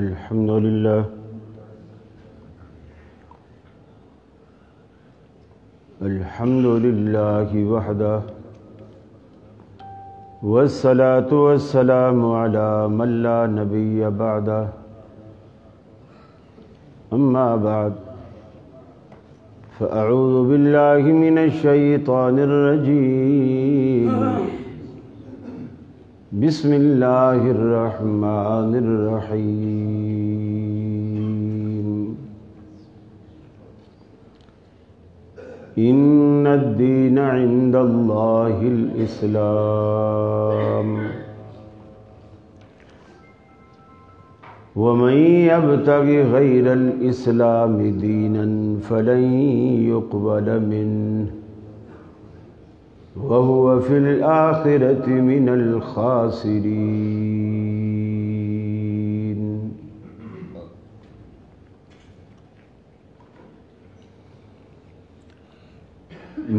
الحمد لله الحمد لله وحده والصلاة والسلام على من لا نبي بعده أما بعد فأعوذ بالله من الشيطان الرجيم بسم الله الرحمن الرحيم إن الدين عند الله الإسلام ومن يبتغ غير الإسلام دينا فلن يقبل منه وهو في الآخرة من الخاسرين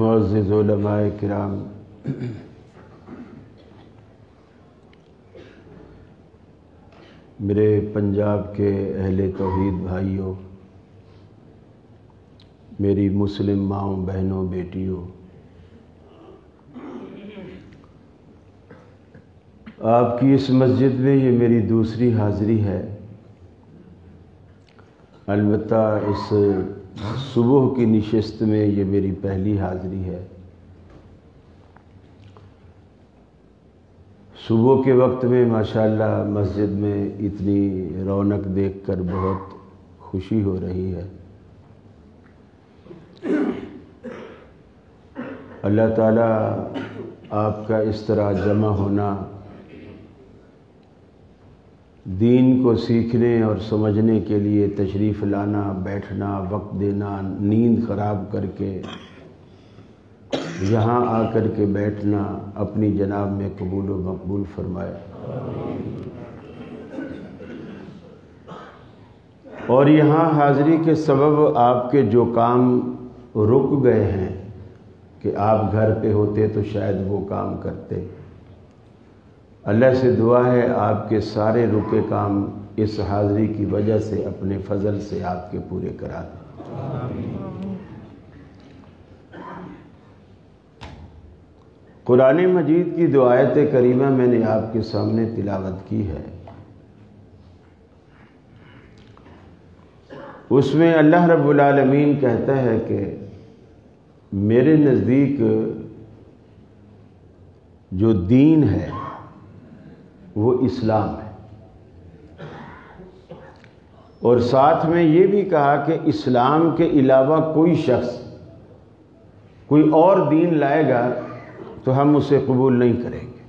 معزز علماء کرام، میرے پنجاب کے اہل توحید بھائیوں، میری مسلم ماؤں بہنوں بیٹیوں، آپ کی اس مسجد میں یہ میری دوسری حاضری ہے۔ البتہ اس صبح کی نشست میں یہ میری پہلی حاضری ہے۔ صبح کے وقت میں ماشاءاللہ مسجد میں اتنی رونق دیکھ کر بہت خوشی ہو رہی ہے۔ اللہ تعالیٰ آپ کا اس طرح جمع ہونا، دین کو سیکھنے اور سمجھنے کے لیے تشریف لانا، بیٹھنا، وقت دینا، نیند خراب کر کے یہاں آ کر کے بیٹھنا، اپنی جناب میں قبول و مقبول فرمائے۔ اور یہاں حاضری کے سبب آپ کے جو کام رک گئے ہیں کہ آپ گھر پہ ہوتے تو شاید وہ کام کرتے، اللہ سے دعا ہے آپ کے سارے رکے کام اس حاضری کی وجہ سے اپنے فضل سے آپ کے پورے کرا دیں۔ قرآن مجید کی دو آیت کریمہ میں نے آپ کے سامنے تلاوت کی ہے۔ اس میں اللہ رب العالمین کہتا ہے کہ میرے نزدیک جو دین ہے وہ اسلام ہے، اور ساتھ میں یہ بھی کہا کہ اسلام کے علاوہ کوئی شخص کوئی اور دین لائے گا تو ہم اسے قبول نہیں کریں گے،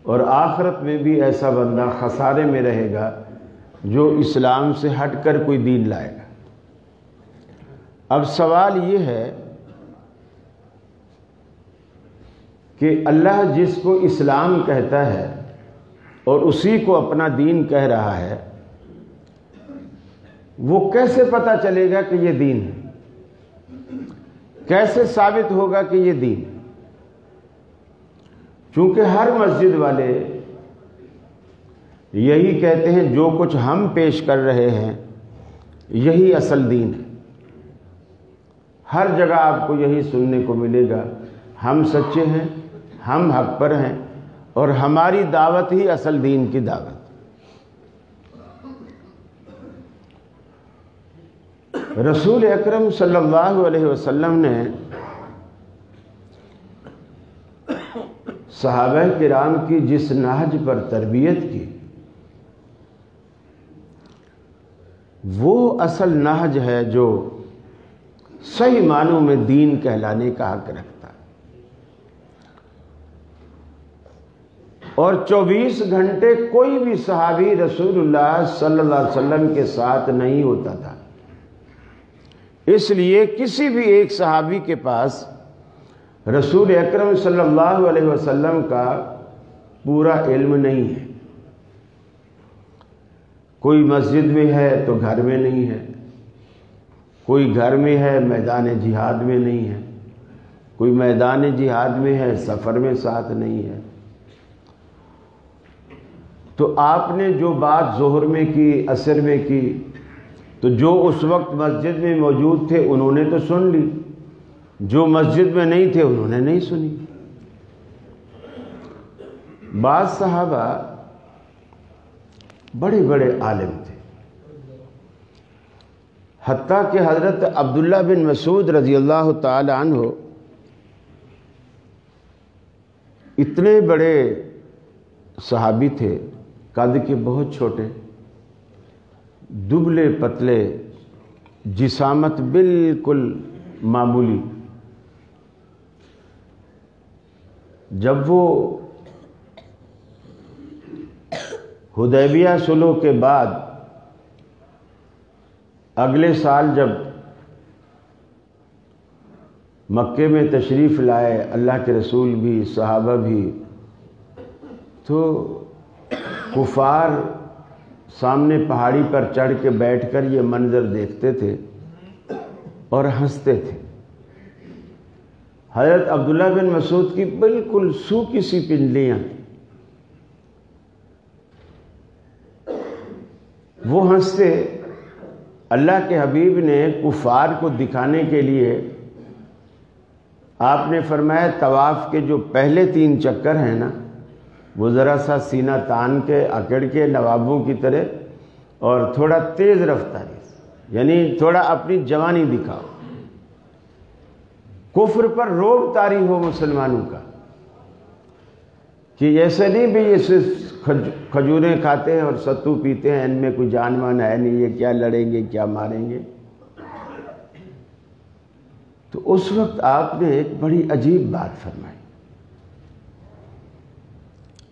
اور آخرت میں بھی ایسا بندہ خسارے میں رہے گا جو اسلام سے ہٹ کر کوئی دین لائے گا۔ اب سوال یہ ہے کہ اللہ جس کو اسلام کہتا ہے اور اسی کو اپنا دین کہہ رہا ہے، وہ کیسے پتہ چلے گا کہ یہ دین ہے؟ کیسے ثابت ہوگا کہ یہ دین ہے؟ چونکہ ہر مسجد والے یہی کہتے ہیں جو کچھ ہم پیش کر رہے ہیں یہی اصل دین ہے۔ ہر جگہ آپ کو یہی سننے کو ملے گا، ہم سچے ہیں، ہم حق پر ہیں، اور ہماری دعوت ہی اصل دین کی دعوت۔ رسول اکرم صلی اللہ علیہ وسلم نے صحابہ کرام کی جس نہج پر تربیت کی، وہ اصل نہج ہے جو صحیح معنوں میں دین کہلانے کا حق رکھتا ہے۔ اور 24 گھنٹے کوئی بھی صحابی رسول اللہ صلی اللہ علیہ وسلم کے ساتھ نہیں ہوتا تھا، اس لیے کسی بھی ایک صحابی کے پاس رسول اکرم صلی اللہ علیہ وسلم کا پورا علم نہیں ہے۔ کوئی مسجد میں ہے تو گھر میں نہیں ہے، کوئی گھر میں ہے میدان جہاد میں نہیں ہے، کوئی میدان جہاد میں ہے سفر میں ساتھ نہیں ہے۔ تو آپ نے جو بات ظہر میں کی، عصر میں کی، تو جو اس وقت مسجد میں موجود تھے انہوں نے تو سن لی، جو مسجد میں نہیں تھے انہوں نے نہیں سنی۔ بعض صحابہ بڑے بڑے عالم تھے، حتیٰ کہ حضرت عبداللہ بن مسعود رضی اللہ تعالی عنہ اتنے بڑے صحابی تھے، قد کے بہت چھوٹے، دبلے پتلے، جسامت بالکل معمولی۔ جب وہ حدیبیہ صلح کے بعد اگلے سال جب مکے میں تشریف لائے، اللہ کے رسول بھی، صحابہ بھی، تو کفار سامنے پہاڑی پر چڑھ کے بیٹھ کر یہ منظر دیکھتے تھے اور ہنستے تھے۔ حضرت عبداللہ بن مسعود کی بالکل سوکھی سی پنڈلیاں، وہ ہنستے۔ اللہ کے حبیب نے کفار کو دکھانے کے لیے آپ نے فرمایا طواف کے جو پہلے 3 چکر ہیں نا، وہ ذرا سا سینہ تان کے اکڑ کے نوابوں کی طرح اور تھوڑا تیز رفتاری، یعنی تھوڑا اپنی جوانی دکھاؤ، کفر پر روب طاری ہو مسلمانوں کا، کہ ایسے نہیں بھی یہ صرف کھجوریں کھاتے ہیں اور ستو پیتے ہیں، ان میں کوئی جان مان ہے نہیں، یہ کیا لڑیں گے کیا ماریں گے۔ تو اس وقت آپ نے ایک بڑی عجیب بات فرمائی۔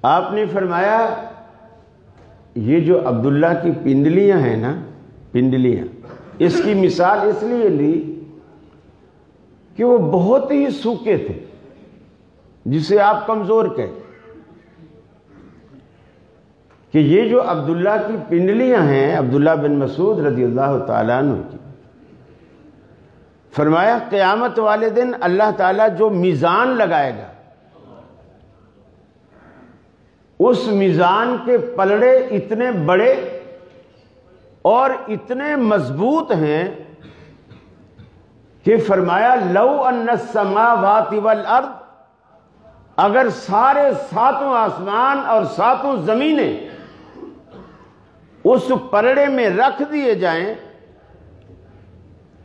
آپ نے فرمایا یہ جو عبداللہ کی پنڈلیاں ہیں نا، پنڈلیاں، اس کی مثال اس لیے لی کہ وہ بہت ہی سوکھے تھے، جسے آپ کمزور کہتے، کہ یہ جو عبداللہ کی پنڈلیاں ہیں، عبداللہ بن مسعود رضی اللہ تعالیٰ عنہ کی، فرمایا قیامت والے دن اللہ تعالیٰ جو میزان لگائے گا، اس میزان کے پلڑے اتنے بڑے اور اتنے مضبوط ہیں کہ فرمایا لو ان السماوات والارض، اگر سارے 7 آسمان اور 7 زمینیں اس پلڑے میں رکھ دیے جائیں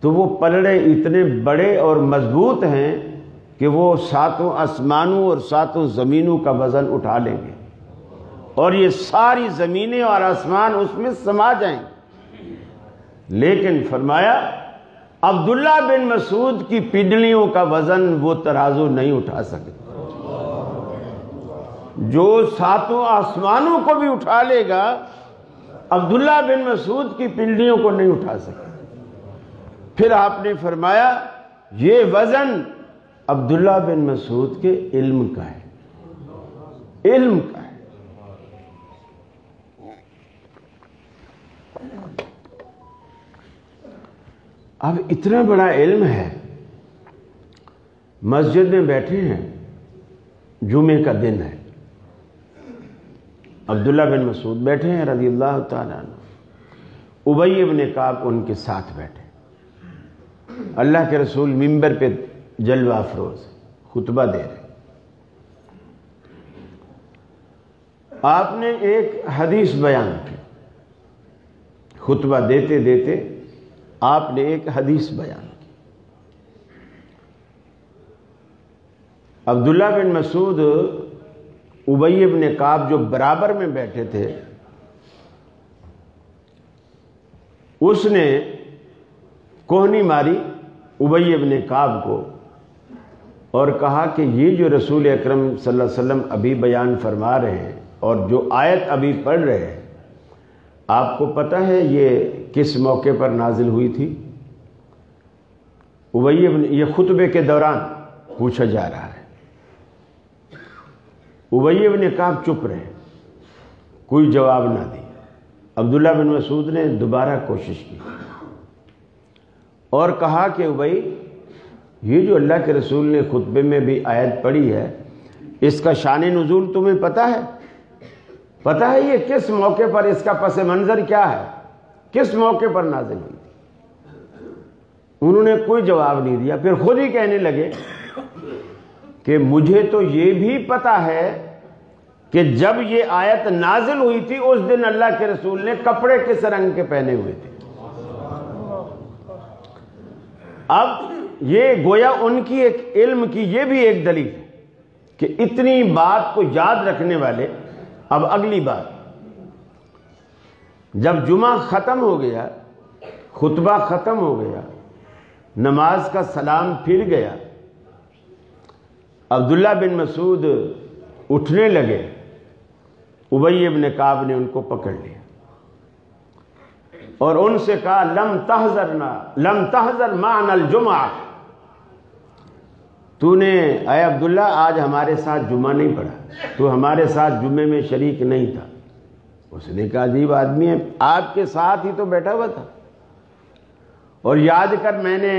تو وہ پلڑے اتنے بڑے اور مضبوط ہیں کہ وہ 7 آسمانوں اور 7 زمینوں کا وزن اٹھا لیں گے، اور یہ ساری زمینیں اور آسمان اس میں سما جائیں گے۔ لیکن فرمایا عبداللہ بن مسعود کی پنڈلیوں کا وزن وہ ترازو نہیں اٹھا سکے، جو 7 آسمانوں کو بھی اٹھا لے گا، عبداللہ بن مسعود کی پنڈلیوں کو نہیں اٹھا سکے۔ پھر آپ نے فرمایا یہ وزن عبداللہ بن مسعود کے علم کا ہے، علم کا ہے۔ اب اتنا بڑا علم ہے، مسجد میں بیٹھے ہیں، جمعے کا دن ہے، عبداللہ بن مسعود بیٹھے ہیں رضی اللہ تعالیٰ عنہ، ابی بن کعب ان کے ساتھ بیٹھے، اللہ کے رسول منبر پہ جلوہ افروز خطبہ دے رہے۔ آپ نے ایک حدیث بیان کی، خطبہ دیتے دیتے آپ نے ایک حدیث بیان کی۔ عبداللہ بن مسعود ابی بن کعب جو برابر میں بیٹھے تھے، اس نے کوہنی ماری ابی بن کعب کو اور کہا کہ یہ جو رسول اکرم صلی اللہ علیہ وسلم ابھی بیان فرما رہے ہیں اور جو آیت ابھی پڑھ رہے ہیں، آپ کو پتہ ہے یہ کس موقع پر نازل ہوئی تھی؟ یہ خطبے کے دوران پوچھا جا رہا ہے۔ ابی بن کعب چپ رہے، کوئی جواب نہ دی۔ عبداللہ بن مسعود نے دوبارہ کوشش کی اور کہا کہ ابی، یہ جو اللہ کے رسول نے خطبے میں بھی آیت پڑھی ہے، اس کا شان نزول تمہیں پتہ ہے؟ پتہ ہے یہ کس موقع پر، اس کا پس منظر کیا ہے، کس موقع پر نازل ہوئی تھی؟ انہوں نے کوئی جواب نہیں دیا. پھر خود ہی کہنے لگے کہ مجھے تو یہ بھی پتہ ہے کہ جب یہ آیت نازل ہوئی تھی اس دن اللہ کے رسول نے کپڑے کس رنگ کے پہنے ہوئے تھے. اب یہ گویا ان کی ایک علم کی یہ بھی ایک دلیل ہے کہ اتنی بات کو یاد رکھنے والے. اب اگلی بات، جب جمعہ ختم ہو گیا، خطبہ ختم ہو گیا، نماز کا سلام پھر گیا، عبداللہ بن مسعود اٹھنے لگے، ابی بن کعب نے ان کو پکڑ لیا اور ان سے کہا لم تحضر معنا الجمعہ، تو نے اے عبداللہ آج ہمارے ساتھ جمعہ نہیں پڑھا، تو ہمارے ساتھ جمعے میں شریک نہیں تھا. اس نے کہا عجیب آدمی ہے، آپ کے ساتھ ہی تو بیٹھا ہوا تھا، اور یاد کر میں نے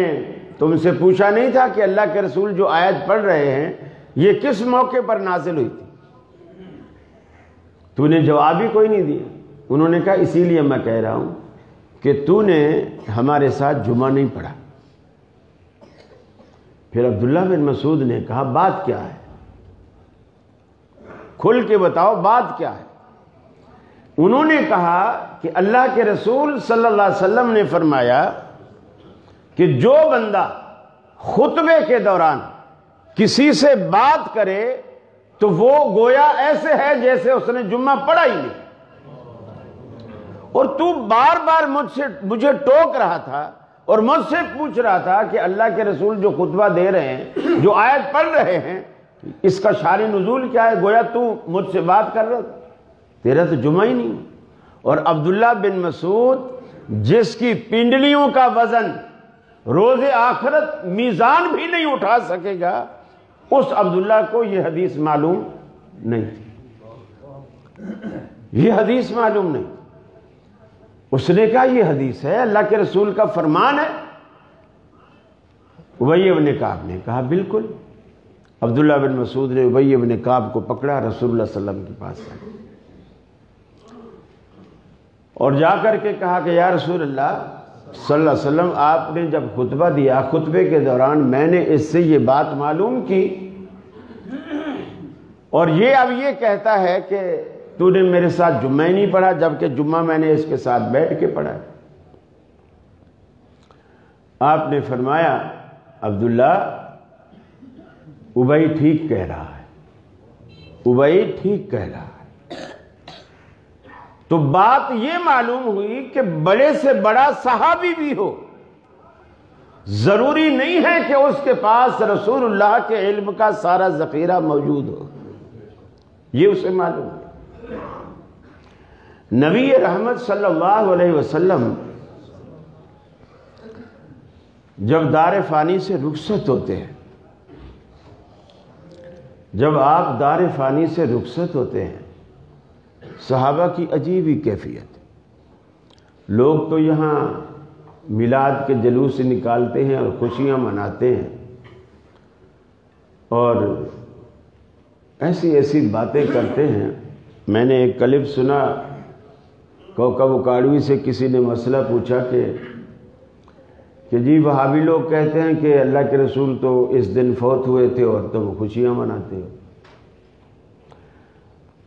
تم سے پوچھا نہیں تھا کہ اللہ کے رسول جو آیت پڑھ رہے ہیں یہ کس موقع پر نازل ہوئی تھی؟ تو نے جواب ہی کوئی نہیں دیا. انہوں نے کہا اسی لیے میں کہہ رہا ہوں کہ تو نے ہمارے ساتھ جمعہ نہیں پڑھا. پھر عبداللہ بن مسعود نے کہا بات کیا ہے، کھل کے بتاؤ بات کیا ہے. انہوں نے کہا کہ اللہ کے رسول صلی اللہ علیہ وسلم نے فرمایا کہ جو بندہ خطبے کے دوران کسی سے بات کرے تو وہ گویا ایسے ہے جیسے اس نے جمعہ پڑھا ہی نہیں. اور تو بار بار مجھے ٹوک رہا تھا اور مجھ سے پوچھ رہا تھا کہ اللہ کے رسول جو خطبہ دے رہے ہیں، جو آیت پڑھ رہے ہیں، اس کا شان نزول کیا ہے؟ گویا تو مجھ سے بات کر رہا تھا، تیرا تو جمعہ ہی نہیں. اور عبداللہ بن مسعود جس کی پنڈلیوں کا وزن روز آخرت میزان بھی نہیں اٹھا سکے گا، اس عبداللہ کو یہ حدیث معلوم نہیں تھی. یہ حدیث معلوم نہیں. اس نے کہا یہ حدیث ہے، اللہ کے رسول کا فرمان ہے. ابی بن کعب نے کہا بالکل. عبداللہ بن مسعود نے ابی بن کعب کو پکڑا، رسول اللہ صلی اللہ علیہ وسلم کے پاس آئے اور جا کر کے کہا کہ یا رسول اللہ صلی اللہ علیہ وسلم، آپ نے جب خطبہ دیا، خطبے کے دوران میں نے اس سے یہ بات معلوم کی اور یہ اب یہ کہتا ہے کہ تو نے میرے ساتھ جمعہ ہی نہیں پڑھا، جبکہ جمعہ میں نے اس کے ساتھ بیٹھ کے پڑھا. آپ نے فرمایا عبداللہ ابی ٹھیک کہہ رہا ہے، ابی ٹھیک کہہ رہا ہے. تو بات یہ معلوم ہوئی کہ بڑے سے بڑا صحابی بھی ہو، ضروری نہیں ہے کہ اس کے پاس رسول اللہ کے علم کا سارا ذخیرہ موجود ہو. یہ اسے معلوم ہے. نبی رحمت صلی اللہ علیہ وسلم جب دار فانی سے رخصت ہوتے ہیں، جب آپ دار فانی سے رخصت ہوتے ہیں، صحابہ کی عجیب ہی کیفیت. لوگ تو یہاں میلاد کے جلوس نکالتے ہیں اور خوشیاں مناتے ہیں اور ایسی ایسی باتیں کرتے ہیں. میں نے ایک کلپ سنا، کوکب اکاڑوی سے کسی نے مسئلہ پوچھا کہ جی وہابی لوگ کہتے ہیں کہ اللہ کے رسول تو اس دن فوت ہوئے تھے اور تم خوشیاں مناتے ہو.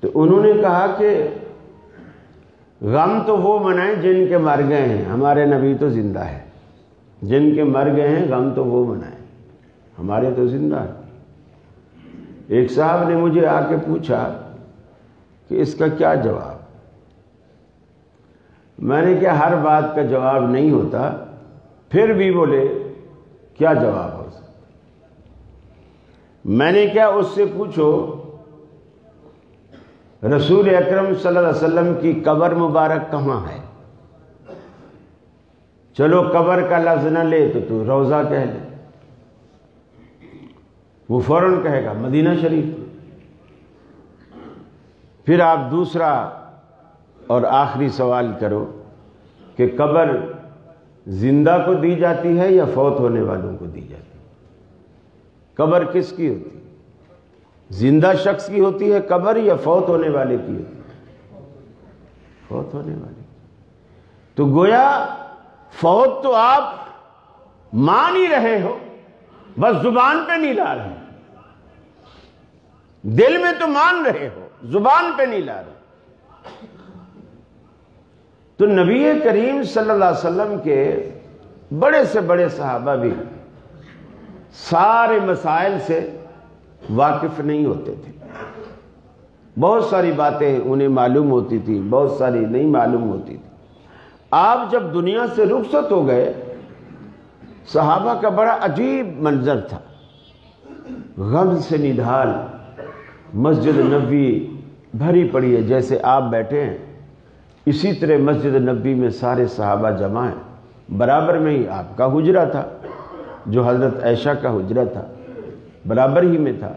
تو انہوں نے کہا کہ غم تو وہ منائیں جن کے مر گئے ہیں، ہمارے نبی تو زندہ ہے. جن کے مر گئے ہیں غم تو وہ منائیں، ہمارے تو زندہ ہے. ایک صاحب نے مجھے آ کے پوچھا کہ اس کا کیا جواب. میں نے کہا ہر بات کا جواب نہیں ہوتا. پھر بھی بولے کیا جواب ہو سکتا. میں نے کیا اس سے پوچھو رسول اکرم صلی اللہ علیہ وسلم کی قبر مبارک کہاں ہے. چلو قبر کا لفظ نہ لے تو روضہ کہہ لے. وہ فوراً کہے گا مدینہ شریف. پھر آپ دوسرا اور آخری سوال کرو کہ قبر زندہ کو دی جاتی ہے یا فوت ہونے والوں کو دی جاتی ہے. قبر کس کی ہوتی ہے؟ زندہ شخص کی ہوتی ہے قبر یا فوت ہونے والے کی ہوتی ہے؟ فوت ہونے والی. تو گویا فوت تو آپ مان ہی رہے ہو، بس زبان پہ نہیں لا رہے. دل میں تو مان رہے ہو، زبان پہ نہیں لا رہے. تو نبی کریم صلی اللہ علیہ وسلم کے بڑے سے بڑے صحابہ بھی سارے مسائل سے واقف نہیں ہوتے تھے. بہت ساری باتیں انہیں معلوم ہوتی تھی، بہت ساری نہیں معلوم ہوتی تھی. آپ جب دنیا سے رخصت ہو گئے، صحابہ کا بڑا عجیب منظر تھا. غم سے نڈھال مسجد نبوی بھری پڑی ہے. جیسے آپ بیٹھے ہیں اسی طرح مسجد نبوی میں سارے صحابہ جمع ہیں. برابر میں ہی آپ کا حجرہ تھا، جو حضرت عائشہ کا حجرہ تھا برابر ہی میں تھا.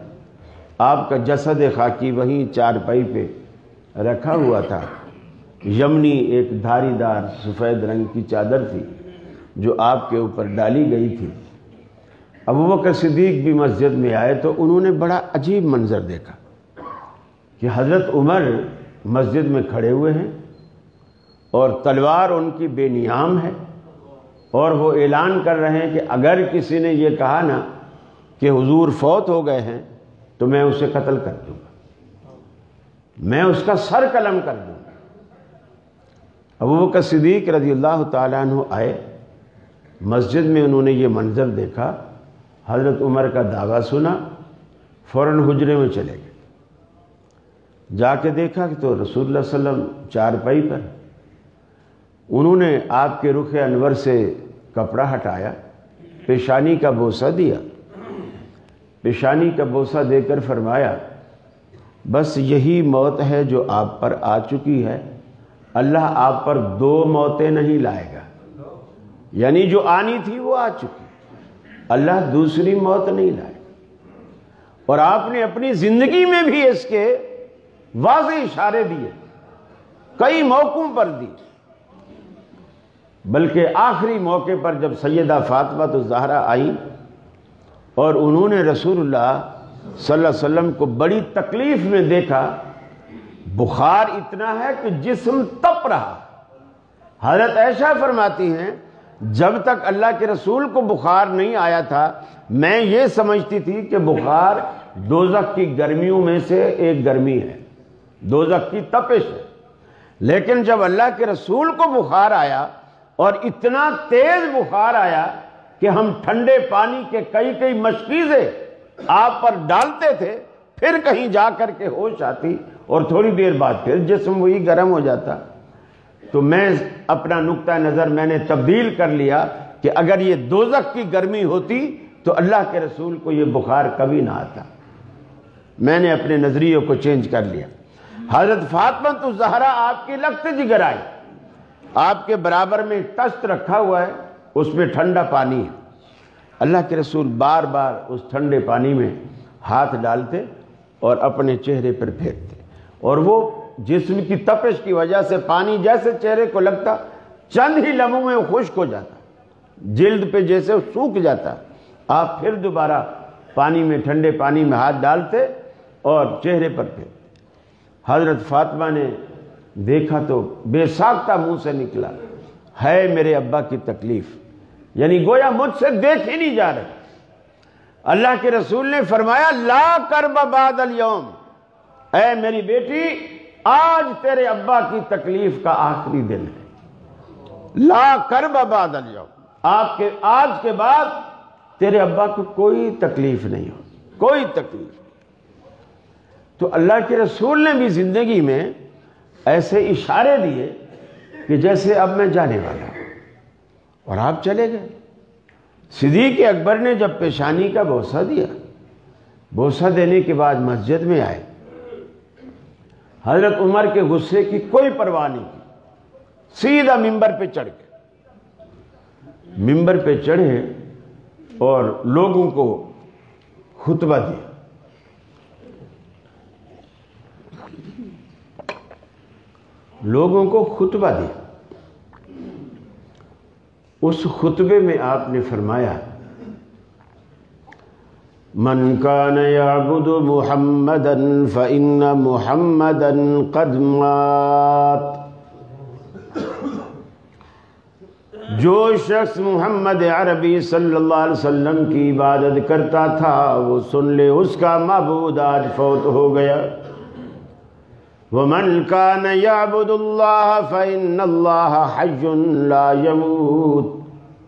آپ کا جسد خاکی وہیں چارپائی پہ رکھا ہوا تھا. یمنی ایک دھاری دار سفید رنگ کی چادر تھی جو آپ کے اوپر ڈالی گئی تھی. ابوبکر صدیق بھی مسجد میں آئے تو انہوں نے بڑا عجیب منظر دیکھا کہ حضرت عمر مسجد میں کھڑے ہوئے ہیں اور تلوار ان کی بے نیام ہے، اور وہ اعلان کر رہے ہیں کہ اگر کسی نے یہ کہا نا کہ حضور فوت ہو گئے ہیں تو میں اسے قتل کر دوں گا، میں اس کا سر قلم کر دوں گا. ابوبکر صدیق رضی اللہ تعالیٰ عنہ آئے مسجد میں، انہوں نے یہ منظر دیکھا، حضرت عمر کا دعویٰ سنا، فوراً حجرے میں چلے گئے. جا کے دیکھا کہ تو رسول اللہ صلی اللہ علیہ وسلم چارپائی پر. انہوں نے آپ کے رخ انور سے کپڑا ہٹایا، پیشانی کا بوسہ دیا. پیشانی کا بوسہ دے کر فرمایا بس یہی موت ہے جو آپ پر آ چکی ہے، اللہ آپ پر 2 موتیں نہیں لائے گا. یعنی جو آنی تھی وہ آ چکی، اللہ دوسری موت نہیں لائے. اور آپ نے اپنی زندگی میں بھی اس کے واضح اشارے دیے، کئی موقعوں پر دی. بلکہ آخری موقع پر جب سیدہ فاطمہ الزہرا آئیں اور انہوں نے رسول اللہ صلی اللہ علیہ وسلم کو بڑی تکلیف میں دیکھا، بخار اتنا ہے کہ جسم تپ رہا. حضرت عائشہ فرماتی ہیں جب تک اللہ کے رسول کو بخار نہیں آیا تھا میں یہ سمجھتی تھی کہ بخار دوزخ کی گرمیوں میں سے ایک گرمی ہے، دوزخ کی تپش ہے. لیکن جب اللہ کے رسول کو بخار آیا اور اتنا تیز بخار آیا کہ ہم ٹھنڈے پانی کے کئی مشکیزیں آپ پر ڈالتے تھے، پھر کہیں جا کر کے ہوش آتی اور تھوڑی دیر بعد پھر جسم وہی گرم ہو جاتا. تو میں اپنا نقطہ نظر میں نے تبدیل کر لیا کہ اگر یہ دوزخ کی گرمی ہوتی تو اللہ کے رسول کو یہ بخار کبھی نہ آتا. میں نے اپنے نظریوں کو چینج کر لیا. حضرت فاطمہ الزہرا آپ کی لخت جگر آئی، آپ کے برابر میں تشت رکھا ہوا ہے، اس میں ٹھنڈا پانی ہے. اللہ کے رسول بار بار اس ٹھنڈے پانی میں ہاتھ ڈالتے اور اپنے چہرے پر پھیرتے، اور وہ جسم کی تپش کی وجہ سے پانی جیسے چہرے کو لگتا چند ہی لمحوں میں وہ خشک ہو جاتا، جلد پہ جیسے سوکھ جاتا. آپ پھر دوبارہ پانی میں ٹھنڈے پانی میں ہاتھ ڈالتے اور چہرے پر پھیرتے. حضرت فاطمہ نے دیکھا تو بے ساختہ منہ سے نکلا ہے میرے ابا کی تکلیف، یعنی گویا مجھ سے دیکھ ہی نہیں جا رہے. اللہ کے رسول نے فرمایا لا کرب بعد اليوم، اے میری بیٹی آج تیرے ابا کی تکلیف کا آخری دن ہے. لا کرب بعد اليوم، آج کے بعد تیرے ابا کو کوئی تکلیف نہیں ہو، کوئی تکلیف. تو اللہ کے رسول نے بھی زندگی میں ایسے اشارے دیے کہ جیسے اب میں جانے والا ہوں، اور آپ چلے گئے. صدیق اکبر نے جب پیشانی کا بوسہ دیا، بوسہ دینے کے بعد مسجد میں آئے، حضرت عمر کے غصے کی کوئی پرواہ نہیں کی، سیدھا ممبر پہ چڑھ گئے. ممبر پہ چڑھے اور لوگوں کو خطبہ دیا. لوگوں کو خطبہ دیا. اس خطبے میں آپ نے فرمایا من کان یعبد محمدا فإن محمدا قد مات جو شخص محمد عربی صلی اللہ علیہ وسلم کی عبادت کرتا تھا وہ سن لے اس کا معبود آج فوت ہو گیا۔ وَمَنْ كَانَ يَعْبُدُ اللَّهَ فَإِنَّ اللَّهَ حَيٌّ لَا يَمُوتُ،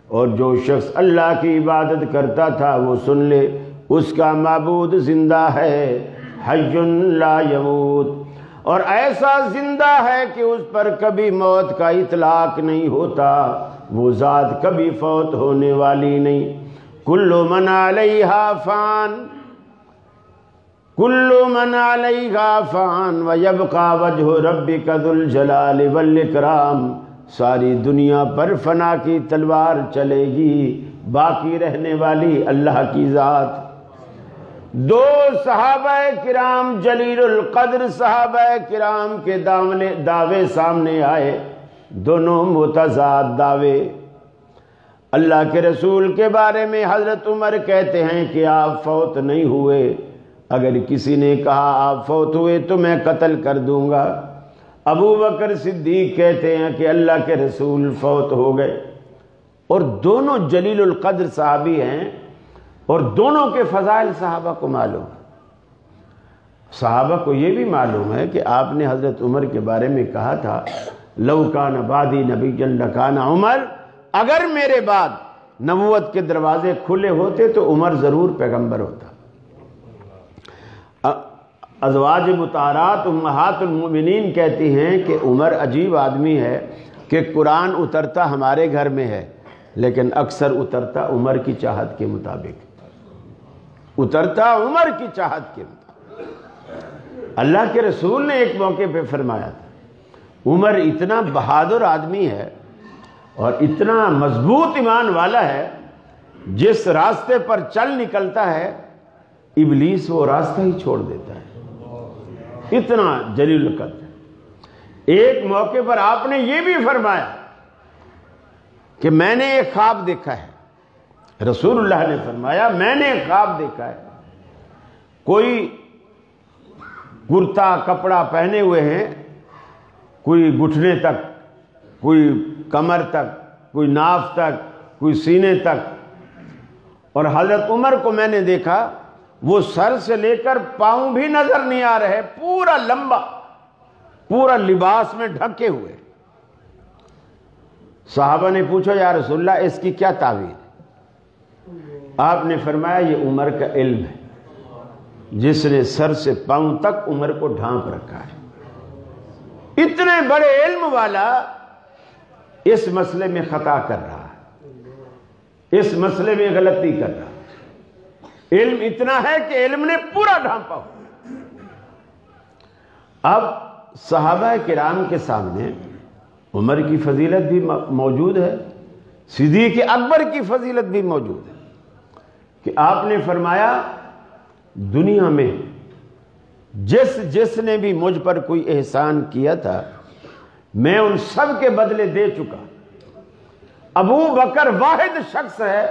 اور جو شخص اللہ کی عبادت کرتا تھا وہ سن لے اس کا معبود زندہ ہے، حَيٌّ لَا يَمُوتُ، اور ایسا زندہ ہے کہ اس پر کبھی موت کا اطلاق نہیں ہوتا، وہ ذات کبھی فوت ہونے والی نہیں۔ کل من علیہا فان، کل من علیہا فان ویبقى وجہ ربک ذو الجلال والاکرام، ساری دنیا پر فنا کی تلوار چلے گی، باقی رہنے والی اللہ کی ذات۔ دو صحابہ کرام جلیل القدر صحابہ کرام کے دعوے سامنے آئے، دونوں متضاد دعوے۔ اللہ کے رسول کے بارے میں حضرت عمر کہتے ہیں کہ آپ فوت نہیں ہوئے، اگر کسی نے کہا آپ فوت ہوئے تو میں قتل کر دوں گا۔ ابو بکر صدیق کہتے ہیں کہ اللہ کے رسول فوت ہو گئے، اور دونوں جلیل القدر صحابی ہیں، اور دونوں کے فضائل صحابہ کو معلوم ہے۔ صحابہ کو یہ بھی معلوم ہے کہ آپ نے حضرت عمر کے بارے میں کہا تھا لو کان بعدی نبی لکان عمر، اگر میرے بعد نبوت کے دروازے کھلے ہوتے تو عمر ضرور پیغمبر ہوتا۔ ازواج مطہرات امہات المؤمنین کہتی ہیں کہ عمر عجیب آدمی ہے کہ قرآن اترتا ہمارے گھر میں ہے لیکن اکثر اترتا عمر کی چاہت کے مطابق، اترتا عمر کی چاہت کے مطابق۔ اللہ کے رسول نے ایک موقع پہ فرمایا تھا عمر اتنا بہادر آدمی ہے اور اتنا مضبوط ایمان والا ہے، جس راستے پر چل نکلتا ہے ابلیس وہ راستہ ہی چھوڑ دیتا ہے، اتنا جلیل القدر۔ ایک موقع پر آپ نے یہ بھی فرمایا کہ میں نے ایک خواب دیکھا ہے، رسول اللہ نے فرمایا میں نے ایک خواب دیکھا ہے، کوئی کرتا کپڑا پہنے ہوئے ہیں، کوئی گھٹنے تک، کوئی کمر تک، کوئی ناف تک، کوئی سینے تک، اور حضرت عمر کو میں نے دیکھا وہ سر سے لے کر پاؤں بھی نظر نہیں آ رہے، پورا لمبا، پورا لباس میں ڈھکے ہوئے۔ صحابہ نے پوچھا یا رسول اللہ اس کی کیا تعبیر؟ آپ نے فرمایا یہ عمر کا علم ہے، جس نے سر سے پاؤں تک عمر کو ڈھانپ رکھا ہے۔ اتنے بڑے علم والا اس مسئلے میں خطا کر رہا ہے، اس مسئلے میں غلطی کر رہا ہے۔ علم اتنا ہے کہ علم نے پورا ڈھانپا ہو۔ اب صحابہ کرام کے سامنے عمر کی فضیلت بھی موجود ہے، صدیق اکبر کی فضیلت بھی موجود ہے، کہ آپ نے فرمایا دنیا میں جس نے بھی مجھ پر کوئی احسان کیا تھا میں ان سب کے بدلے دے چکا۔ ابو بکر واحد شخص ہے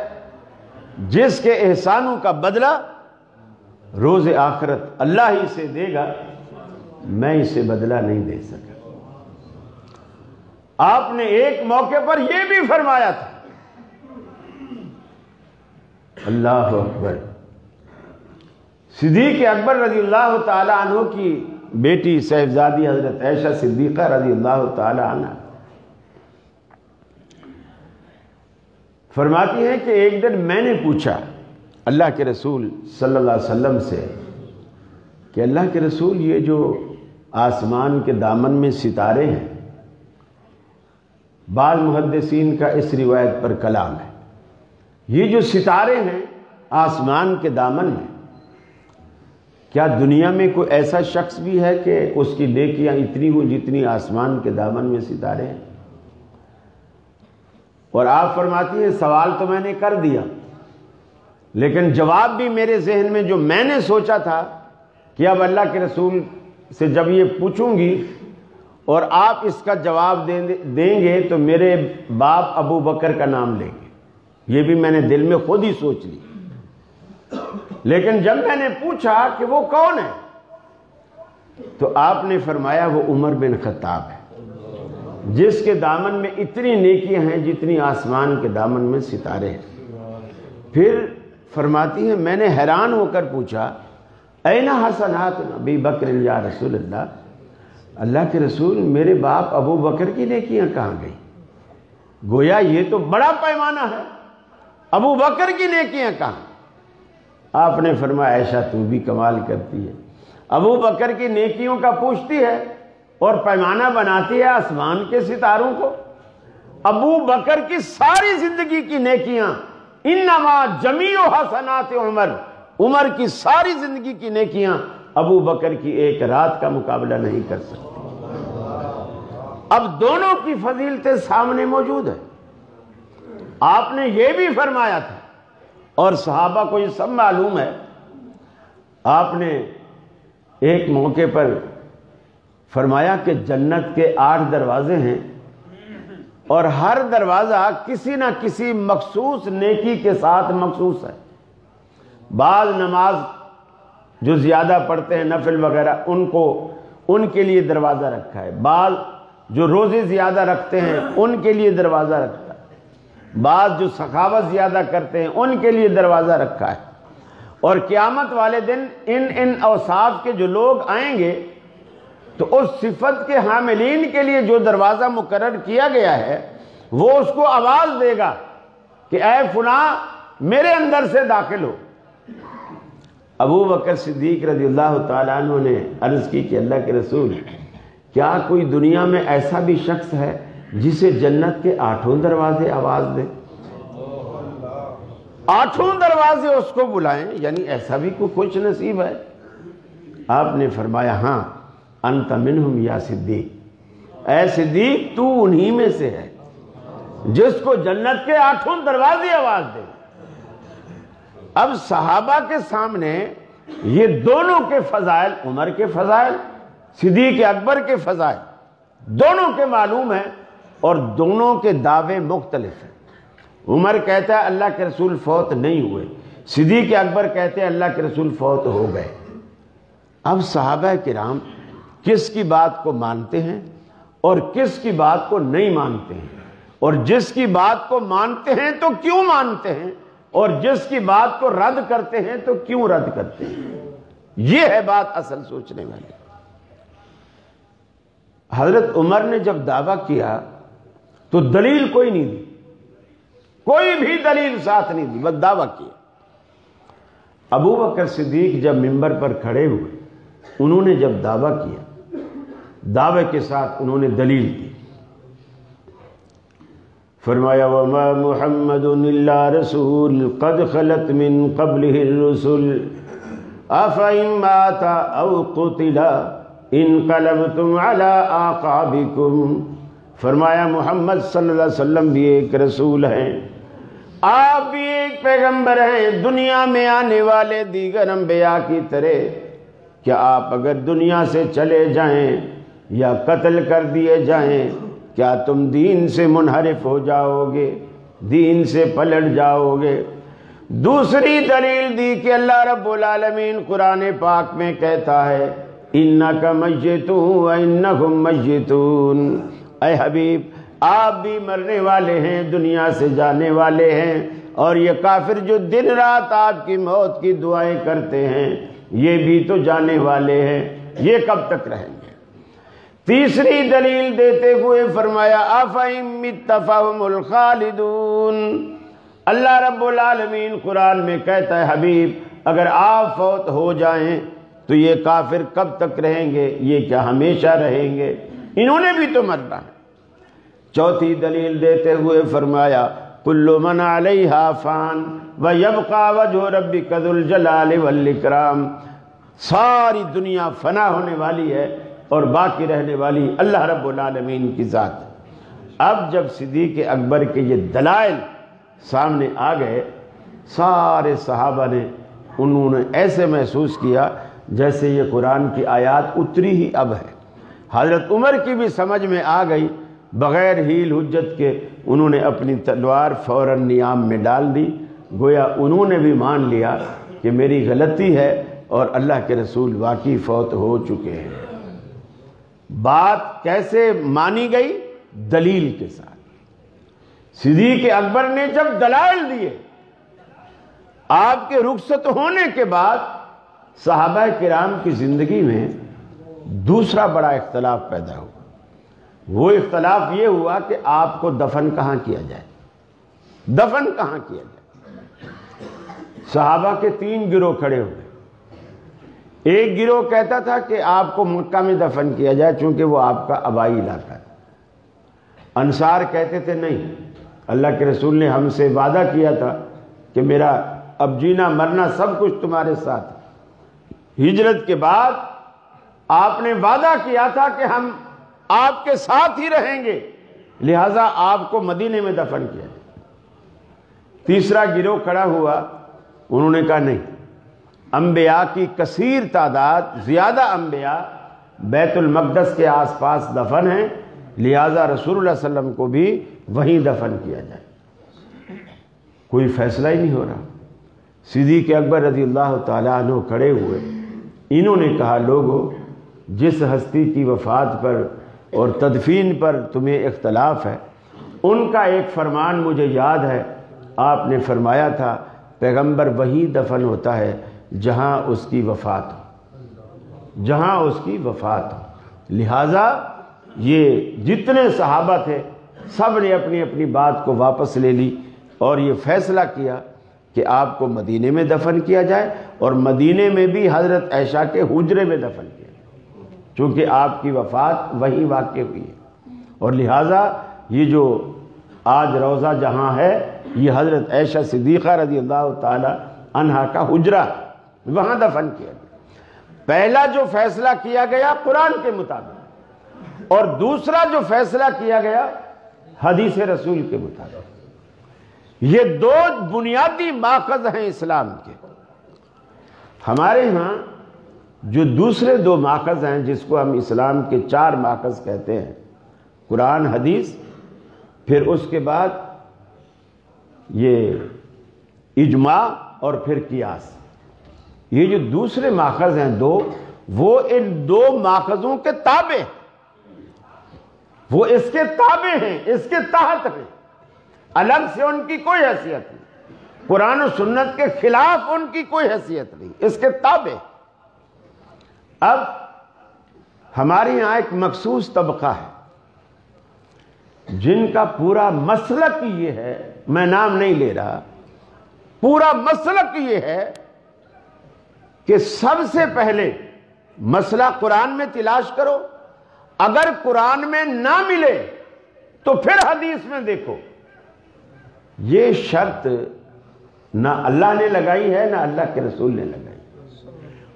جس کے احسانوں کا بدلہ روز آخرت اللہ ہی سے دے گا، میں اسے بدلہ نہیں دے سکا۔ آپ نے ایک موقع پر یہ بھی فرمایا تھا، اللہ اکبر، صدیق اکبر رضی اللہ تعالی عنہ کی بیٹی صاحبزادی حضرت عائشہ صدیقہ رضی اللہ تعالی عنہ فرماتی ہیں کہ ایک دن میں نے پوچھا اللہ کے رسول صلی اللہ علیہ وسلم سے کہ اللہ کے رسول یہ جو آسمان کے دامن میں ستارے ہیں، بعض محدثین کا اس روایت پر کلام ہے، یہ جو ستارے ہیں آسمان کے دامن میں، کیا دنیا میں کوئی ایسا شخص بھی ہے کہ اس کی نیکیاں اتنی ہوں جتنی آسمان کے دامن میں ستارے ہیں؟ اور آپ فرماتی ہیں سوال تو میں نے کر دیا، لیکن جواب بھی میرے ذہن میں جو میں نے سوچا تھا کہ اب اللہ کے رسول سے جب یہ پوچھوں گی اور آپ اس کا جواب دیں گے تو میرے باپ ابو بکر کا نام لیں گے، یہ بھی میں نے دل میں خود ہی سوچ لی۔ لیکن جب میں نے پوچھا کہ وہ کون ہے تو آپ نے فرمایا وہ عمر بن خطاب ہے۔ جس کے دامن میں اتنی نیکیاں ہیں جتنی آسمان کے دامن میں ستارے ہیں۔ پھر فرماتی ہیں میں نے حیران ہو کر پوچھا این حسنات ابی بکر یا رسول اللہ، اللہ کے رسول میرے باپ ابو بکر کی نیکیاں کہاں گئی؟ گویا یہ تو بڑا پیمانہ ہے، ابو بکر کی نیکیاں کہاں؟ آپ نے فرمایا عائشہ تو بھی کمال کرتی ہے، ابو بکر کی نیکیوں کا پوچھتی ہے اور پیمانہ بناتی ہے آسمان کے ستاروں کو۔ ابو بکر کی ساری زندگی کی نیکیاں، انما جمیع حسنات عمر، عمر کی ساری زندگی کی نیکیاں ابو بکر کی ایک رات کا مقابلہ نہیں کر سکتی۔ اب دونوں کی فضیلتیں سامنے موجود ہیں۔ آپ نے یہ بھی فرمایا تھا اور صحابہ کو یہ سب معلوم ہے، آپ نے ایک موقع پر فرمایا کہ جنت کے 8 دروازے ہیں اور ہر دروازہ کسی نہ کسی مخصوص نیکی کے ساتھ مخصوص ہے۔ بعض نماز جو زیادہ پڑھتے ہیں نفل وغیرہ ان کے لیے دروازہ رکھا ہے، بعض جو روزے زیادہ رکھتے ہیں ان کے لیے دروازہ رکھا ہے، بعض جو سخاوت زیادہ کرتے ہیں ان کے لیے دروازہ رکھا ہے۔ اور قیامت والے دن ان اوصاف کے جو لوگ آئیں گے تو اس صفت کے حاملین کے لیے جو دروازہ مقرر کیا گیا ہے وہ اس کو آواز دے گا کہ اے فلاں میرے اندر سے داخل ہو۔ ابو بکر صدیق رضی اللہ تعالیٰ عنہ نے عرض کی کہ اللہ کے رسول کیا کوئی دنیا میں ایسا بھی شخص ہے جسے جنت کے 8 دروازے آواز دے؟ 8 دروازے اس کو بلائیں، یعنی ایسا بھی کوئی خوش نصیب ہے؟ آپ نے فرمایا ہاں انت منہم یا صدیق، اے صدیق تو انہی میں سے ہے جس کو جنت کے 8 دروازے آواز دے۔ اب صحابہ کے سامنے یہ دونوں کے فضائل، عمر کے فضائل، صدیق اکبر کے فضائل دونوں کے معلوم ہیں اور دونوں کے دعوے مختلف ہیں۔ عمر کہتا ہے اللہ کے رسول فوت نہیں ہوئے، صدیق اکبر کہتے ہیں اللہ کے رسول فوت ہو گئے۔ اب صحابہ کرام کس کی بات کو مانتے ہیں اور کس کی بات کو نہیں مانتے ہیں، اور جس کی بات کو مانتے ہیں تو کیوں مانتے ہیں، اور جس کی بات کو رد کرتے ہیں تو کیوں رد کرتے ہیں، یہ ہے بات اصل سوچنے والی۔ حضرت عمر نے جب دعویٰ کیا تو دلیل کوئی نہیں دی، کوئی بھی دلیل ساتھ نہیں دی، بس دعویٰ کیا۔ ابو بکر صدیق جب منبر پر کھڑے ہوئے، انہوں نے جب دعویٰ کیا، دعوے کے ساتھ انہوں نے دلیل دی۔ فرمایا وما محمد الا رسول قد خلت من قبله الرسل افإن مات او قتل انقلبتم على اعقابكم۔ فرمایا محمد صلی اللہ علیہ وسلم بھی ایک رسول ہیں، آپ بھی ایک پیغمبر ہیں، دنیا میں آنے والے دیگر انبیاء کی طرح۔ کیا آپ اگر دنیا سے چلے جائیں یا قتل کر دیے جائیں کیا تم دین سے منحرف ہو جاؤ گے، دین سے پلٹ جاؤ گے؟ دوسری دلیل دی کہ اللہ رب العالمین قرآن پاک میں کہتا ہے انک میت وانہم میتون، اے حبیب آپ بھی مرنے والے ہیں، دنیا سے جانے والے ہیں، اور یہ کافر جو دن رات آپ کی موت کی دعائیں کرتے ہیں یہ بھی تو جانے والے ہیں، یہ کب تک رہیں گے؟ تیسری دلیل دیتے ہوئے فرمایا افإن مت فهم الخالدون، اللہ رب العالمین قرآن میں کہتا ہے حبیب اگر آپ فوت ہو جائیں تو یہ کافر کب تک رہیں گے، یہ کیا ہمیشہ رہیں گے؟ انہوں نے بھی تو مرنا ہے۔ چوتھی دلیل دیتے ہوئے فرمایا کل من علیہا فان ویبقى وجہ ربک ذو الجلال والاکرام، ساری دنیا فنا ہونے والی ہے اور باقی رہنے والی اللہ رب العالمین کی ذات۔ اب جب صدیق اکبر کے یہ دلائل سامنے آ گئے، سارے صحابہ نے انہوں نے ایسے محسوس کیا جیسے یہ قرآن کی آیات اتری ہی اب ہے۔ حضرت عمر کی بھی سمجھ میں آ گئی، بغیر ہیل حجت کے انہوں نے اپنی تلوار فوراً نیام میں ڈال دی، گویا انہوں نے بھی مان لیا کہ میری غلطی ہے اور اللہ کے رسول واقعی فوت ہو چکے ہیں۔ بات کیسے مانی گئی؟ دلیل کے ساتھ۔ صدیق اکبر نے جب دلائل دیے، آپ کے رخصت ہونے کے بعد صحابہ کرام کی زندگی میں دوسرا بڑا اختلاف پیدا ہوا۔ وہ اختلاف یہ ہوا کہ آپ کو دفن کہاں کیا جائے، دفن کہاں کیا جائے۔ صحابہ کے 3 گروہ کھڑے ہوئے۔ ایک گروہ کہتا تھا کہ آپ کو مکہ میں دفن کیا جائے چونکہ وہ آپ کا آبائی علاقہ ہے۔ انصار کہتے تھے نہیں، اللہ کے رسول نے ہم سے وعدہ کیا تھا کہ میرا اب جینا مرنا سب کچھ تمہارے ساتھ ہے۔ ہجرت کے بعد آپ نے وعدہ کیا تھا کہ ہم آپ کے ساتھ ہی رہیں گے، لہٰذا آپ کو مدینے میں دفن کیا جائے۔ تیسرا گروہ کھڑا ہوا، انہوں نے کہا نہیں، انبیاء کی کثیر تعداد، زیادہ انبیاء بیت المقدس کے آس پاس دفن ہیں، لہٰذا رسول اللہ صلی اللہ علیہ وسلم کو بھی وہیں دفن کیا جائے۔ کوئی فیصلہ ہی نہیں ہو رہا۔ صدیق اکبر رضی اللہ تعالیٰ عنہ کھڑے ہوئے، انہوں نے کہا لوگو، جس ہستی کی وفات پر اور تدفین پر تمہیں اختلاف ہے، ان کا ایک فرمان مجھے یاد ہے، آپ نے فرمایا تھا پیغمبر وہی دفن ہوتا ہے جہاں اس کی وفات ہو، جہاں اس کی وفات ہو۔ لہٰذا یہ جتنے صحابہ تھے سب نے اپنی اپنی بات کو واپس لے لی اور یہ فیصلہ کیا کہ آپ کو مدینے میں دفن کیا جائے، اور مدینے میں بھی حضرت عائشہ کے حجرے میں دفن کیا جائے، چونکہ آپ کی وفات وہیں واقع ہوئی ہے۔ اور لہٰذا یہ جو آج روضہ جہاں ہے، یہ حضرت عائشہ صدیقہ رضی اللہ تعالی عنہا کا حجرہ، وہاں دفن کیا گیا۔ پہلا جو فیصلہ کیا گیا قرآن کے مطابق، اور دوسرا جو فیصلہ کیا گیا حدیث رسول کے مطابق۔ یہ 2 بنیادی ماخذ ہیں اسلام کے۔ ہمارے ہاں جو دوسرے 2 ماخذ ہیں، جس کو ہم اسلام کے 4 ماخذ کہتے ہیں، قرآن، حدیث، پھر اس کے بعد یہ اجماع، اور پھر قیاس۔ یہ جو دوسرے ماخذ ہیں 2، وہ ان 2 ماخذوں کے تابع ہیں، وہ اس کے تابع ہیں، اس کے تحت ہیں، الگ سے ان کی کوئی حیثیت نہیں، قرآن و سنت کے خلاف ان کی کوئی حیثیت نہیں، اس کے تابع۔ اب ہمارے یہاں ایک مخصوص طبقہ ہے جن کا پورا مسلک یہ ہے، میں نام نہیں لے رہا، پورا مسلک یہ ہے کہ سب سے پہلے مسئلہ قرآن میں تلاش کرو، اگر قرآن میں نہ ملے تو پھر حدیث میں دیکھو۔ یہ شرط نہ اللہ نے لگائی ہے، نہ اللہ کے رسول نے لگائی۔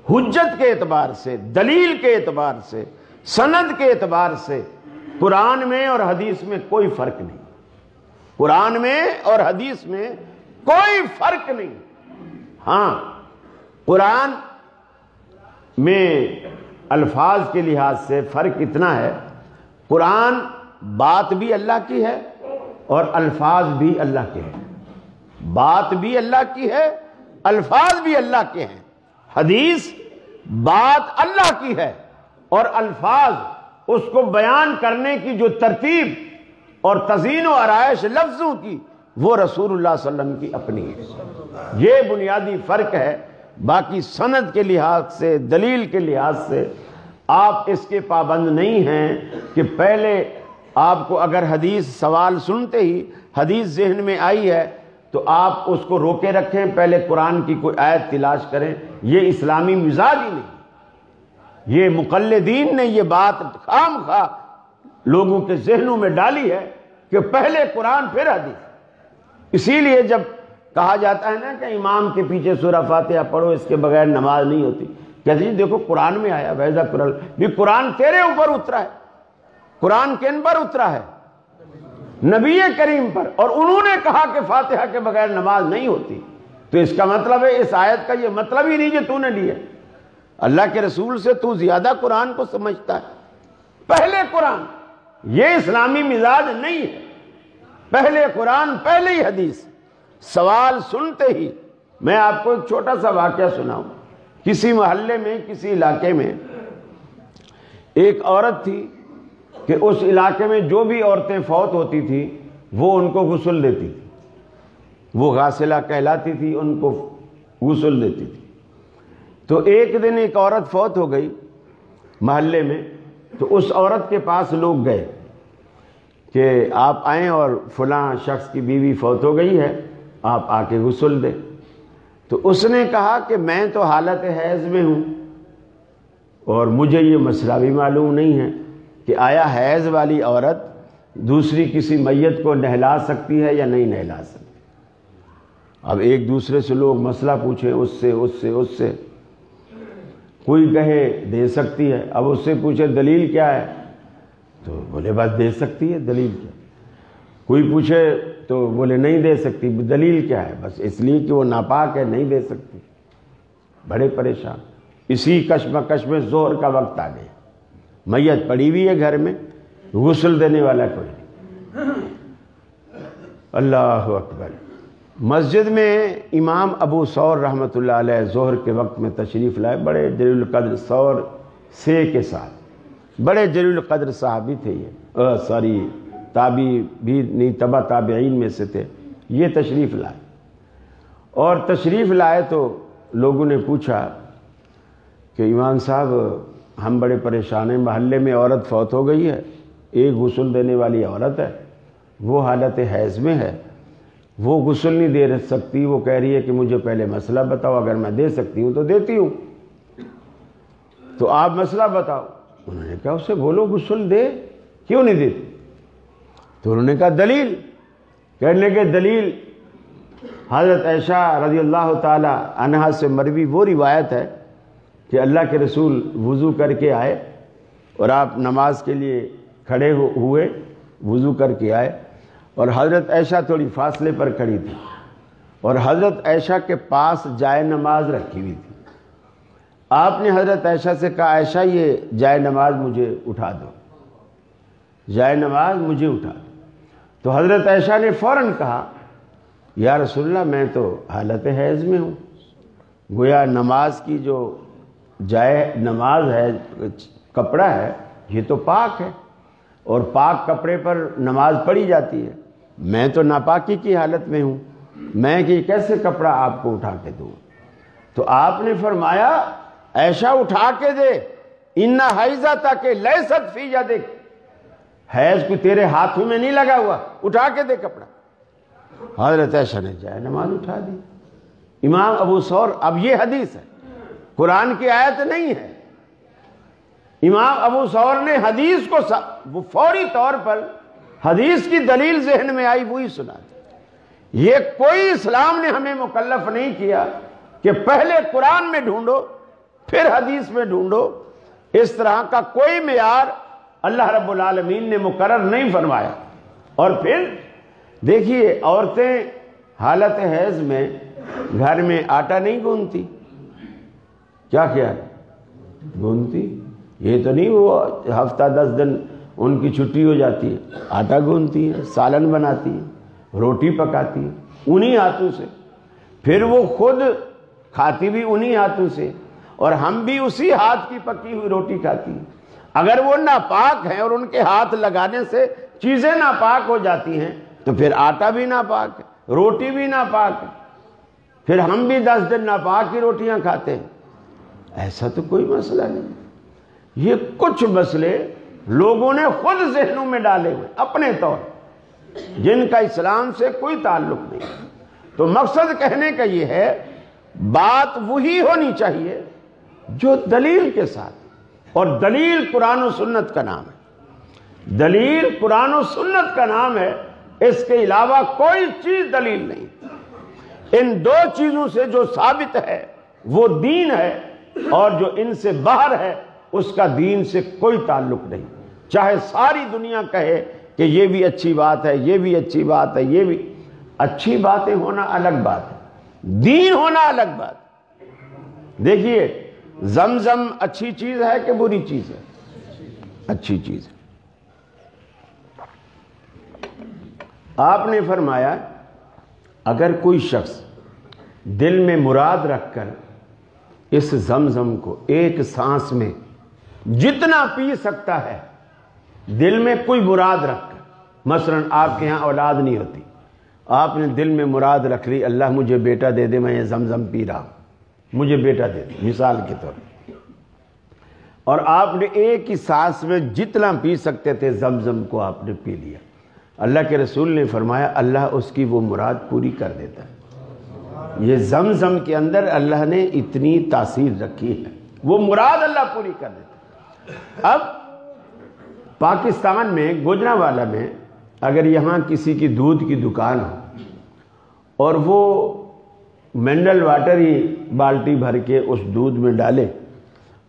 حجت کے اعتبار سے، دلیل کے اعتبار سے، سند کے اعتبار سے قرآن میں اور حدیث میں کوئی فرق نہیں، قرآن میں اور حدیث میں کوئی فرق نہیں۔ ہاں، قرآن میں الفاظ کے لحاظ سے فرق اتنا ہے، قرآن بات بھی اللہ کی ہے اور الفاظ بھی اللہ کے ہیں، بات بھی اللہ کی ہے، الفاظ بھی اللہ کے ہیں۔ حدیث بات اللہ کی ہے اور الفاظ، اس کو بیان کرنے کی جو ترتیب اور تزیین و آرائش لفظوں کی، وہ رسول اللہ صلی اللہ علیہ وسلم کی اپنی ہے۔ یہ بنیادی فرق ہے۔ باقی سند کے لحاظ سے، دلیل کے لحاظ سے آپ اس کے پابند نہیں ہیں کہ پہلے آپ کو اگر حدیث سوال سنتے ہی حدیث ذہن میں آئی ہے تو آپ اس کو روکے رکھیں، پہلے قرآن کی کوئی آیت تلاش کریں۔ یہ اسلامی مزاج ہی نہیں۔ یہ مقلدین نے یہ بات خام خواہ لوگوں کے ذہنوں میں ڈالی ہے کہ پہلے قرآن پھر حدیث۔ اسی لیے جب کہا جاتا ہے نا کہ امام کے پیچھے سورہ فاتحہ پڑھو، اس کے بغیر نماز نہیں ہوتی، کہتے ہیں دیکھو قرآن میں آیا، وَإِذَا قُرِئَ بھی قرآن تیرے اوپر اترا ہے، قرآن کن پر اترا ہے؟ نبی کریم پر، اور انہوں نے کہا کہ فاتحہ کے بغیر نماز نہیں ہوتی، تو اس کا مطلب ہے اس آیت کا یہ مطلب ہی نہیں جو تو نے لیا۔ اللہ کے رسول سے تو زیادہ قرآن کو سمجھتا ہے۔ پہلے قرآن، یہ اسلامی مزاج نہیں ہے۔ پہلے قرآن، پہلے ہی حدیث۔ سوال سنتے ہی، میں آپ کو ایک چھوٹا سا واقعہ سناؤں۔ کسی محلے میں، کسی علاقے میں ایک عورت تھی، کہ اس علاقے میں جو بھی عورتیں فوت ہوتی تھیں وہ ان کو غسل دیتی تھی، وہ غاسلہ کہلاتی تھی، ان کو غسل دیتی تھی۔ تو ایک دن ایک عورت فوت ہو گئی محلے میں، تو اس عورت کے پاس لوگ گئے کہ آپ آئیں اور فلاں شخص کی بیوی فوت ہو گئی ہے، آپ آ کے غسل دیں۔ تو اس نے کہا کہ میں تو حالت حیض میں ہوں اور مجھے یہ مسئلہ بھی معلوم نہیں ہے کہ آیا حیض والی عورت دوسری کسی میت کو نہلا سکتی ہے یا نہیں نہلا سکتی۔ اب ایک دوسرے سے لوگ مسئلہ پوچھیں، اس سے کوئی کہے دے سکتی ہے، اب اس سے پوچھے دلیل کیا ہے تو بولے بس دے سکتی ہے، دلیل کیا؟ کوئی پوچھے تو بولے نہیں دے سکتی، دلیل کیا ہے؟ بس اس لیے کہ وہ ناپاک ہے نہیں دے سکتی۔ بڑے پریشان، اسی کشمکش میں ظہر کا وقت آ گیا، میت پڑی ہوئی ہے گھر میں، غسل دینے والا کوئی نہیں۔ اللہ اکبر۔ مسجد میں امام ابو ثور رحمۃ اللہ علیہ ظہر کے وقت میں تشریف لائے، بڑے جلیل القدر، ثور سے کے ساتھ، بڑے جلیل القدر صحابی تھے یہ، تابعی بھی نہیں، تبع تابعین میں سے تھے۔ یہ تشریف لائے اور تشریف لائے تو لوگوں نے پوچھا کہ امام صاحب ہم بڑے پریشان ہیں، محلے میں عورت فوت ہو گئی ہے، ایک غسل دینے والی عورت ہے، وہ حالت حیض میں ہے، وہ غسل نہیں دے سکتی، وہ کہہ رہی ہے کہ مجھے پہلے مسئلہ بتاؤ، اگر میں دے سکتی ہوں تو دیتی ہوں، تو آپ مسئلہ بتاؤ۔ انہوں نے کہا اسے بولو غسل دے، کیوں نہیں دیتی؟ تو انہوں نے کہا دلیل، کہنے کے دلیل حضرت عائشہ رضی اللہ تعالی عنہا سے مروی وہ روایت ہے کہ اللہ کے رسول وضو کر کے آئے اور آپ نماز کے لیے کھڑے ہوئے، وضو کر کے آئے اور حضرت عائشہ تھوڑی فاصلے پر کھڑی تھی اور حضرت عائشہ کے پاس جائے نماز رکھی ہوئی تھی۔ آپ نے حضرت عائشہ سے کہا عائشہ یہ جائے نماز مجھے اٹھا دو، جائے نماز مجھے اٹھا دو۔ تو حضرت عائشہ نے فوراً کہا یا رسول اللہ میں تو حالت حیض میں ہوں، گویا نماز کی جو جائے نماز ہے، کپڑا ہے، یہ تو پاک ہے اور پاک کپڑے پر نماز پڑھی جاتی ہے، میں تو ناپاکی کی حالت میں ہوں، میں کہ کیسے کپڑا آپ کو اٹھا کے دوں؟ تو آپ نے فرمایا عائشہ اٹھا کے دے، ان حیضۃک لیست فی یدک، حیض کو تیرے ہاتھوں میں نہیں لگا ہوا، اٹھا کے دے کپڑا۔ حضرت عائشہ نے جائے نماز اٹھا دی۔ امام ابو ثور، اب یہ حدیث ہے، قرآن کی آیت نہیں ہے، امام ابو ثور نے حدیث کو وہ فوری طور پر حدیث کی دلیل ذہن میں آئی وہی سنا دی۔ یہ کوئی اسلام نے ہمیں مکلف نہیں کیا کہ پہلے قرآن میں ڈھونڈو پھر حدیث میں ڈھونڈو، اس طرح کا کوئی معیار اللہ رب العالمین نے مقرر نہیں فرمایا۔ اور پھر دیکھیے عورتیں حالت حیض میں گھر میں آٹا نہیں گوندتی، کیا خیال گوندتی؟ یہ تو نہیں وہ ہفتہ 10 دن ان کی چھٹی ہو جاتی ہے، آٹا گوندتی ہے، سالن بناتی ہے، روٹی پکاتی ہے انہی ہاتھوں سے، پھر وہ خود کھاتی بھی انہی ہاتھوں سے، اور ہم بھی اسی ہاتھ کی پکی ہوئی روٹی کھاتی ہیں۔ اگر وہ ناپاک ہیں اور ان کے ہاتھ لگانے سے چیزیں ناپاک ہو جاتی ہیں تو پھر آٹا بھی ناپاک ہے، روٹی بھی ناپاک ہے، پھر ہم بھی 10 دن ناپاک کی روٹیاں کھاتے ہیں۔ ایسا تو کوئی مسئلہ نہیں۔ یہ کچھ مسئلے لوگوں نے خود ذہنوں میں ڈالے ہوئے اپنے طور، جن کا اسلام سے کوئی تعلق نہیں۔ تو مقصد کہنے کا یہ ہے، بات وہی ہونی چاہیے جو دلیل کے ساتھ، اور دلیل قرآن و سنت کا نام ہے، دلیل قرآن و سنت کا نام ہے، اس کے علاوہ کوئی چیز دلیل نہیں۔ ان دو چیزوں سے جو ثابت ہے وہ دین ہے، اور جو ان سے باہر ہے اس کا دین سے کوئی تعلق نہیں، چاہے ساری دنیا کہے کہ یہ بھی اچھی بات ہے، یہ بھی اچھی بات ہے، یہ بھی اچھی باتیں ہونا الگ بات ہے، دین ہونا الگ بات ہے۔ دیکھیے زمزم اچھی چیز ہے کہ بری چیز ہے؟ اچھی چیز ہے۔ آپ نے فرمایا اگر کوئی شخص دل میں مراد رکھ کر اس زمزم کو ایک سانس میں جتنا پی سکتا ہے دل میں کوئی مراد رکھ کر، مثلا آپ کے ہاں اولاد نہیں ہوتی، آپ نے دل میں مراد رکھ لی اللہ مجھے بیٹا دے دے، میں یہ زمزم پی رہا ہوں، مجھے بیٹا دے دے مثال کے طور پر، اور آپ نے ایک ہی سانس میں جتنا پی سکتے تھے زمزم کو آپ نے پی لیا، اللہ کے رسول نے فرمایا اللہ اس کی وہ مراد پوری کر دیتا ہے۔ یہ زمزم کے اندر اللہ نے اتنی تاثیر رکھی ہے، وہ مراد اللہ پوری کر دیتا ہے۔ اب پاکستان میں گوجرانوالہ میں اگر یہاں کسی کی دودھ کی دکان ہو اور وہ منرل واٹر ہی بالٹی بھر کے اس دودھ میں ڈالے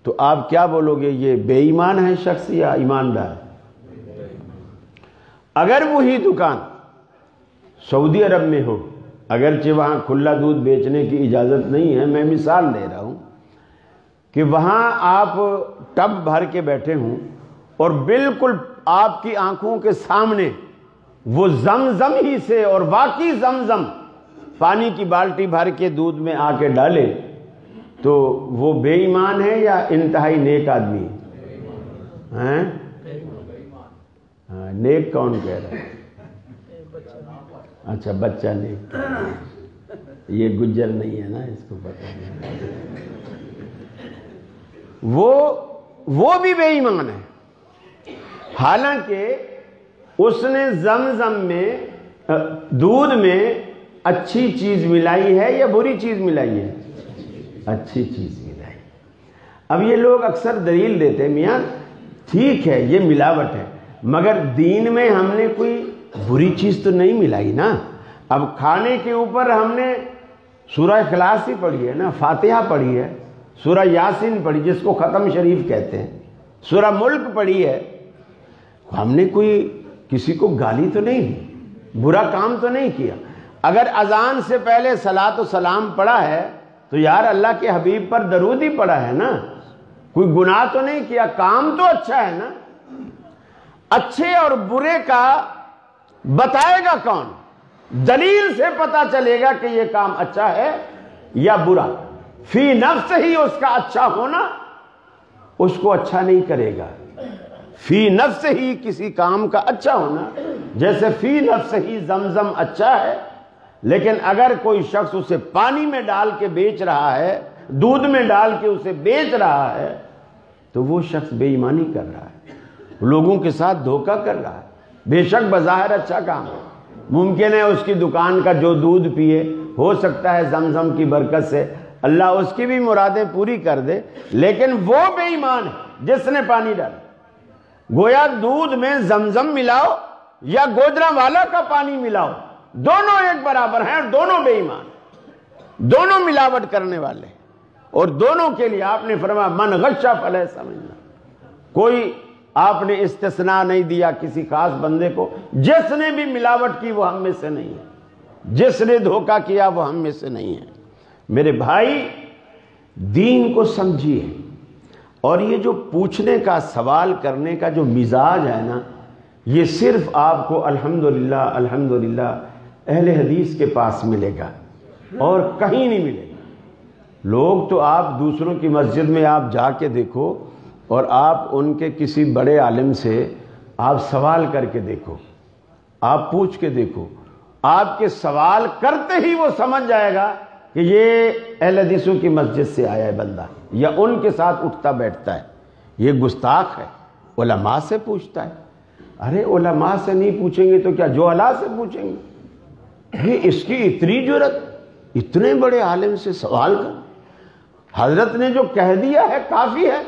تو آپ کیا بولو گے، یہ بے ایمان ہے شخص یا ایماندار ہے؟ اگر وہی دکان سعودی عرب میں ہو، اگرچہ وہاں کھلا دودھ بیچنے کی اجازت نہیں ہے، میں مثال دے رہا ہوں کہ وہاں آپ ٹب بھر کے بیٹھے ہوں اور بالکل آپ کی آنکھوں کے سامنے وہ زمزم ہی سے، اور واقعی زمزم پانی کی بالٹی بھر کے دودھ میں آ کے ڈالے، تو وہ بے ایمان ہے یا انتہائی نیک آدمی ہے؟ نیک کون کہہ رہا ہے؟ اچھا بچہ نیک، یہ گجر نہیں ہے نا، اس کو پتہ نہیں، وہ بھی بے ایمان ہے، حالانکہ اس نے زمزم میں دودھ میں اچھی چیز ملائی ہے یا بری چیز ملائی ہے؟ اچھی چیز ملائی۔ اب یہ لوگ اکثر دلیل دیتے ہیں میاں ٹھیک ہے یہ ملاوٹ ہے، مگر دین میں ہم نے کوئی بری چیز تو نہیں ملائی نا۔ اب کھانے کے اوپر ہم نے سورہ اخلاص ہی پڑھی ہے نا، فاتحہ پڑھی ہے، سورہ یاسین پڑھی جس کو ختم شریف کہتے ہیں، سورہ ملک پڑھی ہے، ہم نے کوئی کسی کو گالی تو نہیں دی، برا کام تو نہیں کیا۔ اگر اذان سے پہلے صلاۃ و سلام پڑھا ہے تو یار اللہ کے حبیب پر درود ہی پڑھا ہے نا، کوئی گناہ تو نہیں کیا، کام تو اچھا ہے نا۔ اچھے اور برے کا بتائے گا کون؟ دلیل سے پتا چلے گا کہ یہ کام اچھا ہے یا برا۔ فی نفس ہی اس کا اچھا ہونا اس کو اچھا نہیں کرے گا، فی نفس ہی کسی کام کا اچھا ہونا، جیسے فی نفس ہی زمزم اچھا ہے، لیکن اگر کوئی شخص اسے پانی میں ڈال کے بیچ رہا ہے، دودھ میں ڈال کے اسے بیچ رہا ہے، تو وہ شخص بے ایمانی کر رہا ہے، لوگوں کے ساتھ دھوکہ کر رہا ہے۔ بے شک بظاہر اچھا کام ہے، ممکن ہے اس کی دکان کا جو دودھ پیے ہو سکتا ہے زمزم کی برکت سے اللہ اس کی بھی مرادیں پوری کر دے، لیکن وہ بے ایمان ہے جس نے پانی ڈالا۔ گویا دودھ میں زمزم ملاؤ یا گوجرانوالہ کا پانی ملاؤ، دونوں ایک برابر ہیں اور دونوں بے ایمان، دونوں ملاوٹ کرنے والے، اور دونوں کے لیے آپ نے فرمایا من غش فلیس منا۔ کوئی آپ نے استثناء نہیں دیا کسی خاص بندے کو، جس نے بھی ملاوٹ کی وہ ہم میں سے نہیں ہے، جس نے دھوکہ کیا وہ ہم میں سے نہیں ہے۔ میرے بھائی دین کو سمجھیے، اور یہ جو پوچھنے کا سوال کرنے کا جو مزاج ہے نا، یہ صرف آپ کو الحمدللہ الحمدللہ اہل حدیث کے پاس ملے گا اور کہیں نہیں ملے گا۔ لوگ تو آپ دوسروں کی مسجد میں آپ جا کے دیکھو اور آپ ان کے کسی بڑے عالم سے آپ سوال کر کے دیکھو، آپ پوچھ کے دیکھو، آپ کے سوال کرتے ہی وہ سمجھ جائے گا کہ یہ اہل حدیثوں کی مسجد سے آیا ہے بندہ، یا ان کے ساتھ اٹھتا بیٹھتا ہے، یہ گستاخ ہے، علماء سے پوچھتا ہے۔ ارے علماء سے نہیں پوچھیں گے تو کیا جہلاء سے پوچھیں گے؟ یہ اس کی اتنی جرت، اتنے بڑے عالم سے سوال کر، حضرت نے جو کہہ دیا ہے کافی ہے،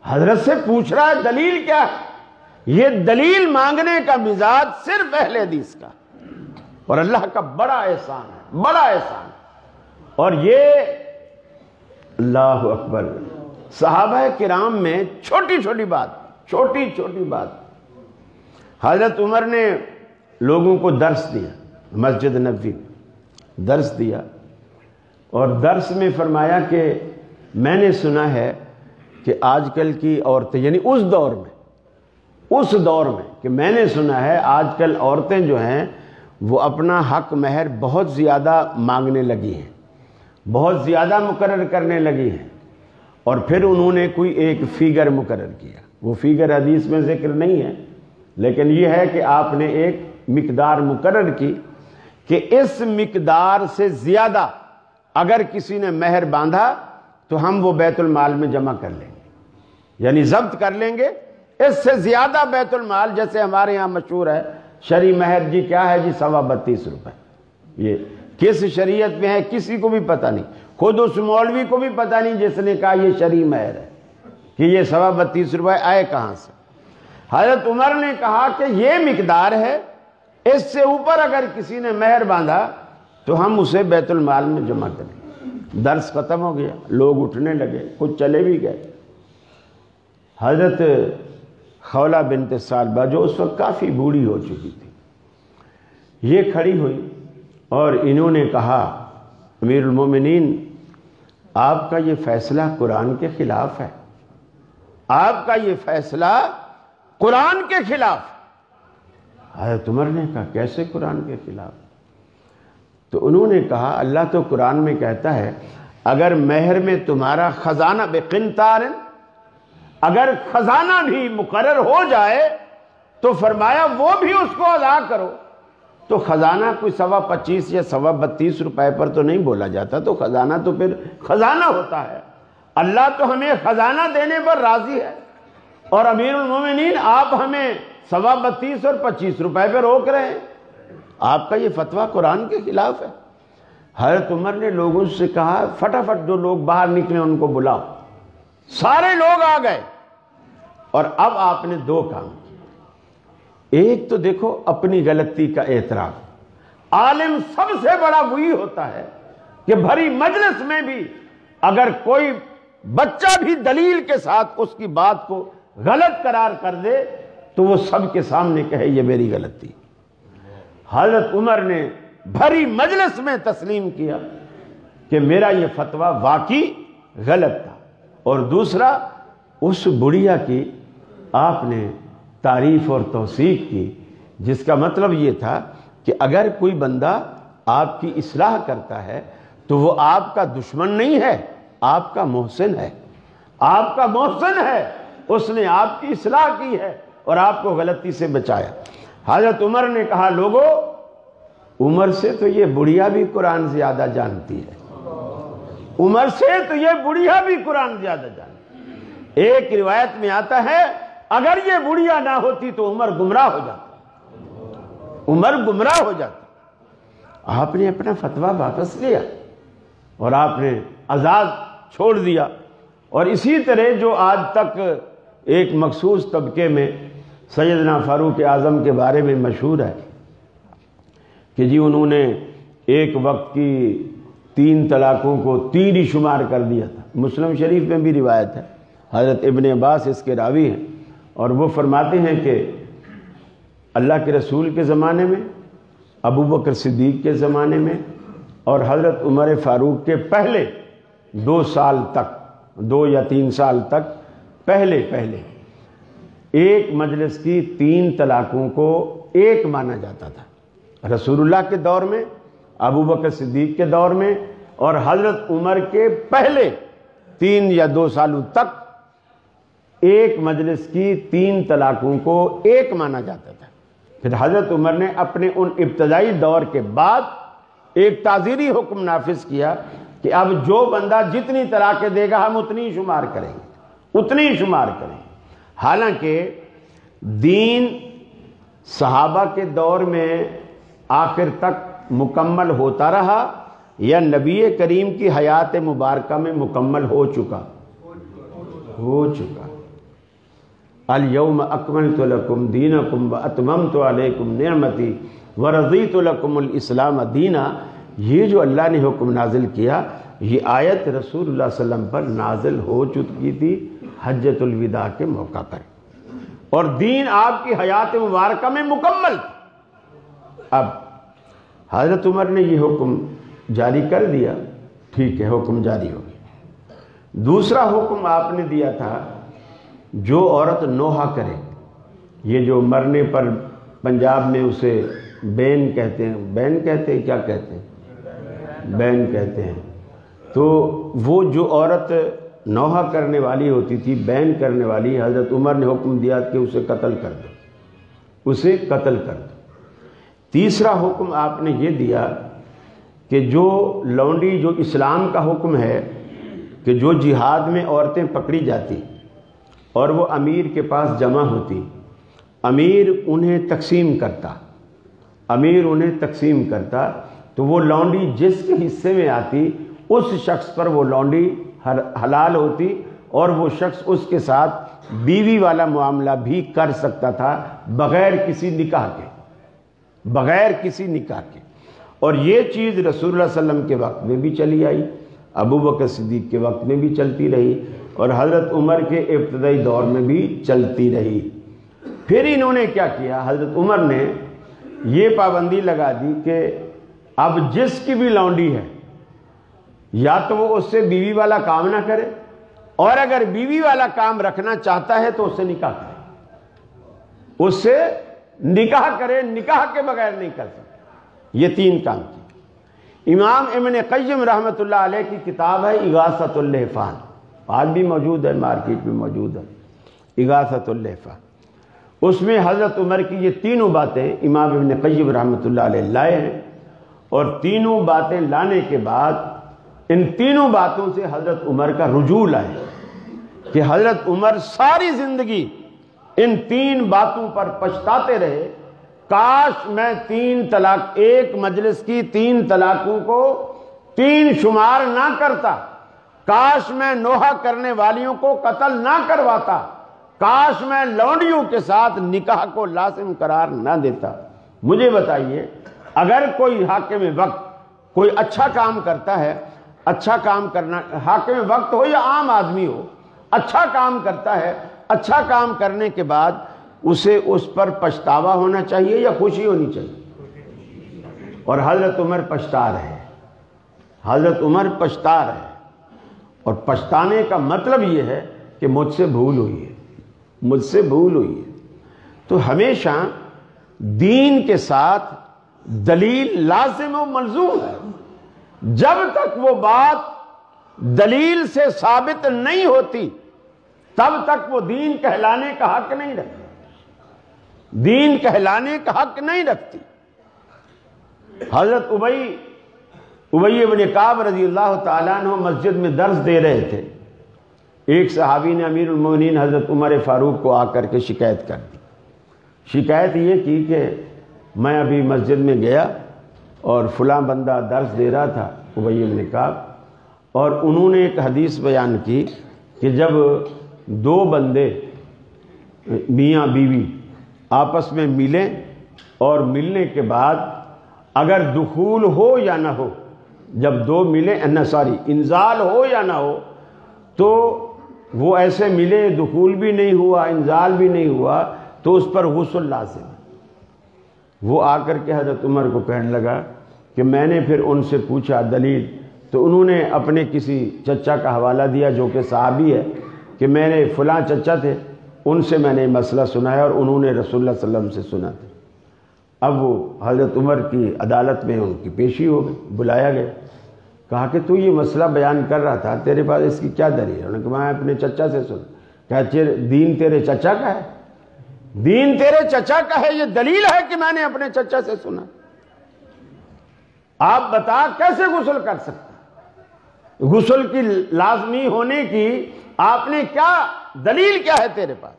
حضرت سے پوچھ رہا ہے دلیل کیا ہے؟ یہ دلیل مانگنے کا مزاج صرف اہل حدیث کا، اور اللہ کا بڑا احسان ہے، بڑا احسان۔ اور یہ اللہ اکبر، صحابہ کرام میں چھوٹی چھوٹی بات حضرت عمر نے لوگوں کو درس دیا، مسجد نبوی درس دیا، اور درس میں فرمایا کہ میں نے سنا ہے کہ آج کل کی عورتیں، یعنی اس دور میں کہ میں نے سنا ہے آج کل عورتیں جو ہیں وہ اپنا حق مہر بہت زیادہ مانگنے لگی ہیں، بہت زیادہ مقرر کرنے لگی ہیں، اور پھر انہوں نے کوئی ایک فیگر مقرر کیا، وہ فیگر حدیث میں ذکر نہیں ہے، لیکن یہ ہے کہ آپ نے ایک مقدار مقرر کی کہ اس مقدار سے زیادہ اگر کسی نے مہر باندھا تو ہم وہ بیت المال میں جمع کر لیں گے، یعنی ضبط کر لیں گے۔ اس سے زیادہ بیت المال، جیسے ہمارے یہاں مشہور ہے شرعی مہر جی کیا ہے جی 32.25 روپے، یہ کس شریعت میں ہے کسی کو بھی پتہ نہیں، خود اس مولوی کو بھی پتہ نہیں جس نے کہا یہ شرعی مہر ہے کہ یہ 32.25 روپے آئے کہاں سے۔ حضرت عمر نے کہا کہ یہ مقدار ہے، اس سے اوپر اگر کسی نے مہر باندھا تو ہم اسے بیت المال میں جمع کریں۔ درس ختم ہو گیا، لوگ اٹھنے لگے، کچھ چلے بھی گئے۔ حضرت خولہ بنت ثعلبہ جو اس وقت کافی بوڑھی ہو چکی تھی، یہ کھڑی ہوئی اور انہوں نے کہا امیر المومنین آپ کا یہ فیصلہ قرآن کے خلاف ہے، آپ کا یہ فیصلہ قرآن کے خلاف۔ حضرت عمر نے کہا کیسے قرآن کے خلاف؟ تو انہوں نے کہا اللہ تو قرآن میں کہتا ہے اگر مہر میں تمہارا خزانہ بقنطار، اگر خزانہ بھی مقرر ہو جائے تو فرمایا وہ بھی اس کو ادا کرو۔ تو خزانہ کوئی 25 یا 32 روپے پر تو نہیں بولا جاتا، تو خزانہ تو پھر خزانہ ہوتا ہے۔ اللہ تو ہمیں خزانہ دینے پر راضی ہے، اور امیر المومنین آپ ہمیں 32 اور 25 روپے پہ روک رہے ہیں، آپ کا یہ فتویٰ قرآن کے خلاف ہے۔ حضرت عمر نے لوگوں سے کہا فٹافٹ جو لوگ باہر نکلے ان کو بلاؤ۔ سارے لوگ آ گئے، اور اب آپ نے دو کام کیے۔ ایک تو دیکھو اپنی غلطی کا اعتراف، عالم سب سے بڑا وہی ہوتا ہے کہ بھری مجلس میں بھی اگر کوئی بچہ بھی دلیل کے ساتھ اس کی بات کو غلط قرار کر دے تو وہ سب کے سامنے کہے یہ میری غلطی۔ حضرت عمر نے بھری مجلس میں تسلیم کیا کہ میرا یہ فتویٰ واقعی غلط تھا، اور دوسرا اس بڑھیا کی آپ نے تعریف اور توثیق کی، جس کا مطلب یہ تھا کہ اگر کوئی بندہ آپ کی اصلاح کرتا ہے تو وہ آپ کا دشمن نہیں ہے، آپ کا محسن ہے، آپ کا محسن ہے، اس نے آپ کی اصلاح کی ہے اور آپ کو غلطی سے بچایا۔ حضرت عمر نے کہا لوگو عمر سے تو یہ بڑھیا بھی قرآن زیادہ جانتی ہے، عمر سے تو یہ بڑھیا بھی قرآن زیادہ جانتی ہے۔ ایک روایت میں آتا ہے اگر یہ بڑھیا نہ ہوتی تو عمر گمراہ ہو جاتا، عمر گمراہ ہو جاتا۔ آپ نے اپنا فتویٰ واپس لیا اور آپ نے آزاد چھوڑ دیا، اور اسی طرح جو آج تک ایک مخصوص طبقے میں سیدنا فاروق اعظم کے بارے میں مشہور ہے کہ جی انہوں نے ایک وقت کی 3 طلاقوں کو 3 ہی شمار کر دیا تھا۔ مسلم شریف میں بھی روایت ہے، حضرت ابن عباس اس کے راوی ہیں، اور وہ فرماتے ہیں کہ اللہ کے رسول کے زمانے میں، ابو بکر صدیق کے زمانے میں، اور حضرت عمر فاروق کے پہلے 2 سال تک، 2 یا 3 سال تک پہلے ایک مجلس کی 3 طلاقوں کو ایک مانا جاتا تھا۔ رسول اللہ کے دور میں، ابو بکر صدیق کے دور میں، اور حضرت عمر کے پہلے 3 یا 2 سالوں تک ایک مجلس کی 3 طلاقوں کو ایک مانا جاتا تھا۔ پھر حضرت عمر نے اپنے ان ابتدائی دور کے بعد ایک تعزیری حکم نافذ کیا کہ اب جو بندہ جتنی طلاقیں دے گا ہم اتنی شمار کریں گے، اتنی شمار کریں گے۔ حالانکہ دین صحابہ کے دور میں آخر تک مکمل ہوتا رہا یا نبی کریم کی حیات مبارکہ میں مکمل ہو چکا؟ الیوم اکملت لکم دینکم واتممت علیکم نعمتی ورضیت لکم الاسلام دینا۔ یہ جو اللہ نے حکم نازل کیا، یہ آیت رسول اللہ صلی اللہ علیہ وسلم پر نازل ہو چکی تھی حجۃ الوداع کے موقع پر، اور دین آپ کی حیات مبارکہ میں مکمل۔ اب حضرت عمر نے یہ حکم جاری کر دیا، ٹھیک ہے، حکم جاری ہو گیا۔ دوسرا حکم آپ نے دیا تھا جو عورت نوحہ کرے، یہ جو مرنے پر پنجاب میں اسے بین کہتے ہیں، بین کہتے ہیں، کیا کہتے ہیں؟ بین کہتے ہیں۔ تو وہ جو عورت نوحہ کرنے والی ہوتی تھی، بین کرنے والی، حضرت عمر نے حکم دیا کہ اسے قتل کر دو، اسے قتل کر دو۔ تیسرا حکم آپ نے یہ دیا کہ جو لونڈی، جو اسلام کا حکم ہے کہ جو جہاد میں عورتیں پکڑی جاتی اور وہ امیر کے پاس جمع ہوتی، امیر انہیں تقسیم کرتا تو وہ لونڈی جس کے حصے میں آتی اس شخص پر وہ لونڈی حلال ہوتی، اور وہ شخص اس کے ساتھ بیوی والا معاملہ بھی کر سکتا تھا بغیر کسی نکاح کے۔ اور یہ چیز رسول اللہ صلی اللہ علیہ وسلم کے وقت میں بھی چلی آئی، ابو بکر صدیق کے وقت میں بھی چلتی رہی، اور حضرت عمر کے ابتدائی دور میں بھی چلتی رہی۔ پھر انہوں نے کیا کیا، حضرت عمر نے یہ پابندی لگا دی کہ اب جس کی بھی لونڈی ہے یا تو وہ اس سے بیوی والا کام نہ کرے، اور اگر بیوی والا کام رکھنا چاہتا ہے تو اس سے نکاح کرے، نکاح کے بغیر نہیں کر سکتا۔ یہ 3 کام کی۔ امام ابن قیم رحمۃ اللہ علیہ کی کتاب ہے اغاثۃ اللہفان، آج بھی موجود ہے، مارکیٹ میں موجود ہے، اغاثۃ اللہفان۔ اس میں حضرت عمر کی یہ 3 باتیں امام ابن قیم رحمۃ اللہ علیہ لائے ہیں، اور 3 باتیں لانے کے بعد ان 3 باتوں سے حضرت عمر کا رجوع لائے کہ حضرت عمر ساری زندگی ان 3 باتوں پر پچھتاتے رہے، کاش میں 3 طلاق، ایک مجلس کی 3 طلاقوں کو 3 شمار نہ کرتا، کاش میں نوحہ کرنے والیوں کو قتل نہ کرواتا، کاش میں لونڈیوں کے ساتھ نکاح کو لازم قرار نہ دیتا۔ مجھے بتائیے، اگر کوئی حاکم وقت کوئی اچھا کام کرتا ہے، اچھا کام کرنا، حاکم وقت ہو یا عام آدمی ہو، اچھا کام کرتا ہے، اچھا کام کرنے کے بعد اسے اس پر پچھتاوا ہونا چاہیے یا خوشی ہونی چاہیے؟ اور حضرت عمر پچھتا رہے، حضرت عمر پچھتا رہے، اور پچھتانے کا مطلب یہ ہے کہ مجھ سے بھول ہوئی ہے۔ تو ہمیشہ دین کے ساتھ دلیل لازم و ملزوم ہے، جب تک وہ بات دلیل سے ثابت نہیں ہوتی تب تک وہ دین کہلانے کا حق نہیں رکھتی، دین کہلانے کا حق نہیں رکھتی۔ حضرت ابی بن کعب رضی اللہ تعالیٰ عنہ مسجد میں درس دے رہے تھے، ایک صحابی نے امیر المومنین حضرت عمر فاروق کو آ کر کے شکایت کر دی۔ شکایت یہ کی کہ میں ابھی مسجد میں گیا اور فلاں بندہ درس دے رہا تھا، ابی بن کعب، اور انہوں نے ایک حدیث بیان کی کہ جب 2 بندے میاں بیوی آپس میں ملیں اور ملنے کے بعد اگر دخول ہو یا نہ ہو، جب 2 ملیں انزال ہو یا نہ ہو، تو وہ ایسے ملے، دخول بھی نہیں ہوا، انزال بھی نہیں ہوا، تو اس پر غسل لازم ہے۔ وہ آ کر کے حضرت عمر کو کہنے لگا کہ میں نے پھر ان سے پوچھا دلیل، تو انہوں نے اپنے کسی چچا کا حوالہ دیا جو کہ صحابی ہے، کہ میں نے فلاں چچا تھے، ان سے میں نے مسئلہ سنایا اور انہوں نے رسول اللہ صلی اللہ علیہ وسلم سے سنا تھا۔ اب وہ حضرت عمر کی عدالت میں ان کی پیشی ہو گئی، بلایا گیا، کہا کہ تو یہ مسئلہ بیان کر رہا تھا، تیرے پاس اس کی کیا دلیل ہے؟ انہوں نے کہا میں اپنے چچا سے سنا۔ کہا دین تیرے چچا کا ہے؟ دین تیرے چچا کا ہے، یہ دلیل ہے کہ میں نے اپنے چچا سے سنا؟ آپ بتا کیسے غسل کر سکتا؟ غسل کی لازمی ہونے کی آپ نے کیا دلیل، کیا ہے تیرے پاس؟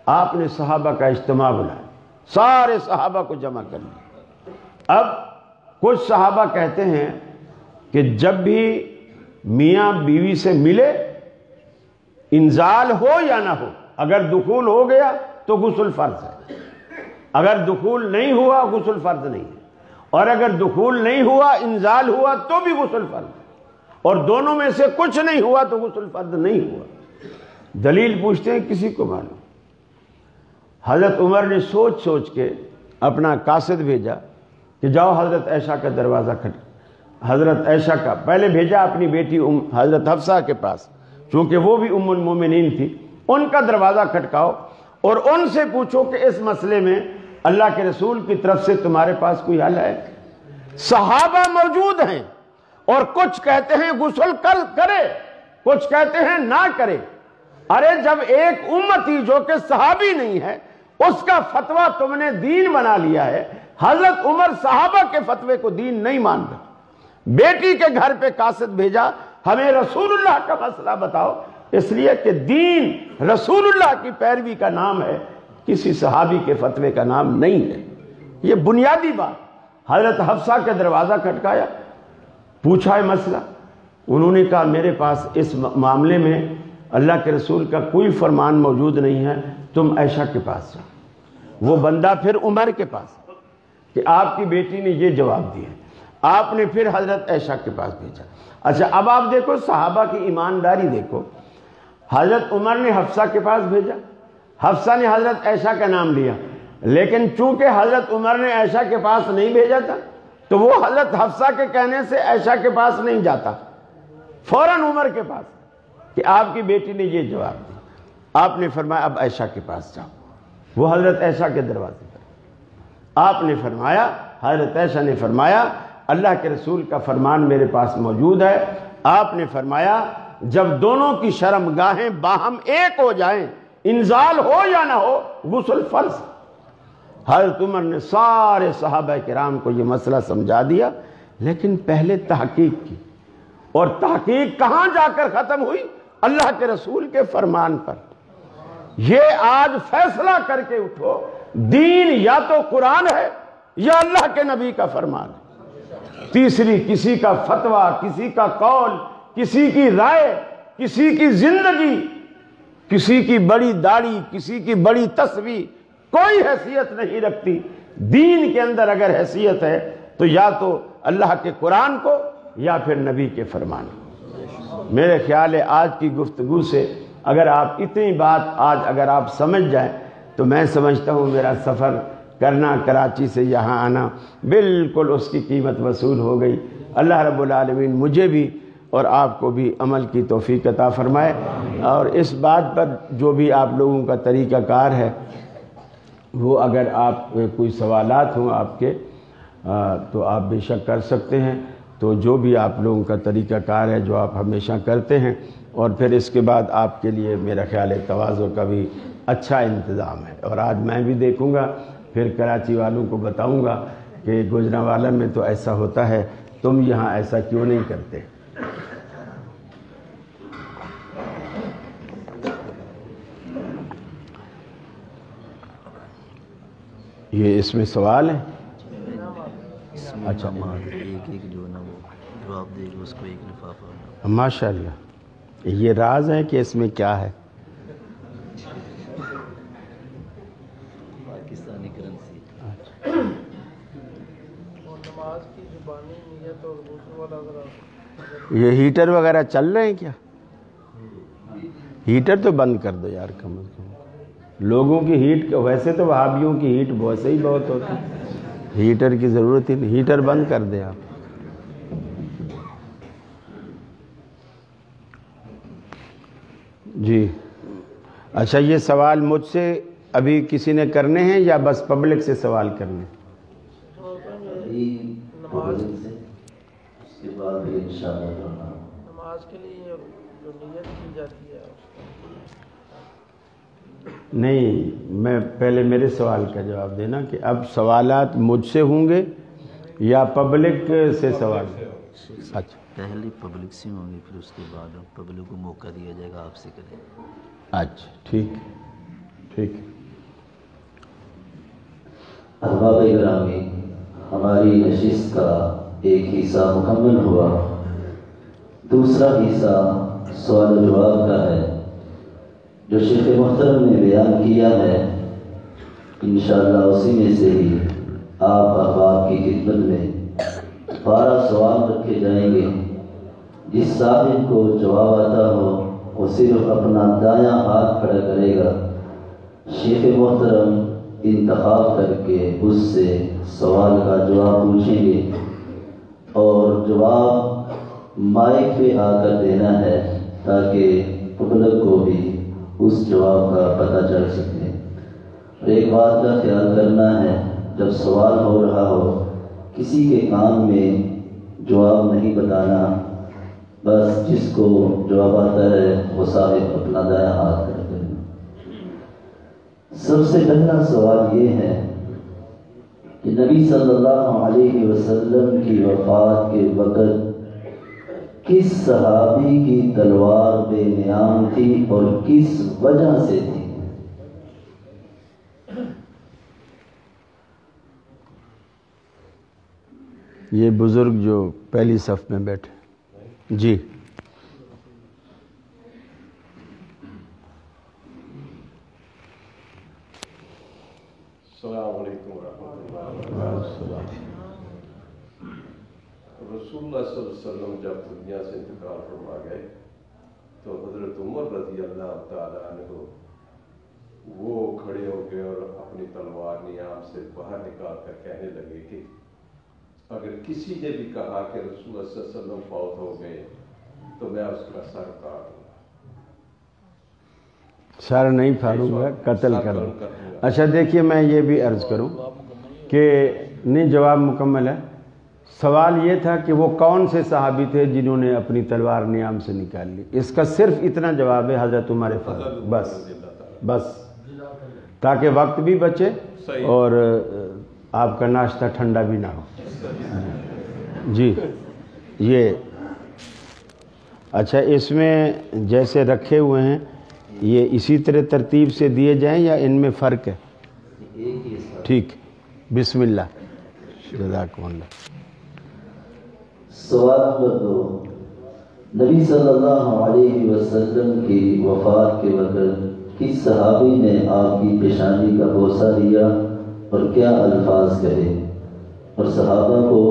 آپ نے صحابہ کا اجتماع بلایا، سارے صحابہ کو جمع کر لیا۔ اب کچھ صحابہ کہتے ہیں کہ جب بھی میاں بیوی سے ملے، انزال ہو یا نہ ہو، اگر دخول ہو گیا تو غسل فرض ہے، اگر دخول نہیں ہوا غسل فرض نہیں ہے، اور اگر دخول نہیں ہوا، انزال ہوا تو بھی غسل فرض ہے، اور دونوں میں سے کچھ نہیں ہوا تو غسل فرض نہیں ہوا۔ دلیل پوچھتے ہیں، کسی کو معلوم؟ حضرت عمر نے سوچ سوچ کے اپنا قاصد بھیجا کہ جاؤ حضرت عائشہ کا دروازہ حضرت عائشہ کا پہلے بھیجا اپنی بیٹی حضرت حفصہ کے پاس، چونکہ وہ بھی ام المومنین تھی، ان کا دروازہ کھٹکاؤ اور ان سے پوچھو کہ اس مسئلے میں اللہ کے رسول کی طرف سے تمہارے پاس کوئی حل ہے؟ صحابہ موجود ہیں اور کچھ کہتے ہیں غسل کرے، کچھ کہتے ہیں نہ کرے۔ ارے جب ایک امتی جو کہ صحابی نہیں ہے اس کا فتویٰ تم نے دین بنا لیا ہے، حضرت عمر صحابہ کے فتوے کو دین نہیں مانتا، بیٹی کے گھر پہ قاصد بھیجا ہمیں رسول اللہ کا مسئلہ بتاؤ، اس لیے کہ دین رسول اللہ کی پیروی کا نام ہے، کسی صحابی کے فتوے کا نام نہیں ہے۔ یہ بنیادی بات۔ حضرت حفصہ کے دروازہ کھٹکایا، پوچھا ہے مسئلہ، انہوں نے کہا میرے پاس اس معاملے میں اللہ کے رسول کا کوئی فرمان موجود نہیں ہے، تم عائشہ کے پاس جاؤ۔ وہ بندہ پھر عمر کے پاس کہ آپ کی بیٹی نے یہ جواب دیا، آپ نے پھر حضرت عائشہ کے پاس بھیجا۔ اچھا اب آپ دیکھو صحابہ کی ایمانداری دیکھو، حضرت عمر نے حفصہ کے پاس بھیجا، حفصہ نے حضرت عائشہ کا نام لیا، لیکن چونکہ حضرت عمر نے عائشہ کے پاس نہیں بھیجا تھا تو وہ حضرت حفصہ کے کہنے سے عائشہ کے پاس نہیں جاتا، فوراً عمر کے پاس کہ آپ کی بیٹی نے یہ جواب دیا۔ آپ نے فرمایا اب عائشہ کے پاس جاؤ، وہ حضرت عائشہ کے دروازے پر آپ نے فرمایا، حضرت عائشہ نے فرمایا اللہ کے رسول کا فرمان میرے پاس موجود ہے۔ آپ نے فرمایا جب دونوں کی شرم گاہیں باہم ایک ہو جائیں، انزال ہو یا نہ ہو، غسل فرض۔ حضرت عمر نے سارے صحابہ کرام کو یہ مسئلہ سمجھا دیا، لیکن پہلے تحقیق کی، اور تحقیق کہاں جا کر ختم ہوئی؟ اللہ کے رسول کے فرمان پر۔ یہ آج فیصلہ کر کے اٹھو، دین یا تو قرآن ہے یا اللہ کے نبی کا فرمان ہے۔ تیسری کسی کا فتویٰ، کسی کا قول، کسی کی رائے، کسی کی زندگی، کسی کی بڑی داڑھی، کسی کی بڑی تصویر کوئی حیثیت نہیں رکھتی۔ دین کے اندر اگر حیثیت ہے تو یا تو اللہ کے قرآن کو یا پھر نبی کے فرمان کو۔ میرے خیال ہے آج کی گفتگو سے اگر آپ اتنی بات آج اگر آپ سمجھ جائیں تو میں سمجھتا ہوں میرا سفر کرنا کراچی سے یہاں آنا بالکل اس کی قیمت وصول ہو گئی۔ اللہ رب العالمین مجھے بھی اور آپ کو بھی عمل کی توفیق عطا فرمائے، اور اس بات پر جو بھی آپ لوگوں کا طریقہ کار ہے وہ اگر آپ کوئی سوالات ہوں آپ کے تو آپ بے شک کر سکتے ہیں۔ تو جو بھی آپ لوگوں کا طریقہ کار ہے جو آپ ہمیشہ کرتے ہیں، اور پھر اس کے بعد آپ کے لیے میرا خیال ہے تواضع کا بھی اچھا انتظام ہے، اور آج میں بھی دیکھوں گا پھر کراچی والوں کو بتاؤں گا کہ گوجرانوالہ میں تو ایسا ہوتا ہے، تم یہاں ایسا کیوں نہیں کرتے۔ یہ اس میں سوال ہے؟ اچھا ایک جو نا وہ جواب دے گا اس کو ایک لفافہ۔ ماشاءاللہ، یہ راز ہے کہ اس میں کیا ہے؟ پاکستانی کرنسی۔ نماز کی زبانی نیت اور غسل والا اگر یہ ہیٹر وغیرہ چل رہے ہیں کیا؟ ہیٹر تو بند کر دو یار، کم از کم لوگوں کی ہیٹ، ویسے تو وہابیوں کی ہیٹ ویسے ہی بہت ہوتی ہے، ہیٹر کی ضرورت ہی نہیں، ہیٹر بند کر دیں آپ۔ جی اچھا، یہ سوال مجھ سے ابھی کسی نے کرنے ہیں یا بس پبلک سے سوال کرنے؟ اس کے بعد انشاءاللہ نماز کے لیے جو نیت کی جاتی ہے نہیں، میں پہلے میرے سوال کا جواب دینا کہ اب سوالات مجھ سے ہوں گے یا پبلک سے سوال؟ اچھا، پہلے پبلک سے ہوں گے، پھر اس کے بعد پبلک کو موقع دیا جائے گا آپ سے کریں۔ اچھا ٹھیک ٹھیک۔ احباب گرامی، ہماری نشست کا ایک حصہ مکمل ہوا، دوسرا حصہ سوال و جواب کا ہے جو شیخ محترم نے بیان کیا ہے۔ انشاءاللہ اسی میں سے ہی آپ احباب کی خدمت میں 12 سوال رکھے جائیں گے۔ جس صاحب کو جواب آتا ہو وہ صرف اپنا دایاں ہاتھ کھڑا کرے گا، شیخ محترم انتخاب کر کے اس سے سوال کا جواب پوچھیں گے، اور جواب مائک پہ آ کر دینا ہے تاکہ پبلک کو بھی اس جواب کا پتہ چل سکے۔ اور ایک بات کا خیال کرنا ہے، جب سوال ہو رہا ہو کسی کے کان میں جواب نہیں بتانا، بس جس کو جواب آتا ہے وہ صاحب اپنا دایاں ہاتھ کر دیں۔ سب سے پہلا سوال یہ ہے کہ نبی صلی اللہ علیہ وسلم کی وفات کے وقت کس صحابی کی تلوار بے نیام تھی اور کس وجہ سے تھی؟ یہ بزرگ جو پہلی صف میں بیٹھے، جی السلام علیکم ورحمۃ اللہ۔ رسول اللہ صلی اللہ علیہ وسلم جب دنیا سے انتقال فرما گئے تو حضرت عمر رضی اللہ تعالیٰ عنہ وہ کھڑے ہو گئے اور اپنی تلوار نیام سے باہر نکال کر کہنے لگے کہ اگر کسی نے بھی کہا کہ رسول اللہ صلی اللہ علیہ وسلم فوت ہو گئے تو میں اس کا سر کاٹ دوں گا، سر نہیں پھاڑوں گا، قتل کر دوں گا۔ اچھا دیکھیے، میں یہ بھی عرض کروں کہ نہیں، جواب مکمل ہے۔ سوال یہ تھا کہ وہ کون سے صحابی تھے جنہوں نے اپنی تلوار نیام سے نکال لی۔ اس کا صرف اتنا جواب ہے، حضرت عمر فاروق، بس تاکہ وقت بھی بچے اور آپ کا ناشتہ ٹھنڈا بھی نہ ہو۔ جی یہ اچھا، اس میں جیسے رکھے ہوئے ہیں یہ اسی طرح ترتیب سے دیے جائیں یا ان میں فرق ہے؟ ٹھیک، بسم اللہ، جزاکم اللہ۔ سوال نمبر 2، نبی صلی اللہ علیہ وسلم کی وفات کے وقت کس صحابی نے آپ کی پیشانی کا بوسہ لیا اور کیا الفاظ کہے، اور صحابہ کو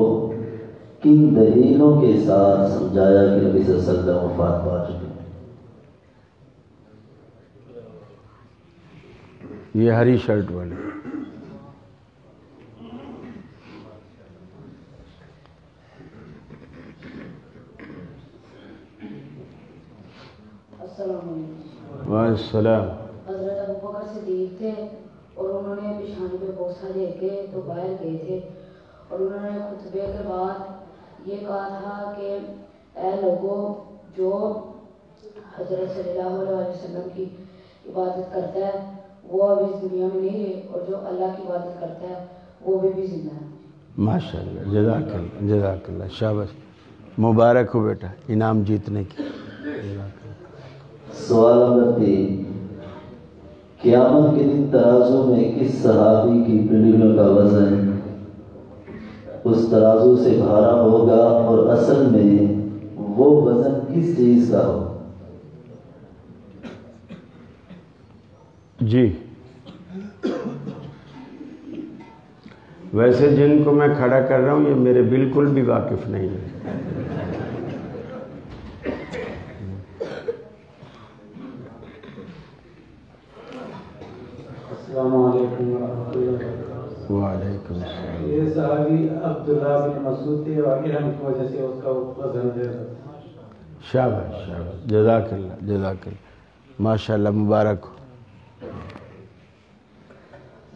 کن دلیلوں کے ساتھ سمجھایا کہ نبی صلی اللہ علیہ وسلم وفات پا چکے؟ یہ ہری شرٹ والے۔ السلام علیکم۔ وعلیکم السلام۔ حضرت ابوبکر صدیق تھے اور انہوں نے پیشانی پہ بوسہ دے کے تو باہر گئے تھے، اور انہوں نے خطبے کے بعد یہ کہا تھا کہ اے لوگوں، جو حضرت صلی اللہ علیہ وسلم کی عبادت کرتا ہے وہ اب اس دنیا میں نہیں ہے، اور جو اللہ کی عبادت کرتا ہے وہ بھی زندہ ہے۔ ماشاء اللہ، جزاک اللہ، جزاک اللہ، شاباش، مبارک ہو بیٹا انعام جیتنے کی۔ سوال نمبر 3، قیامت کے دن ترازو میں کس صحابی کی پنڈلیوں کا وزن اس ترازو سے بھارا ہوگا، اور اصل میں وہ وزن کس چیز کا ہو؟ جی ویسے جن کو میں کھڑا کر رہا ہوں یہ میرے بالکل بھی واقف نہیں ہے۔ السلام علیکم ورحمۃ اللہ۔ وعلیکم السلام۔ یہ صحابی عبداللہ بن مسعود تھے اور علم کی وجہ سے اس کا وزن دے رہا تھا۔ شاباش شاباش، جزاک اللہ، جزاک اللہ، ماشاء اللہ، مبارک ہو۔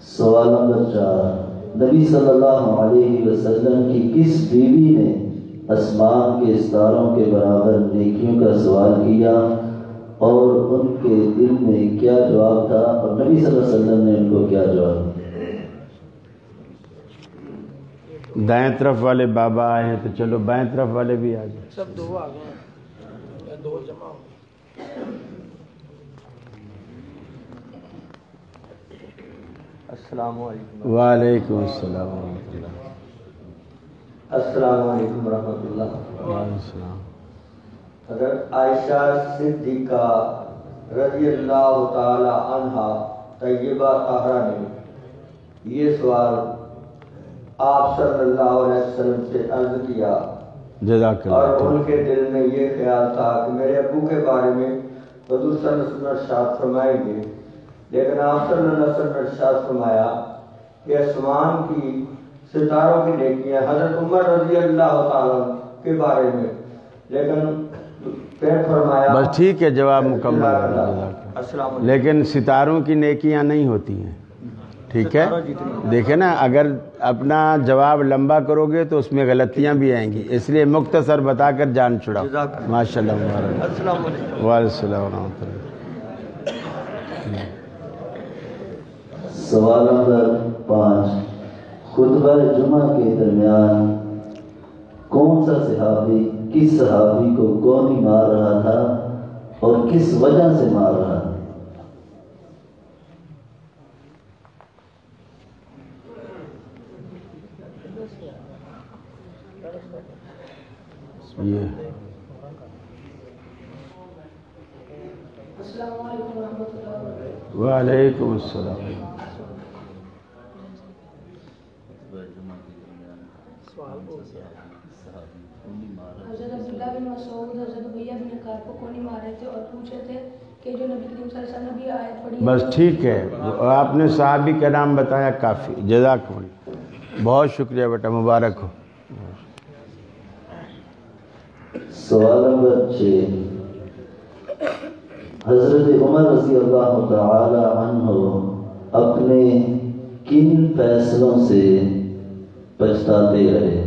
سوال نمبر 4، نبی صلی اللہ علیہ وسلم کی کس بیوی نے آسمان کے ستاروں کے برابر نیکیوں کا سوال کیا اور ان کے دل میں کیا جواب تھا، اور نبی صلی اللہ علیہ وسلم نے ان کو کیا جواب دیا؟ دائیں طرف والے بابا آئے ہیں تو چلو بائیں طرف والے بھی آ جائیں۔ سب دو آ گئے ہیں یا دو جمع ہو گئے؟ السلام علیکم۔ وعلیکم السلام ورحمۃ اللہ۔ السلام علیکم ورحمۃ اللہ۔ وعلیکم السلام۔ حضرت عائشہ صدیقہ رضی اللہ تعالی عنہا طیبہ طاہرہ نے یہ سوال آپ صلی اللہ علیہ وسلم سے عرض کیا، جزاک اور اللہ۔ ان کے دل میں یہ خیال تھا کہ میرے ابو کے بارے میں حضور صلی اللہ علیہ وسلم ارشاد فرمائیں گے، لیکن آپ صلی اللہ علیہ وسلم نے ارشاد فرمایا کہ آسمان کی ستاروں کی نیکیاں حضرت عمر رضی اللہ تعالیٰ کے بارے میں، لیکن پھر فرمایا بس ٹھیک ہے، جواب مکمل ہے۔ السلام علیکم۔ لیکن ستاروں کی نیکیاں نہیں ہوتی ہیں، ٹھیک ہے. دیکھیں نا اگر اپنا جواب لمبا کرو گے تو اس میں غلطیاں بھی آئیں گی، اس لیے مختصر بتا کر جان چھڑاؤ. ماشاء اللہ. السلام علیکم. وعلیکم السلام ورحمۃ اللہ. سوال نمبر 5، خطبہ جمعہ کے درمیان کون سا صحابی کس صحابی کو گولی مار رہا تھا اور کس وجہ سے مار رہا تھا؟ السلام علیکم ورحمۃ اللہ وبرکاتہ. وعلیکم السلام. حضرت عبداللہ بن مسعود حضرت ابی بن کعب کو کون مار رہے تھے اور پوچھ رہے تھے کہ جو نبی کریم صلی اللہ علیہ وسلم نے آیت پڑھی. بس ٹھیک ہے، آپ نے صحابی کا نام بتایا کافی. جزاک اللہ، بہت شکریہ بیٹا، مبارک ہو. سوال نمبر 6، حضرت عمر رضی اللہ تعالی عنہ اپنے کن فیصلوں سے پچھتاتے رہے؟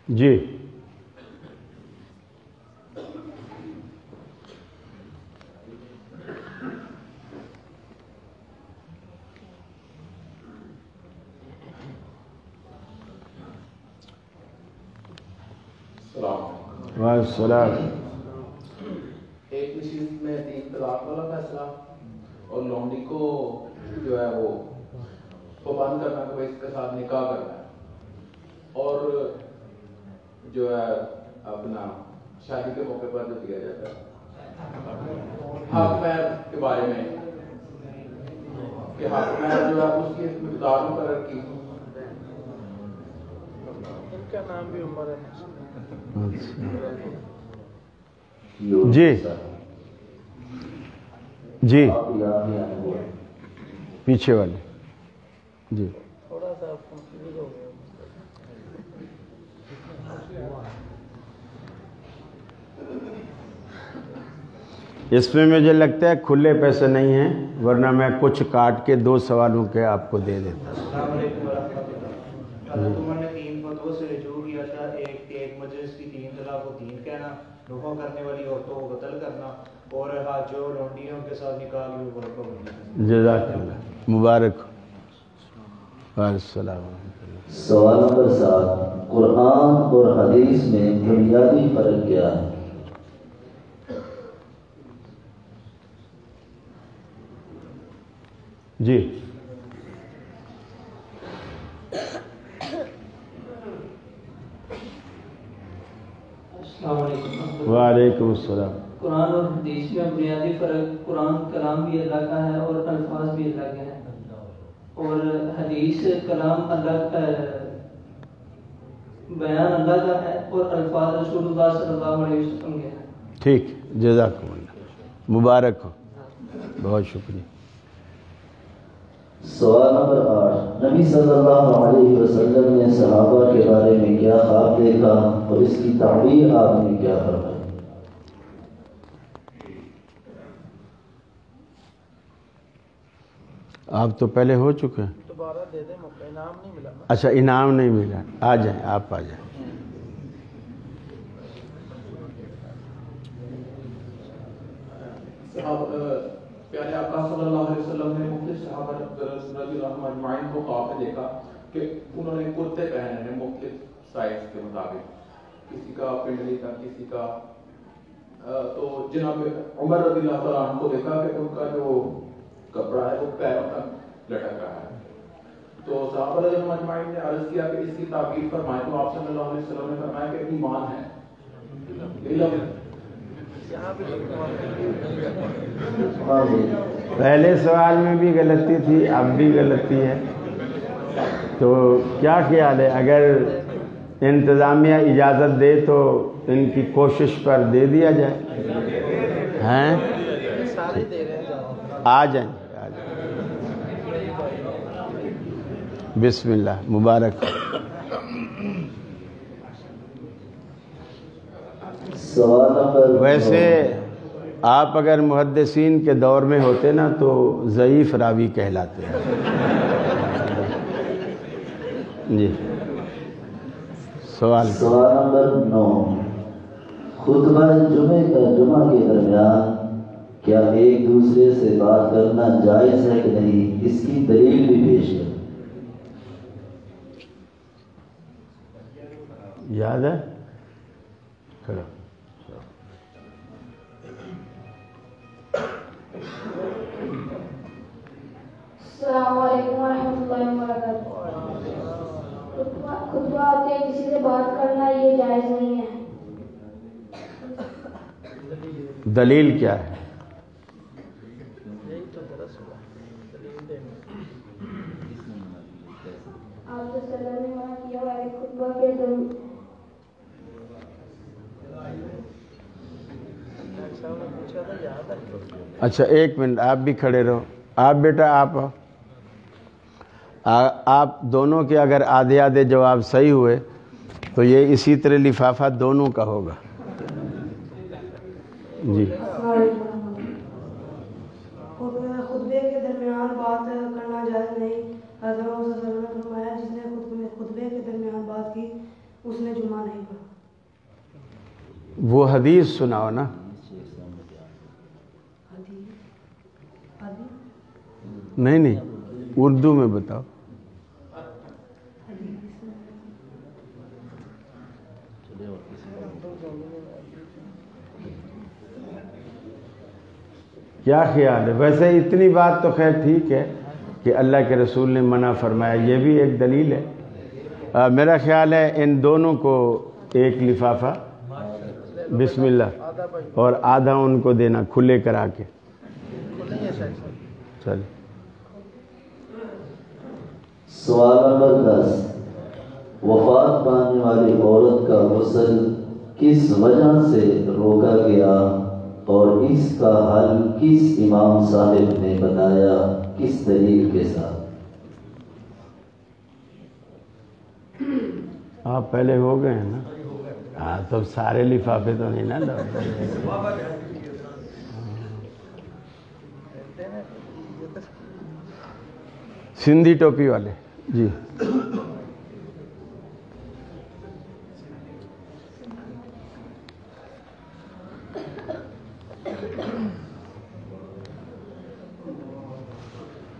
جی. السلام. ایک نشست میں 3 طلاق والا فیصلہ اور لونڈی کو جو ہے وہ پابند کرنا کہ اس کے ساتھ نکاح کرنا ہے، اور جو ہے اپنا شادی کے موقع پر جو دیا جاتا ہے حق مہر کے بارے میں کہ حق مہر جو ہے اس کی مقدار مقرر کی. ان کا نام بھی عمر ہے. جی جی پیچھے والے. جی تھوڑا سا کنفیوز ہو گیا. اس میں مجھے لگتا ہے کھلے پیسے نہیں ہیں، ورنہ میں کچھ کاٹ کے 2 سوالوں کے آپ کو دے دیتا. السلام علیکم ورحمۃ اللہ. حضرت عمر نے 3 فتووں سے رجوع کیا تھا، ایک مجلس کی 3 طلاق کو 3 کہنا، نکاح کرنے والی عورتوں کو قتل کرنا، اور جو لونڈیوں کے ساتھ نکاح کی وہ برقع. جزاک اللہ، مبارک ہو. وعلیکم السلام. سوال نمبر 7، قرآن اور حدیث میں بنیادی فرق کیا ہے؟ جی. السلام علیکم. وعلیکم السلام. قرآن اور حدیث میں بنیادی فرق، قرآن کلام بھی اللہ کا ہے اور الفاظ بھی اللہ کے ہیں، اور حدیث کلام اللہ کا بیان اللہ کا ہے اور الفاظ رسول اللہ صلی اللہ علیہ وسلم کے ہیں. ٹھیک، جزاک اللہ، مبارک ہو، بہت شکریہ. سوال نمبر 8، نبی صلی اللہ علیہ وسلم نے صحابہ کے بارے میں کیا خواب دیکھا اور اس کی تعبیر آپ نے کیا فرمائی؟ آپ تو پہلے ہو چکے ہیں. دوبارہ دے دیں موقع، انعام نہیں ملا نا. اچھا انعام نہیں ملا، آ جائیں آپ آ جائیں. پیارے آقا صلی اللہ علیہ وسلم نے مختلف صحابہ رضی اللہ عنہم اجمعین کو خواب میں دیکھا کہ انہوں نے کرتے پہنے ہیں مختلف سائز کے مطابق، کسی کا پنڈلی کا، کسی کا. تو جناب عمر رضی اللہ تعالیٰ عنہ کو دیکھا کہ ان کا جو کپڑا ہے وہ پیروں تک لٹک رہا ہے. تو صحابہ رضی اللہ اجمعین نے عرض کیا کہ اس کی تعبیر فرمائیں، تو آپ صلی اللہ علیہ وسلم نے فرمایا کہ ایمان ہے، علم. پہلے سوال میں بھی غلطی تھی، اب بھی غلطی ہے، تو کیا خیال ہے؟ اگر انتظامیہ اجازت دے تو ان کی کوشش پر دے دیا جائے. ہیں آ جائیں. بسم اللہ، مبارک. سوال نمبر ویسے آپ اگر محدثین کے دور میں ہوتے نا تو ضعیف راوی کہلاتے ہیں. جی سوال نمبر 9. خطبہ جمعہ کے درمیان کیا ایک دوسرے سے بات کرنا جائز ہے کہ نہیں، اس کی دلیل بھی پیش کریں. یاد ہے؟ کرو. السلام علیکم ورحمۃ اللہ وبرکاتہ. خطبہ آتے کسی سے بات کرنا یہ جائز نہیں ہے. دلیل کیا ہے؟ آپ تو صلی اللہ علیہ وسلم نے کیا ہے خطبہ کے دن. اچھا ایک منٹ آپ بھی کھڑے رہو. آپ بیٹا آپ دونوں کے اگر آدھے آدھے جواب صحیح ہوئے تو یہ اسی طرح لفافہ دونوں کا ہوگا. جی خطبے کے درمیان بات کرنا جائز نہیں. حضرت محمد صلی اللہ علیہ وسلم نے فرمایا جس نے خطبے کے درمیان بات کی اس نے جمعہ نہیں پڑھا. وہ حدیث سناؤ نا. نہیں اردو میں بتاؤ. کیا خیال ہے؟ ویسے اتنی بات تو خیر ٹھیک ہے کہ اللہ کے رسول نے منع فرمایا، یہ بھی ایک دلیل ہے. میرا خیال ہے ان دونوں کو ایک لفافہ بسم اللہ اور آدھا ان کو دینا کھلے کرا کے. چل سوال نمبر 10. وفات پانے والی عورت کا غسل کس وجہ سے روکا گیا اور اس کا حل کس امام صاحب نے بتایا، کس دلیل کے ساتھ؟ آپ پہلے ہو گئے ہیں نا. ہاں تو سارے لفافے تو نہیں نا لو. سندھی ٹوپی والے جی.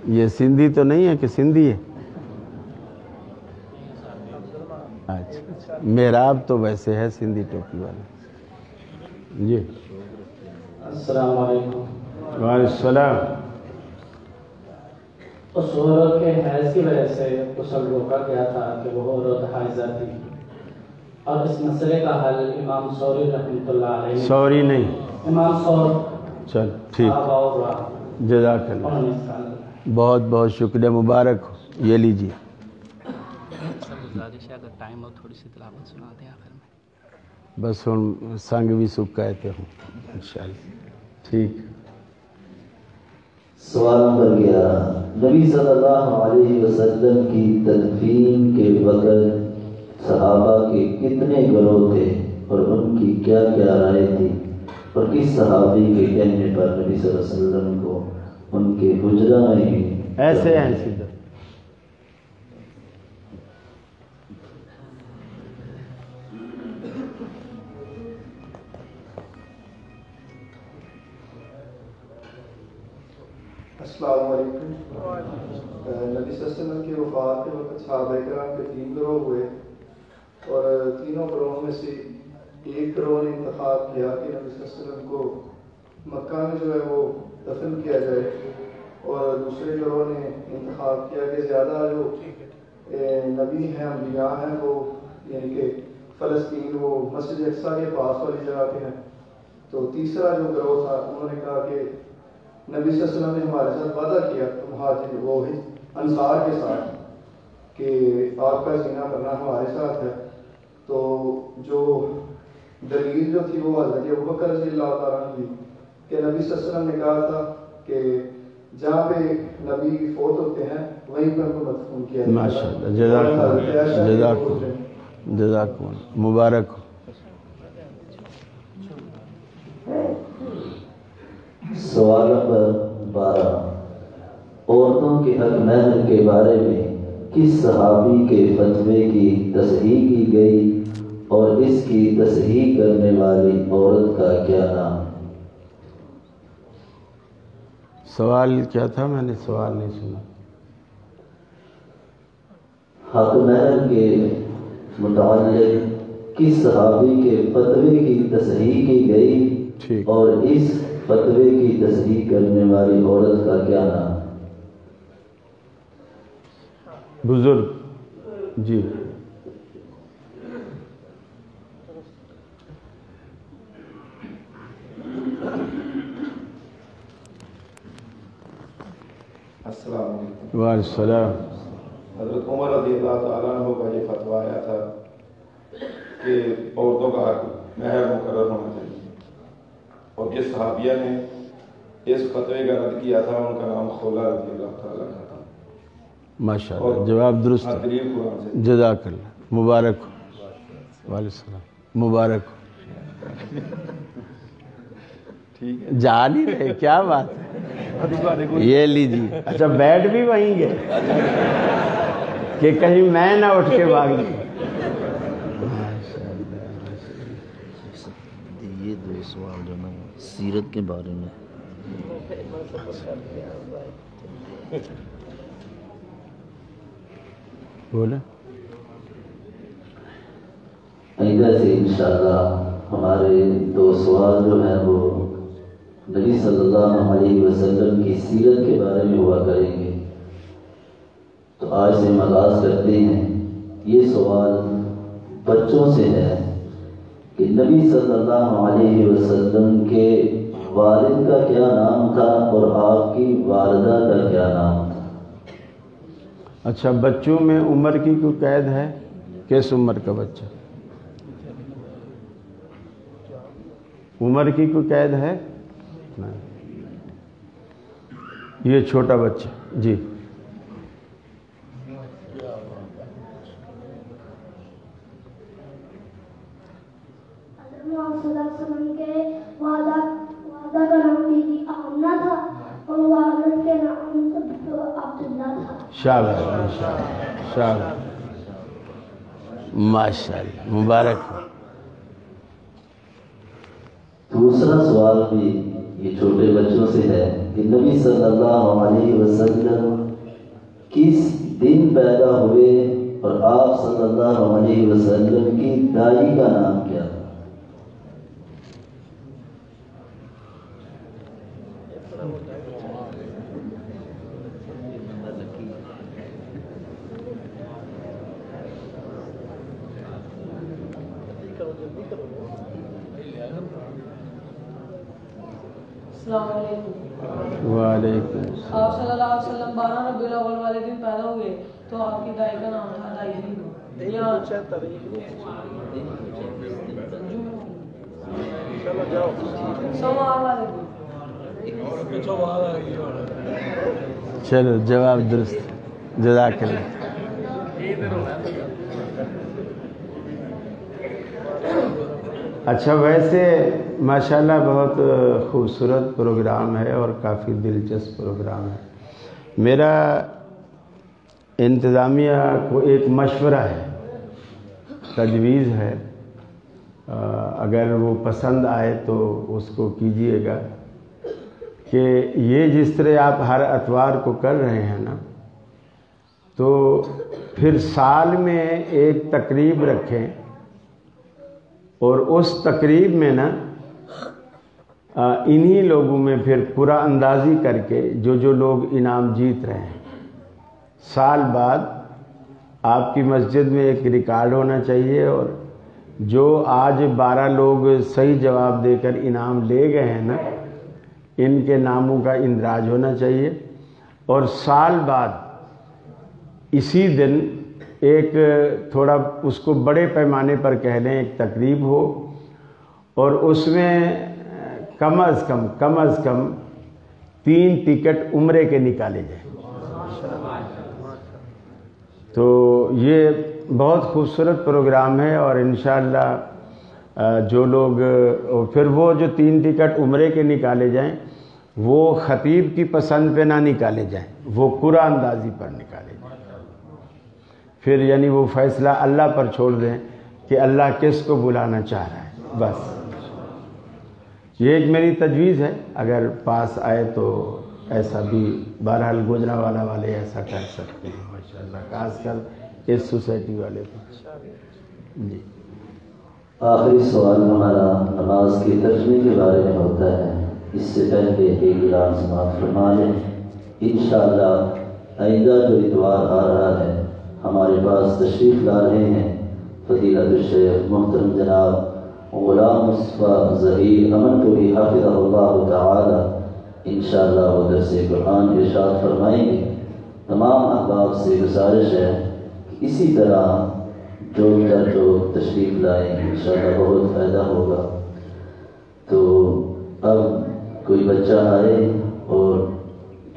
یہ سندھی تو نہیں ہے کہ سندھی ہے؟ اچھا محراب تو ویسے ہے سندھی ٹوپی والا. جی السلام علیکم. وعلیکم السلام. اس عورت کے حیض کی وجہ سے غسل روکا گیا تھا کہ وہ عورت حائضہ تھی، اور اس مسئلے کا حل امام ثوری رحمۃ اللہ علیہ. سوری نہیں، امام ثور. چل ٹھیک. جزاک اللہ. بہت بہت شکریہ. مبارک ہو. یہ لیجیے. اگر ٹائم ہو تھوڑی سی تلاوت سنا دیں آخر میں. بس ہوں سنگ بھی سکھ کہتے ہوں انشاءاللہ. ٹھیک. سوال نمبر 11. نبی صلی اللہ علیہ وسلم کی تدفین کے وقت صحابہ کے کتنے گروہ تھے اور ان کی کیا کیا رائے تھی، اور کس صحابی کے کہنے پر نبی صلی اللہ علیہ وسلم کو ان کے حجرہ میں ہی ایسے ہیں سیدھا. السلام علیکم. نبی صلی اللہ علیہ وسلم کی وفات کے وقت صحابہ کرام کے 3 گروہ ہوئے، اور تینوں گروہوں میں سے ایک گروہ نے انتخاب کیا کہ نبی صلی اللہ علیہ وسلم کو مکہ میں جو ہے وہ دفن کیا جائے، اور دوسرے گروہ نے انتخاب کیا کہ زیادہ جو نبی ہیں انبیاء ہیں وہ یعنی کہ فلسطین وہ مسجد اقصیٰ کے پاس والی جگہ پہ ہیں. تو تیسرا جو گروہ تھا انہوں نے کہا کہ نبی صلی اللہ علیہ وسلم نے ہمارے ساتھ وعدہ کیا مہاجر وہ انصار کے ساتھ کہ آپ کا سینہ کرنا ہمارے ساتھ ہے. تو جو دلیل جو تھی وہ حضرت ابوبکر رضی اللہ تعالیٰ عنہ تھی کہ نبی صلی اللہ علیہ وسلم نے کہا تھا کہ جہاں پہ نبی فوت ہوتے ہیں وہیں پر ان کو مدفون کیا جائے. ماشاءاللہ. جزاک اللہ. مبارک ہو. سوال نمبر 12، عورتوں کے حق مہر کے بارے میں کس صحابی کے فتوے کی تصحیح کی گئی اور اس کی تصحیح کرنے والی عورت کا کیا نام؟ سوال کیا تھا؟ میں نے سوال نہیں سنا۔ حق مہر کے متعلق کس صحابی کے فتوے کی تصحیح کی گئی اور اس فتوے کی تصحیح کرنے والی عورت کا کیا نام؟ بزرگ جی۔ السلام علیکم۔ وعلیکم السلام۔ حضرت عمر رضی اللہ تعالیٰ عنہ کا یہ فتویٰ آیا تھا کہ عورتوں کا حق مہر مقرر ہونا چاہیے، اور جس صحابیہ نے اس فتوے کا رد کیا تھا ان کا نام خولا رضی اللہ تعالیٰ عنہ تھا۔ ماشاء اللہ، جواب درست ہے، جزاک اللہ، مبارک ہو۔ وعلیکم السلام، مبارک ہو۔ جا نہیں رہے، کیا بات ہے، یہ لیجیے۔ اچھا بیٹھ بھی وہیں گے کہ کہیں میں نہ اٹھ کے بھاگ جاؤں۔ یہ دو سوال جو نا سیرت کے بارے میں، بولے آئندہ سے انشاءاللہ ہمارے دو سوال جو ہیں وہ نبی صلی اللہ علیہ وسلم کی سیرت کے بارے میں ہوا کریں گے۔ تو آج سے ہم آغاز کرتے ہیں۔ یہ سوال بچوں سے ہے کہ نبی صلی اللہ علیہ وسلم کے والد کا کیا نام تھا اور آپ کی والدہ کا کیا نام تھا؟ اچھا، بچوں میں عمر کی کوئی قید ہے؟ کس عمر کا بچہ؟ عمر کی کوئی قید ہے؟ نہیں۔ یہ چھوٹا بچہ جی۔ والدہ کا نام بی بی آمنہ تھا اور والد کے نام عبداللہ تھا۔ شاباش شاباش، ماشاء اللہ، مبارک ہو۔ دوسرا سوال بھی یہ چھوٹے بچوں سے ہے کہ نبی صلی اللہ علیہ وسلم کس دن پیدا ہوئے اور آپ صلی اللہ علیہ وسلم کی دائی کا نام کیا تھا؟ السلام علیکم۔ وعلیکم آپ صلی اللہ علیہ وسلم 12 ربیع الاول والے دن پیدا ہوئے تو آپ کی دائی کا نام تھا دائی ہند۔ سوموار والے دن۔ چلو جواب درست، جزاک اللہ۔ اچھا، ویسے ماشاءاللہ بہت خوبصورت پروگرام ہے اور کافی دلچسپ پروگرام ہے۔ میرا انتظامیہ کو ایک مشورہ ہے، تجویز ہے، اگر وہ پسند آئے تو اس کو کیجئے گا کہ یہ جس طرح آپ ہر اتوار کو کر رہے ہیں نا، تو پھر سال میں ایک تقریب رکھیں اور اس تقریب میں نا انہی لوگوں میں پھر پورا اندازی کر کے جو لوگ انعام جیت رہے ہیں، سال بعد آپ کی مسجد میں ایک ریکارڈ ہونا چاہیے، اور جو آج 12 لوگ صحیح جواب دے کر انعام لے گئے ہیں نا، ان کے ناموں کا اندراج ہونا چاہیے، اور سال بعد اسی دن ایک تھوڑا اس کو بڑے پیمانے پر کہہ لیں ایک تقریب ہو، اور اس میں کم از کم 3 ٹکٹ عمرے کے نکالے جائیں۔ تو یہ بہت خوبصورت پروگرام ہے، اور انشاءاللہ جو لوگ پھر وہ جو 3 ٹکٹ عمرے کے نکالے جائیں وہ خطیب کی پسند پہ نہ نکالے جائیں، وہ قرآن اندازی پر نکالے جائیں. پھر یعنی وہ فیصلہ اللہ پر چھوڑ دیں کہ اللہ کس کو بلانا چاہ رہا ہے. بس یہ ایک میری تجویز ہے، اگر پاس آئے تو ایسا بھی بہرحال گوجرانوالہ والے ایسا کر سکتے ہیں ماشاءاللہ، خاص کر اس سوسائٹی والے کو. جی آخری سوال ہمارا نماز کے ترجمے کے بارے میں ہوتا ہے. اس سے پہلے ایک اعلان سماعت فرما لیں. انشاءاللہ آئندہ جو اتوار آ رہا ہے ہمارے پاس تشریف لا رہے ہیں فضیلت الشیخ محترم جناب غلام مصطفیٰ ظہیر امن کو بھی حافظہ اللہ تعالی. انشاءاللہ وہ درس قرآن ارشاد فرمائیں گے. تمام احباب سے گزارش ہے کہ اسی طرح جوڑ کر جو تشریف لائیں انشاءاللہ بہت فائدہ ہوگا. تو اب کوئی بچہ آئے اور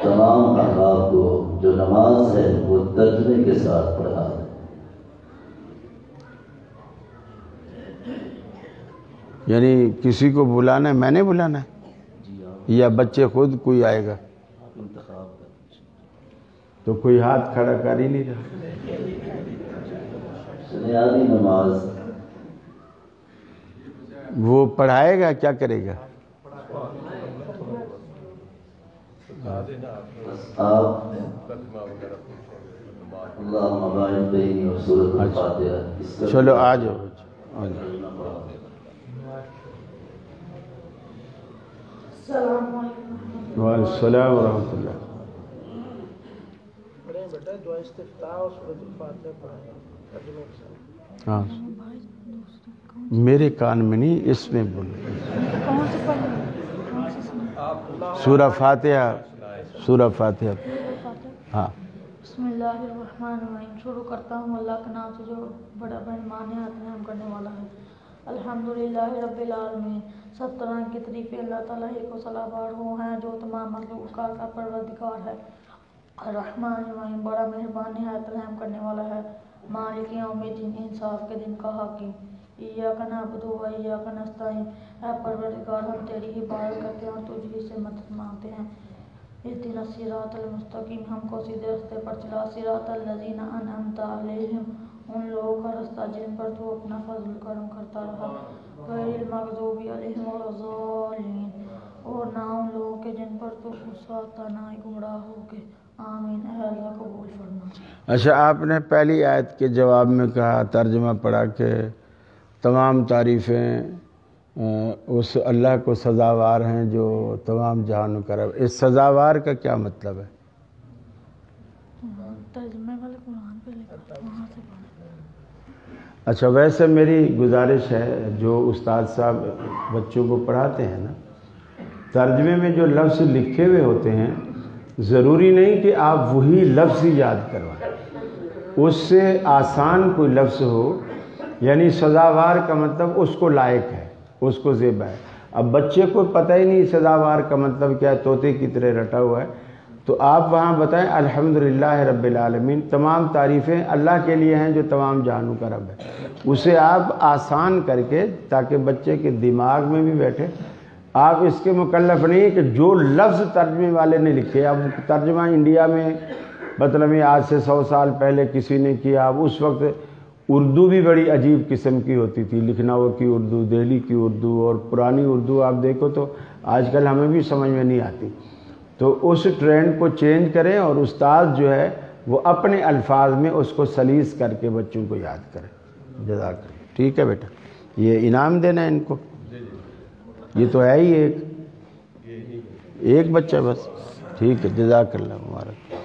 تمام احباب کو جو نماز ہے وہ ترجمے کے ساتھ پڑھا دے. یعنی کسی کو بلانا ہے، میں نے بلانا ہے یا بچے خود کوئی آئے گا؟ تو کوئی ہاتھ کھڑا کر ہی نہیں رہا. بنیادی نماز وہ پڑھائے گا، کیا کرے گا؟ آپ اللہم بارک بینی اور سورۃ الفاتحہ. چلو آ جاؤ. السلام علیکم. وعلیکم السلام ورحمۃ اللہ. بیٹا دعا استفتاح اور سورۃ الفاتحہ پڑھائیں. ہاں میرے کان میں نہیں، اس میں بول. سورہ فاتحہ، سورہ فاتحہ. ہاں بسم اللہ الرحمن الرحیم. شروع کرتا ہوں اللہ کے نام سے جو بڑا مہربان ہے، رحم کرنے والا ہے. الحمدللہ رب العالمین. سب طرح کی تعریفیں اللہ تعالیٰ ہی کو صلاح بار ہو ہیں جو تمام مخلوقات کا پروردگار ہے. الرحمن الرحیم بڑا مہربان نہایت رحم کرنے والا ہے. مالک یوم الدین انصاف کے دن کا حاکم. ایاک نعبد و ایاک نستعین. اے پروردگار ہم تیری عبادت کرتے ہیں اور تجھ ہی سے مدد مانگتے ہیں. اہدنا الصراط المستقیم. ہم کو سیدھے راستے پر چلا. صراط الذین انعمت علیہم. ان لوگوں کا رستہ جن پر تو اپنا فضل کرم کرتا رہا. غیر المغضوب علیہم ولا الضالین. اور نہ ان لوگوں کے جن پر تو غصہ آتا نہ ہی گمراہ ہو کے. آمین. اے اللہ قبول فرما. اچھا، آپ نے پہلی آیت کے جواب میں کہا، ترجمہ پڑھا کہ تمام تعریفیں اس اللہ کو سزاوار ہیں جو تمام جہانوں کا رب. اس سزاوار کا کیا مطلب ہے؟ ترجمے والے قرآن پہ لکھا وہاں سے پڑھا. اچھا، ویسے میری گزارش ہے جو استاد صاحب بچوں کو پڑھاتے ہیں نا، ترجمے میں جو لفظ لکھے ہوئے ہوتے ہیں ضروری نہیں کہ آپ وہی لفظ ہی یاد کروائیں. اس سے آسان کوئی لفظ ہو، یعنی سزاوار کا مطلب اس کو لائق ہے، اس کو زیبا ہے. اب بچے کو پتہ ہی نہیں سزاوار کا مطلب کیا ہے، طوطے کی طرح رٹا ہوا ہے. تو آپ وہاں بتائیں الحمدللہ رب العالمین. تمام تعریفیں اللہ کے لیے ہیں جو تمام جہانوں کا رب ہے. اسے آپ آسان کر کے تاکہ بچے کے دماغ میں بھی بیٹھے. آپ اس کے مکلف نہیں کہ جو لفظ ترجمے والے نے لکھے. اب ترجمہ انڈیا میں مطلب آج سے 100 سال پہلے کسی نے کیا. اب اس وقت اردو بھی بڑی عجیب قسم کی ہوتی تھی، لکھنؤ کی اردو، دہلی کی اردو اور پرانی اردو آپ دیکھو تو آج کل ہمیں بھی سمجھ میں نہیں آتی. تو اس ٹرینڈ کو چینج کریں اور استاد جو ہے وہ اپنے الفاظ میں اس کو سلیس کر کے بچوں کو یاد کریں. جزاک اللہ. ٹھیک ہے بیٹا، یہ انعام دینا ہے ان کو. یہ تو ہے ہی ایک بچہ بس. ٹھیک ہے، جزاک اللہ مبارک.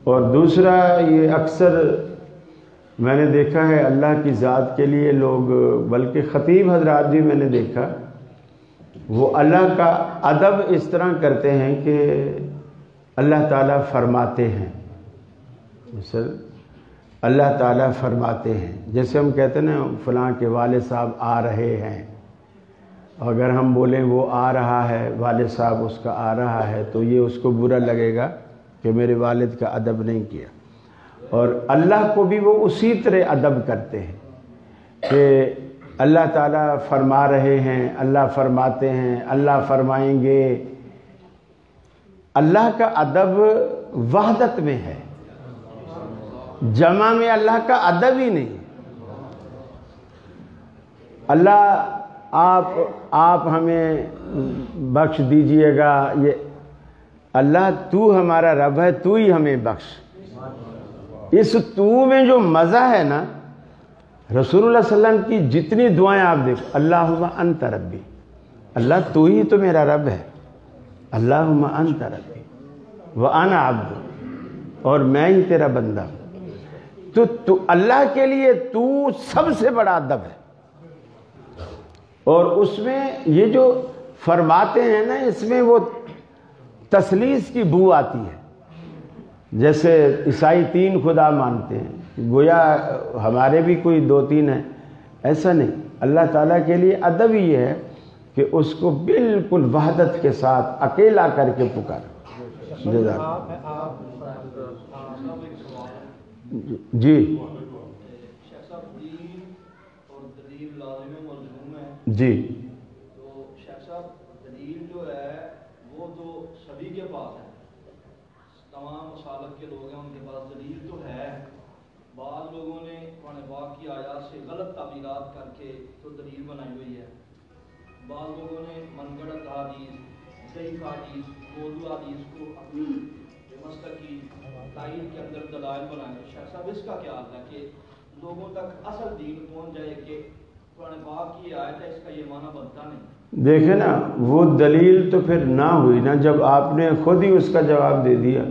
اور دوسرا یہ اکثر میں نے دیکھا ہے اللہ کی ذات کے لیے لوگ، بلکہ خطیب حضرات بھی میں نے دیکھا، وہ اللہ کا ادب اس طرح کرتے ہیں کہ اللہ تعالیٰ فرماتے ہیں. مثلا اللہ تعالیٰ فرماتے ہیں، جیسے ہم کہتے ہیں نا فلاں کے والد صاحب آ رہے ہیں. اگر ہم بولیں وہ آ رہا ہے، والد صاحب اس کا آ رہا ہے، تو یہ اس کو برا لگے گا کہ میرے والد کا ادب نہیں کیا. اور اللہ کو بھی وہ اسی طرح ادب کرتے ہیں کہ اللہ تعالیٰ فرما رہے ہیں، اللہ فرماتے ہیں، اللہ فرمائیں گے۔ اللہ کا ادب وحدت میں ہے، جمع میں اللہ کا ادب ہی نہیں۔ اللہ آپ ہمیں بخش دیجئے گا، یہ اللہ تو ہمارا رب ہے، تو ہی ہمیں بخش۔ اس تو میں جو مزہ ہے نا، رسول اللہ صلی اللہ علیہ وسلم کی جتنی دعائیں آپ دیکھو، اللہم انت ربی، اللہ تو ہی تو میرا رب ہے، اللہم انت ربی وانا عبد، اور میں ہی تیرا بندہ ہوں۔ تو اللہ کے لیے تو سب سے بڑا ادب ہے، اور اس میں یہ جو فرماتے ہیں نا، اس میں وہ تثلیث کی بو آتی ہے۔ جیسے عیسائی 3 خدا مانتے ہیں، گویا ہمارے بھی کوئی 2-3 ہیں، ایسا نہیں۔ اللہ تعالیٰ کے لیے ادب یہ ہے کہ اس کو بالکل وحدت کے ساتھ اکیلا کر کے پکارا۔ جی جی تو شیخ صاحب دلیل جو ہے وہ تو سبھی کے پاس ہے، تمام مسالک کے لوگ ہیں، ان کے پاس دلیل تو ہے۔ بعض لوگوں نے قرآن پاک کی آیات سے غلط تعبیرات کر کے تو دلیل بنائی ہوئی ہے، بعض لوگوں نے من گھڑت حدیث، ضعیف حدیث، موضوع حدیث کو اپنی مسلک کی تائید کے اندر دلائل بنائے۔ شیخ صاحب اس کا کیا حال ہے کہ لوگوں تک اصل دین پہنچ جائے کہ قرآن پاک کی آیت ہے، اس کا یہ معنی بنتا نہیں؟ دیکھیں نا، وہ دلیل تو پھر نہ ہوئی نا جب آپ نے خود ہی اس کا جواب دے دیا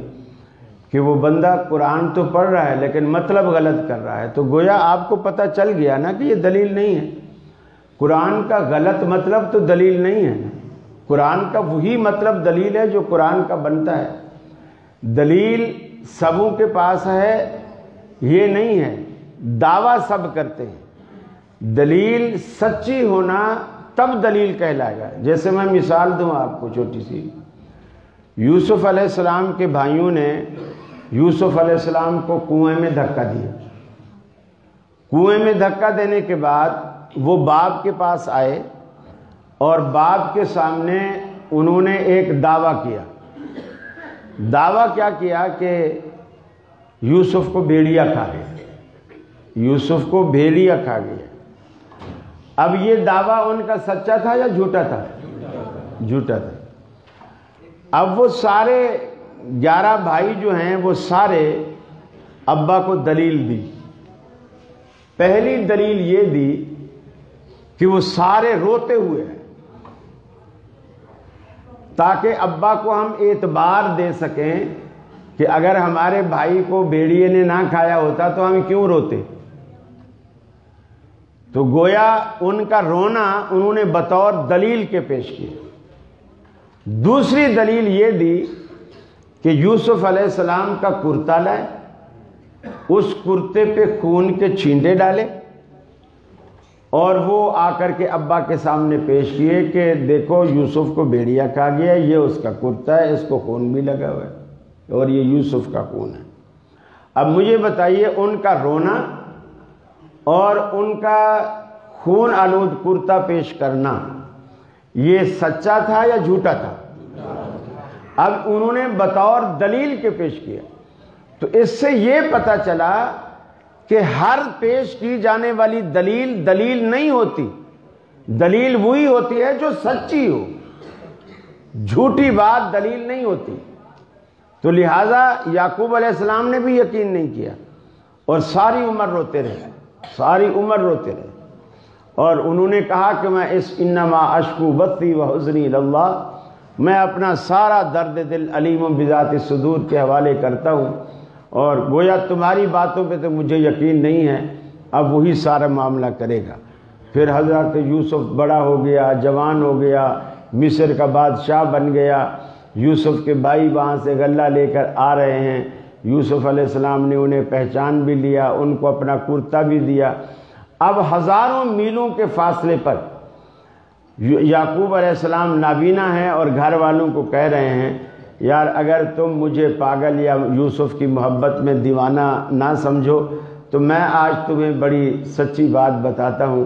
کہ وہ بندہ قرآن تو پڑھ رہا ہے لیکن مطلب غلط کر رہا ہے، تو گویا آپ کو پتہ چل گیا نا کہ یہ دلیل نہیں ہے۔ قرآن کا غلط مطلب تو دلیل نہیں ہے، قرآن کا وہی مطلب دلیل ہے جو قرآن کا بنتا ہے۔ دلیل سبوں کے پاس ہے یہ نہیں ہے، دعویٰ سب کرتے ہیں۔ دلیل سچی ہونا تب دلیل کہلائے گا۔ جیسے میں مثال دوں آپ کو چھوٹی سی، یوسف علیہ السلام کے بھائیوں نے یوسف علیہ السلام کو کنویں میں دھکا دیا۔ کنویں میں دھکا دینے کے بعد وہ باپ کے پاس آئے اور باپ کے سامنے انہوں نے ایک دعویٰ کیا۔ دعویٰ کیا کیا کہ یوسف کو بھیڑیا کھا گیا، یوسف کو بھیڑیا کھا گیا۔ اب یہ دعویٰ ان کا سچا تھا یا جھوٹا تھا؟ جھوٹا تھا۔ اب وہ سارے 11 بھائی جو ہیں وہ سارے ابا کو دلیل دی۔ پہلی دلیل یہ دی کہ وہ سارے روتے ہوئے ہیں تاکہ ابا کو ہم اعتبار دے سکیں کہ اگر ہمارے بھائی کو بھیڑیے نے نہ کھایا ہوتا تو ہم کیوں روتے۔ تو گویا ان کا رونا انہوں نے بطور دلیل کے پیش کیا۔ دوسری دلیل یہ دی کہ یوسف علیہ السلام کا کرتا لائے، اس کرتے پہ خون کے چھینٹے ڈالے اور وہ آ کر کے ابا کے سامنے پیش کیے کہ دیکھو یوسف کو بھیڑیا کھا گیا، یہ اس کا کرتا ہے، اس کو خون بھی لگا ہوا ہے اور یہ یوسف کا خون ہے۔ اب مجھے بتائیے ان کا رونا اور ان کا خون آلود کرتا پیش کرنا یہ سچا تھا یا جھوٹا تھا؟ اب انہوں نے بطور دلیل کے پیش کیا، تو اس سے یہ پتہ چلا کہ ہر پیش کی جانے والی دلیل دلیل نہیں ہوتی، دلیل وہی ہوتی ہے جو سچی ہو، جھوٹی بات دلیل نہیں ہوتی۔ تو لہٰذا یعقوب علیہ السلام نے بھی یقین نہیں کیا اور ساری عمر روتے رہے، ساری عمر روتے رہے، اور انہوں نے کہا کہ میں اس انما اشکو بثی و حزنی اللہ، میں اپنا سارا درد دل علیم بذات الصدور کے حوالے کرتا ہوں، اور گویا تمہاری باتوں پہ تو مجھے یقین نہیں ہے، اب وہی سارا معاملہ کرے گا۔ پھر حضرت یوسف بڑا ہو گیا، جوان ہو گیا، مصر کا بادشاہ بن گیا، یوسف کے بھائی وہاں سے غلہ لے کر آ رہے ہیں، یوسف علیہ السلام نے انہیں پہچان بھی لیا، ان کو اپنا کرتا بھی دیا۔ اب ہزاروں میلوں کے فاصلے پر یعقوب علیہ السلام نابینا ہیں اور گھر والوں کو کہہ رہے ہیں یار اگر تم مجھے پاگل یا یوسف کی محبت میں دیوانہ نہ سمجھو تو میں آج تمہیں بڑی سچی بات بتاتا ہوں،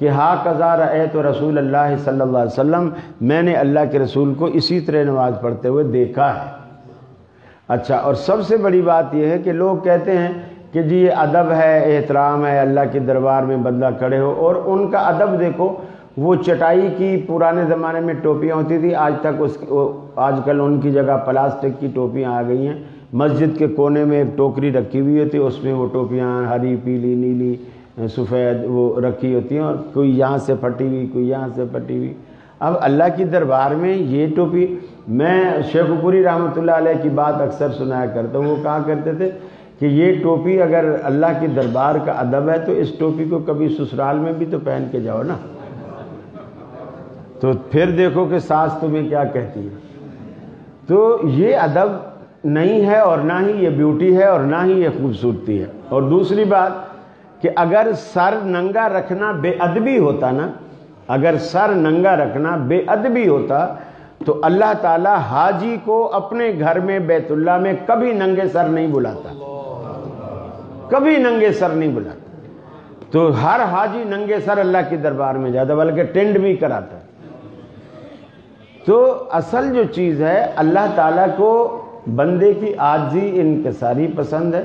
کہ ہا قضا رأیت رسول اللہ صلی اللہ علیہ وسلم، میں نے اللہ کے رسول کو اسی طرح نماز پڑھتے ہوئے دیکھا ہے۔ اچھا، اور سب سے بڑی بات یہ ہے کہ لوگ کہتے ہیں کہ جی یہ ادب ہے، احترام ہے، اللہ کے دربار میں بندہ کھڑے ہو، اور ان کا ادب دیکھو، وہ چٹائی کی پرانے زمانے میں ٹوپیاں ہوتی تھی، آج کل ان کی جگہ پلاسٹک کی ٹوپیاں آ گئی ہیں۔ مسجد کے کونے میں ایک ٹوکری رکھی ہوئی ہوتی ہے، اس میں وہ ٹوپیاں ہری، پیلی، نیلی، سفید وہ رکھی ہوتی ہیں، اور کوئی یہاں سے پھٹی ہوئی، کوئی یہاں سے پھٹی ہوئی۔ اب اللہ کی دربار میں یہ ٹوپی، میں شیخ پوری رحمۃ اللہ علیہ کی بات اکثر سنایا کرتا ہوں، وہ کہا کرتے تھے کہ یہ ٹوپی اگر اللہ کی دربار کا ادب ہے تو اس ٹوپی کو کبھی سسرال میں بھی تو پہن کے جاؤ نا، تو پھر دیکھو کہ ساس تمہیں کیا کہتی ہے۔ تو یہ ادب نہیں ہے، اور نہ ہی یہ بیوٹی ہے، اور نہ ہی یہ خوبصورتی ہے۔ اور دوسری بات کہ اگر سر ننگا رکھنا بے ادبی ہوتا نا، اگر سر ننگا رکھنا بے ادبی ہوتا تو اللہ تعالیٰ حاجی کو اپنے گھر میں بیت اللہ میں کبھی ننگے سر نہیں بلاتا، کبھی ننگے سر نہیں بلاتا۔ تو ہر حاجی ننگے سر اللہ کی دربار میں جاتا، بلکہ ٹینڈ بھی کراتا ہے۔ تو اصل جو چیز ہے، اللہ تعالیٰ کو بندے کی عاجزی انکساری پسند ہے۔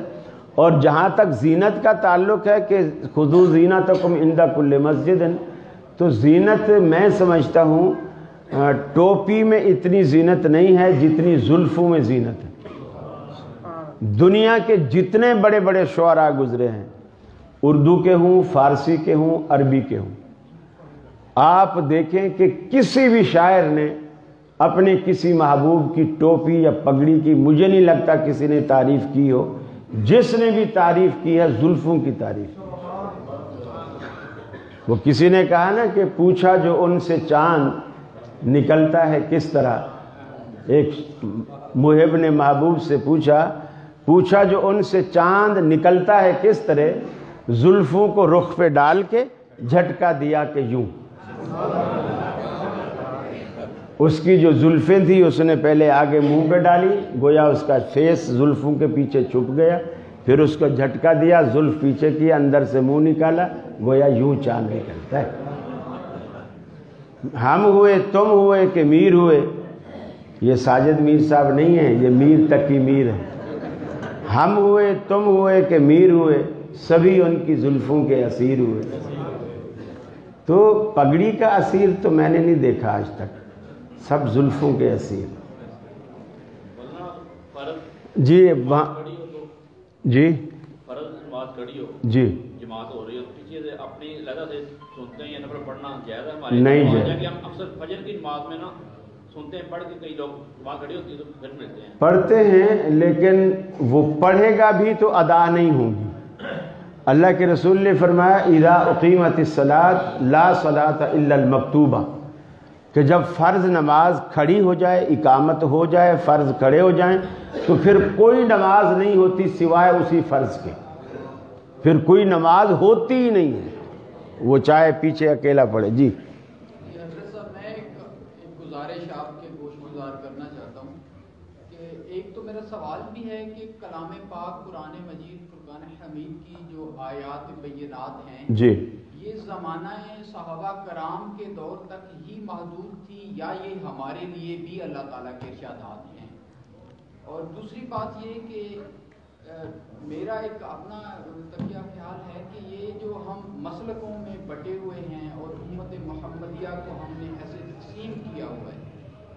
اور جہاں تک زینت کا تعلق ہے کہ خذوا زینتکم عند کل مسجد، تو زینت میں سمجھتا ہوں ٹوپی میں اتنی زینت نہیں ہے جتنی زلفوں میں زینت ہے۔ دنیا کے جتنے بڑے بڑے شعراء گزرے ہیں، اردو کے ہوں، فارسی کے ہوں، عربی کے ہوں، آپ دیکھیں کہ کسی بھی شاعر نے اپنے کسی محبوب کی ٹوپی یا پگڑی کی مجھے نہیں لگتا کسی نے تعریف کی ہو۔ جس نے بھی تعریف کی ہے زلفوں کی تعریف۔ وہ کسی نے کہا نا کہ پوچھا جو ان سے چاند نکلتا ہے کس طرح، ایک محب نے محبوب سے پوچھا جو ان سے چاند نکلتا ہے کس طرح، زلفوں کو رخ پہ ڈال کے جھٹکا دیا کہ یوں۔ اس کی جو زلفیں تھی اس نے پہلے آگے منہ پہ ڈالی، گویا اس کا فیس زلفوں کے پیچھے چھپ گیا، پھر اس کو جھٹکا دیا، زلف پیچھے کی، اندر سے منہ نکالا، گویا یوں چاند نکلتا ہے۔ ہم ہوئے، تم ہوئے کہ میر ہوئے، یہ ساجد میر صاحب نہیں ہیں، یہ میر تقی میر ہے۔ ہم ہوئے، تم ہوئے کہ میر ہوئے، سبھی ان کی زلفوں کے اسیر ہوئے۔ تو پگڑی کا اسیر تو میں نے نہیں دیکھا آج تک، سب زلفوں کے اسیر۔ جی جی فرض نماز کھڑی ہو، جی جماعت ہو رہی ہو، پیچھے سے اپنی لہذا سے سنتے ہیں، یہ نفل پڑھنا جائز ہے ہمارے؟ نہیں جائز۔ کہ ہم اکثر فجر کی نماز میں نا سنتے ہیں، پڑھ کے کئی لوگ نماز کھڑی ہوتی ہے تو پھر ملتے ہیں، پڑھتے ہیں، لیکن وہ پڑھے گا بھی تو ادا نہیں ہوگی۔ اللہ کے رسول نے فرمایا اذا اقیمت الصلاۃ لا صلاۃ الا المکتوبہ، کہ جب فرض نماز کھڑی ہو جائے، اقامت ہو جائے، فرض کھڑے ہو جائیں، تو پھر کوئی نماز نہیں ہوتی سوائے اسی فرض کے، پھر کوئی نماز ہوتی ہی نہیں ہے، وہ چاہے پیچھے اکیلا پڑھے۔ جی حضرت صاحب، میں ایک گزارش آپ کے گوش گزار کرنا چاہتا ہوں کہ ایک تو میرا سوال بھی ہے کہ کلام پاک قرآن مجید فرقان حمید کی جو آیات بینات ہیں، جی، یہ زمانہ صحابہ کرام کے دور تک ہی محدود تھی یا یہ ہمارے لیے بھی اللہ تعالیٰ کے ارشادات ہیں؟ اور دوسری بات یہ کہ میرا ایک اپنا تقیہ خیال ہے کہ یہ جو ہم مسلکوں میں بٹے ہوئے ہیں اور امت محمدیہ کو ہم نے ایسے تقسیم کیا ہوا ہے،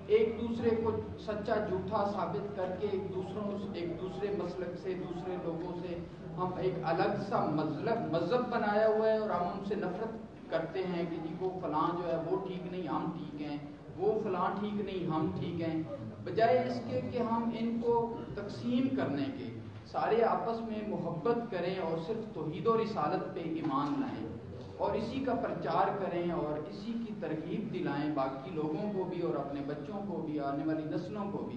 ایک دوسرے کو سچا جھوٹا ثابت کر کے ایک دوسرے مسلک سے، دوسرے لوگوں سے ہم ایک الگ سا مذہب بنایا ہوا ہے، اور ہم ان سے نفرت کرتے ہیں کہ جی وہ فلاں جو ہے وہ ٹھیک نہیں، ہم ٹھیک ہیں، وہ فلاں ٹھیک نہیں، ہم ٹھیک ہیں، بجائے اس کے کہ ہم ان کو تقسیم کرنے کے سارے آپس میں محبت کریں اور صرف توحید و رسالت پہ ایمان لائیں اور اسی کا پرچار کریں اور اسی کی ترغیب دلائیں باقی لوگوں کو بھی اور اپنے بچوں کو بھی، آنے والی نسلوں کو بھی،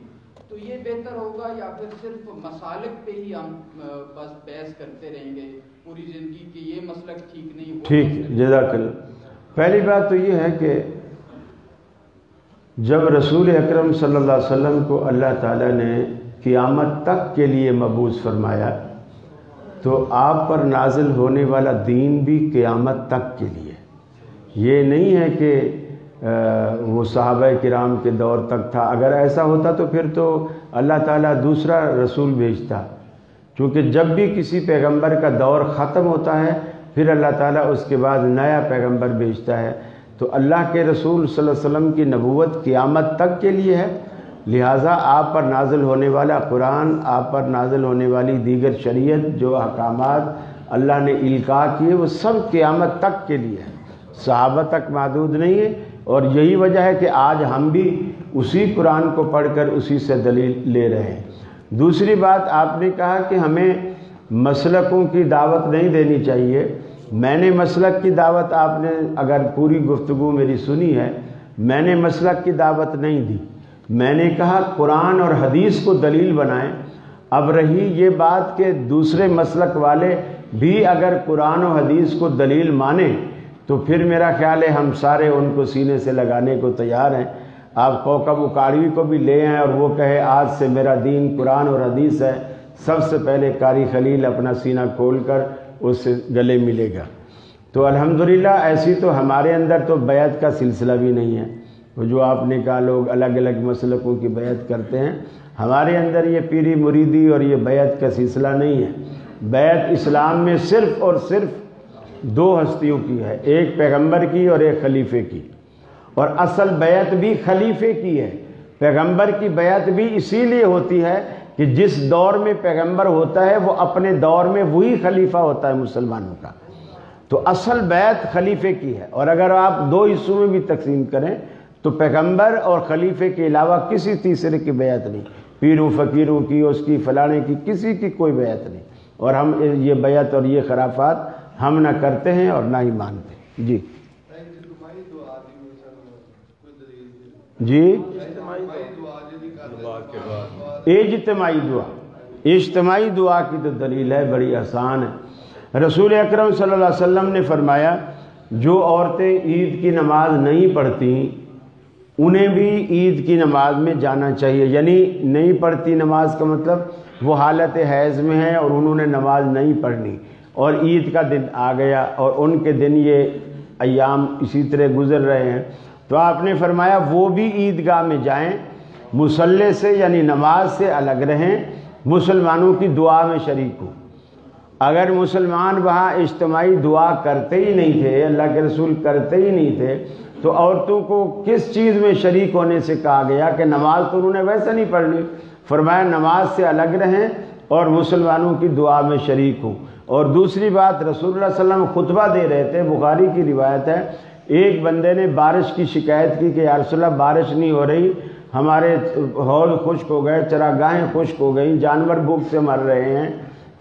تو یہ بہتر ہوگا؟ یا پھر صرف مسالک پہ ہی ہم بس بحث کرتے رہیں گے پوری زندگی کہ یہ مسلک ٹھیک نہیں، وہ ٹھیک؟ جزاک اللہ۔ پہلی بات تو یہ ہے کہ جب رسول اکرم صلی اللہ علیہ وسلم کو اللہ تعالیٰ نے قیامت تک کے لیے مبعوث فرمایا تو آپ پر نازل ہونے والا دین بھی قیامت تک کے لیے، یہ نہیں ہے کہ وہ صحابہ کرام کے دور تک تھا. اگر ایسا ہوتا تو پھر تو اللہ تعالیٰ دوسرا رسول بھیجتا، چونکہ جب بھی کسی پیغمبر کا دور ختم ہوتا ہے پھر اللہ تعالیٰ اس کے بعد نیا پیغمبر بھیجتا ہے. تو اللہ کے رسول صلی اللہ علیہ وسلم کی نبوت قیامت تک کے لیے ہے، لہٰذا آپ پر نازل ہونے والا قرآن، آپ پر نازل ہونے والی دیگر شریعت، جو احکامات اللہ نے القاء کیے، وہ سب قیامت تک کے لیے ہے، صحابہ تک محدود نہیں ہے. اور یہی وجہ ہے کہ آج ہم بھی اسی قرآن کو پڑھ کر اسی سے دلیل لے رہے ہیں. دوسری بات آپ نے کہا کہ ہمیں مسلکوں کی دعوت نہیں دینی چاہیے. میں نے مسلک کی دعوت، آپ نے اگر پوری گفتگو میری سنی ہے، میں نے مسلک کی دعوت نہیں دی. میں نے کہا قرآن اور حدیث کو دلیل بنائیں. اب رہی یہ بات کہ دوسرے مسلک والے بھی اگر قرآن و حدیث کو دلیل مانیں تو پھر میرا خیال ہے ہم سارے ان کو سینے سے لگانے کو تیار ہیں. آپ کوکب اکاڑوی کو بھی لے آئیں اور وہ کہے آج سے میرا دین قرآن اور حدیث ہے، سب سے پہلے قاری خلیل اپنا سینہ کھول کر اس سے گلے ملے گا. تو الحمدللہ ایسی تو ہمارے اندر تو بیعت کا سلسلہ بھی نہیں ہے. وہ جو آپ نے کہا لوگ الگ الگ مسلکوں کی بیعت کرتے ہیں، ہمارے اندر یہ پیری مریدی اور یہ بیعت کا سلسلہ نہیں ہے. بیعت اسلام میں صرف اور صرف دو ہستیوں کی ہے، ایک پیغمبر کی اور ایک خلیفے کی. اور اصل بیعت بھی خلیفے کی ہے. پیغمبر کی بیعت بھی اسی لیے ہوتی ہے کہ جس دور میں پیغمبر ہوتا ہے وہ اپنے دور میں وہی خلیفہ ہوتا ہے مسلمانوں کا. تو اصل بیعت خلیفے کی ہے. اور اگر آپ دو حصوں میں بھی تقسیم کریں تو پیغمبر اور خلیفے کے علاوہ کسی تیسرے کی بیعت نہیں. پیروں فقیروں کی، اس کی فلانے کی، کسی کی کوئی بیعت نہیں. اور ہم یہ بیعت اور یہ خرافات ہم نہ کرتے ہیں اور نہ ہی مانتے. جی جی اجتماعی دعا، اجتماعی دعا کی تو دلیل ہے، بڑی آسان ہے. رسول اکرم صلی اللہ علیہ وسلم نے فرمایا جو عورتیں عید کی نماز نہیں پڑھتی انہیں بھی عید کی نماز میں جانا چاہیے. یعنی نہیں پڑھتی نماز کا مطلب وہ حالت حیض میں ہے اور انہوں نے نماز نہیں پڑھنی اور عید کا دن آ گیا اور ان کے دن یہ ایام اسی طرح گزر رہے ہیں، تو آپ نے فرمایا وہ بھی عیدگاہ میں جائیں، مصلی سے یعنی نماز سے الگ رہیں، مسلمانوں کی دعا میں شریک ہوں. اگر مسلمان وہاں اجتماعی دعا کرتے ہی نہیں تھے، اللہ کے رسول کرتے ہی نہیں تھے، تو عورتوں کو کس چیز میں شریک ہونے سے کہا گیا کہ نماز تو انہوں نے ویسے نہیں پڑھنی. فرمایا نماز سے الگ رہیں اور مسلمانوں کی دعا میں شریک ہوں. اور دوسری بات، رسول اللہ صلی اللہ علیہ وسلم خطبہ دے رہے تھے، بخاری کی روایت ہے، ایک بندے نے بارش کی شکایت کی کہ یا رسول اللہ بارش نہیں ہو رہی، ہمارے حوض خشک ہو گئے، چراگاہیں خشک ہو گئیں، جانور بھوک سے مر رہے ہیں،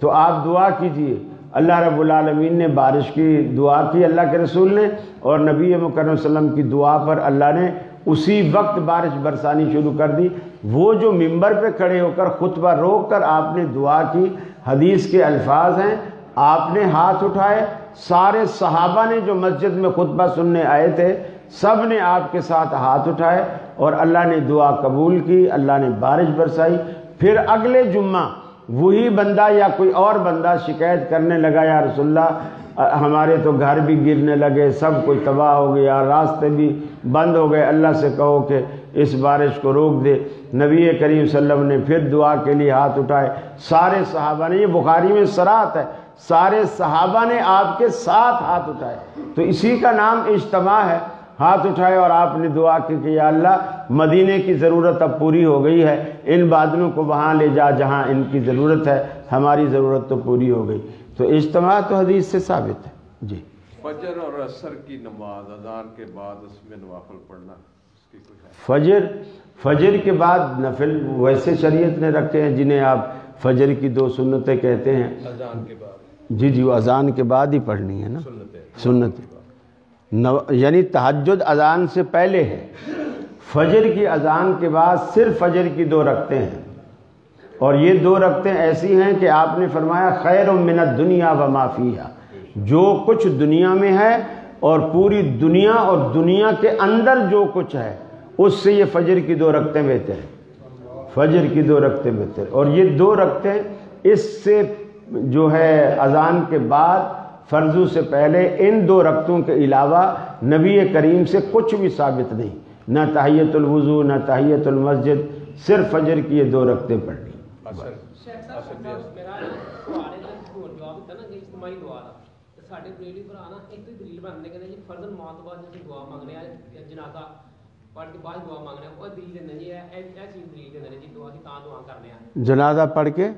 تو آپ دعا کیجئے. اللہ رب العالمین نے بارش کی دعا کی اللہ کے رسول نے، اور نبی مکرم صلی اللہ علیہ وسلم کی دعا پر اللہ نے اسی وقت بارش برسانی شروع کر دی. وہ جو ممبر پہ کھڑے ہو کر خطبہ روک کر آپ نے دعا کی، حدیث کے الفاظ ہیں، آپ نے ہاتھ اٹھائے، سارے صحابہ نے جو مسجد میں خطبہ سننے آئے تھے سب نے آپ کے ساتھ ہاتھ اٹھائے اور اللہ نے دعا قبول کی، اللہ نے بارش برسائی. پھر اگلے جمعہ وہی بندہ یا کوئی اور بندہ شکایت کرنے لگا، یا رسول اللہ ہمارے تو گھر بھی گرنے لگے، سب کچھ تباہ ہو گیا، راستے بھی بند ہو گئے، اللہ سے کہو کہ اس بارش کو روک دے. نبی کریم صلی اللہ علیہ وسلم نے پھر دعا کے لیے ہاتھ اٹھائے، سارے صحابہ نے، یہ بخاری میں صراحت ہے، سارے صحابہ نے آپ کے ساتھ ہاتھ اٹھائے. تو اسی کا نام اجتماع ہے. ہاتھ اٹھائے اور آپ نے دعا کی کہ یا اللہ مدینے کی ضرورت اب پوری ہو گئی ہے، ان بادلوں کو وہاں لے جا جہاں ان کی ضرورت ہے، ہماری ضرورت تو پوری ہو گئی. تو اجتماع تو حدیث سے ثابت ہے. جی فجر اور عصر کی نماز اذان کے بعد اس میں نوافل پڑھنا، اس کی کوئی فجر کے بعد نفل ویسے شریعت نے رکھے ہیں جنہیں آپ فجر کی 2 سنتیں کہتے ہیں. اذان کے بعد جی وہ اذان کے بعد ہی پڑھنی ہے نا، سنت. یعنی تہجد اذان سے پہلے ہے، فجر کی اذان کے بعد صرف فجر کی 2 رکعتیں ہیں. اور یہ 2 رکعتیں ایسی ہیں کہ آپ نے فرمایا خیر من الدنیا وما فیہا، جو کچھ دنیا میں ہے اور پوری دنیا اور دنیا کے اندر جو کچھ ہے اس سے یہ فجر کی 2 رکعتیں بہتر ہیں. فجر کی 2 رکعتیں بہتر. اور یہ 2 رکعتیں اس سے جو ہے اذان کے بعد فرضوں سے پہلے ان 2 رکعتوں کے علاوہ نبی کریم سے کچھ بھی ثابت نہیں، نہ تحیۃ الوضو نہ تحیۃ المسجد، صرف فجر کی یہ 2 رکعتیں پڑھنی۔ ਸਾਡੇ ਬਰੇਲੀ ਭਰਾ ਨਾ ਇੱਕ ਤੇ ਦਲੀਲ ਬਣਦੇ ਕਹਿੰਦੇ ਜੀ ਫਰਜ਼ਨ ਮੌਤ ਤੋਂ ਬਾਅਦ ਅਸੀਂ ਦੁਆ ਮੰਗਦੇ ਆ ਜਨਾਜ਼ਾ ਪੜ੍ਹ ਕੇ ਬਾਅਦ ਦੁਆ ਮੰਗਦੇ ਆ, ਉਹ ਦਲੀਲ ਦਿੰਦੇ ਜੀ ਇਹ ਚੀਜ਼ ਦਲੀਲ ਦਿੰਦੇ ਨੇ ਜੀ ਦੁਆ ਦੀ ਤਾਂ ਦੁਆ ਕਰਨੇ ਆ ਜਨਾਜ਼ਾ ਪੜ੍ਹ ਕੇ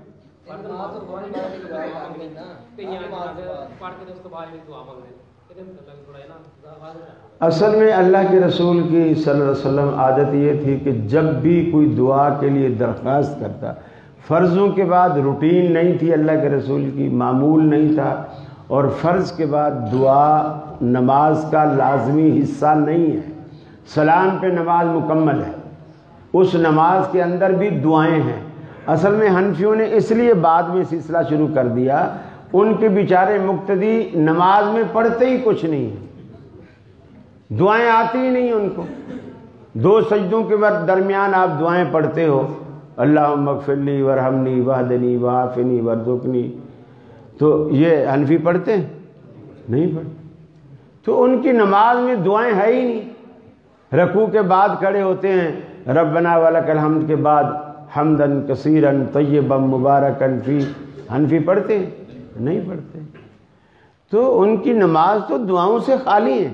ਫਰਜ਼ਨ ਮੌਤ ਤੋਂ ਬਾਅਦ ਦੁਆ ਮੰਗਦੇ ਨਾ ਤੇ ਜਨਾਜ਼ਾ ਪੜ੍ਹ ਕੇ ਉਸ ਤੋਂ ਬਾਅਦ ਵੀ ਦੁਆ ਮੰਗਦੇ ਨੇ, ਇਹਦੇ ਮਤਲਬ ਥੋੜਾ ਜਿਹਾ ਨਾ اصل میں اللہ کے رسول کی صلی اللہ علیہ وسلم عادت یہ تھی کہ جب بھی کوئی دعا کے لیے درخواست کرتا، فرضوں کے بعد روٹین نہیں تھی اللہ کے رسول کی، معمول نہیں تھا، اور فرض کے بعد دعا نماز کا لازمی حصہ نہیں ہے، سلام پہ نماز مکمل ہے، اس نماز کے اندر بھی دعائیں ہیں۔ اصل میں حنفیوں نے اس لیے بعد میں سلسلہ شروع کر دیا، ان کے بیچارے مقتدی نماز میں پڑھتے ہی کچھ نہیں ہیں، دعائیں آتی ہی نہیں ان کو، 2 سجدوں کے درمیان آپ دعائیں پڑھتے ہو، اللہم اغفر لی ورحمنی واہدنی وعافنی وارزقنی، تو یہ حنفی پڑھتے ہیں؟ نہیں پڑھتے۔ تو ان کی نماز میں دعائیں ہے ہی نہیں، رکوع کے بعد کھڑے ہوتے ہیں ربنا ولک الحمد کے بعد حمدن کثیرن طیبا مبارکن فی، حنفی پڑھتے ہیں؟ نہیں پڑھتے۔ تو ان کی نماز تو دعاؤں سے خالی ہے،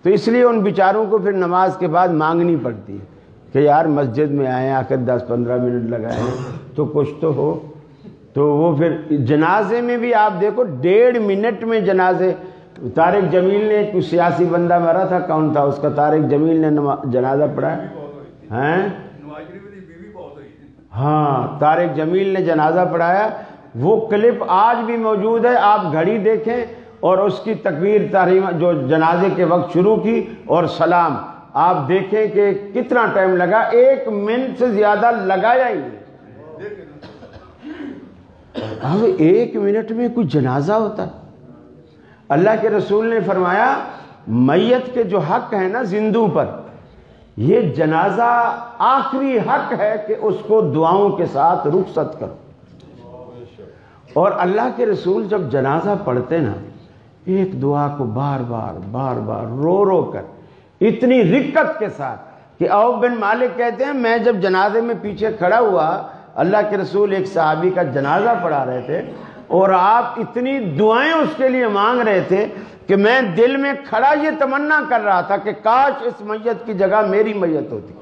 تو اس لیے ان بیچاروں کو پھر نماز کے بعد مانگنی پڑتی ہے کہ یار مسجد میں آئیں، آخر 10-15 منٹ لگائیں تو کچھ تو ہو۔ تو وہ پھر جنازے میں بھی آپ دیکھو 1.5 منٹ میں جنازے، طارق جمیل نے کوئی سیاسی بندہ مرا تھا، کون تھا اس کا، طارق جمیل نے جنازہ پڑھا ہے، ہاں طارق جمیل نے جنازہ پڑھایا، وہ کلپ آج بھی موجود ہے، آپ گھڑی دیکھیں اور اس کی تکبیر تحریمہ جو جنازے کے وقت شروع کی اور سلام، آپ دیکھیں کہ کتنا ٹائم لگا، 1 منٹ سے زیادہ لگایا ہی نہیں۔ اب 1 منٹ میں کوئی جنازہ ہوتا؟ اللہ کے رسول نے فرمایا میت کے جو حق ہے نا زندوں پر، یہ جنازہ آخری حق ہے کہ اس کو دعاؤں کے ساتھ رخصت کرو۔ اور اللہ کے رسول جب جنازہ پڑھتے نا، ایک دعا کو بار بار رو کر اتنی رقت کے ساتھ کہ عوف بن مالک کہتے ہیں میں جب جنازے میں پیچھے کھڑا ہوا، اللہ کے رسول ایک صحابی کا جنازہ پڑھا رہے تھے اور آپ اتنی دعائیں اس کے لیے مانگ رہے تھے کہ میں دل میں کھڑا یہ تمنا کر رہا تھا کہ کاش اس میت کی جگہ میری میت ہوتی،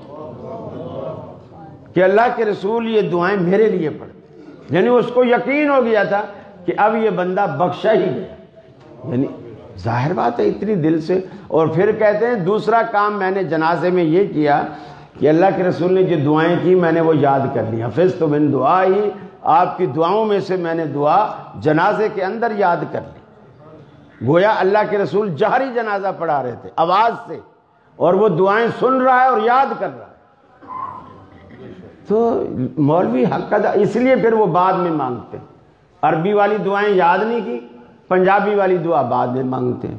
کہ اللہ کے رسول یہ دعائیں میرے لیے پڑھتے، یعنی اس کو یقین ہو گیا تھا کہ اب یہ بندہ بخشا ہی گیا، یعنی ظاہر بات ہے اتنی دل سے۔ اور پھر کہتے ہیں دوسرا کام میں نے جنازے میں یہ کیا کہ اللہ کے رسول نے جو دعائیں کی میں نے وہ یاد کر لی، حفظت من دعائی، آپ کی دعاؤں میں سے میں نے دعا جنازے کے اندر یاد کر لی، گویا اللہ کے رسول جہری جنازہ پڑھا رہے تھے آواز سے، اور وہ دعائیں سن رہا ہے اور یاد کر رہا ہے۔ تو مولوی حق ادا، اس لیے پھر وہ بعد میں مانگتے ہیں، عربی والی دعائیں یاد نہیں کی، پنجابی والی دعا بعد میں مانگتے ہیں،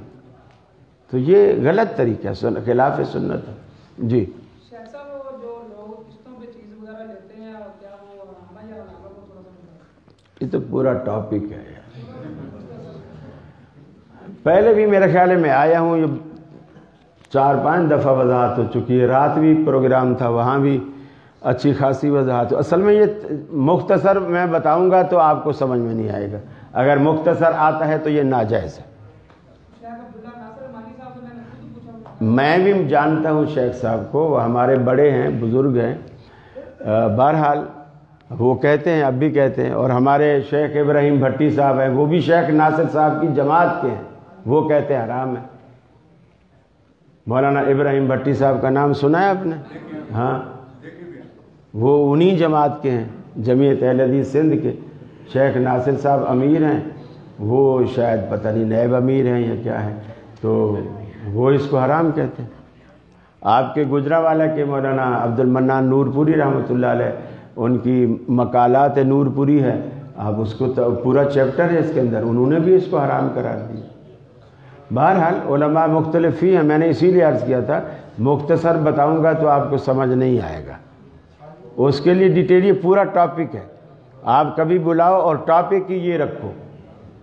تو یہ غلط طریقہ ہے، خلاف سنت ہے۔ جی شیخ صاحب، وہ جو لوگ قسطوں پہ چیز وغیرہ لیتے ہیں، کیا وہ ہمیں یا ہمیں کو تھوڑا سا، یہ تو پورا ٹاپک ہے، پہلے بھی میرے خیال میں آیا ہوں، یہ 4-5 دفعہ وضاحت ہو چکی ہے، رات بھی پروگرام تھا وہاں بھی اچھی خاصی وضاحت ہو۔ اصل میں یہ مختصر میں بتاؤں گا تو آپ کو سمجھ میں نہیں آئے گا، اگر مختصر آتا ہے تو یہ ناجائز ہے۔ میں بھی جانتا ہوں شیخ صاحب کو، وہ ہمارے بڑے ہیں، بزرگ ہیں، بہرحال وہ کہتے ہیں، اب بھی کہتے ہیں، اور ہمارے شیخ ابراہیم بھٹی صاحب ہیں، وہ بھی شیخ ناصر صاحب کی جماعت کے ہیں، وہ کہتے ہیں حرام ہے۔ مولانا ابراہیم بھٹی صاحب کا نام سنا ہے آپ نے؟ ہاں، وہ انہی جماعت کے ہیں، جمعیت اہل حدیث سندھ کے۔ شیخ ناصر صاحب امیر ہیں، وہ شاید پتہ نہیں نائب امیر ہیں یا کیا ہے، تو وہ اس کو حرام کہتے ہیں۔ آپ کے گجرانوالہ کے مولانا عبد المنان نور پوری رحمۃ اللہ علیہ، ان کی مقالات نور پوری ہے، آپ اس کو پورا چیپٹر ہے اس کے اندر، انہوں نے بھی اس کو حرام قرار دیا۔ بہرحال علماء مختلف ہی ہیں، میں نے اسی لیے عرض کیا تھا مختصر بتاؤں گا تو آپ کو سمجھ نہیں آئے گا، اس کے لیے ڈیٹیل، یہ پورا ٹاپک ہے، آپ کبھی بلاؤ اور ٹاپک ہی یہ رکھو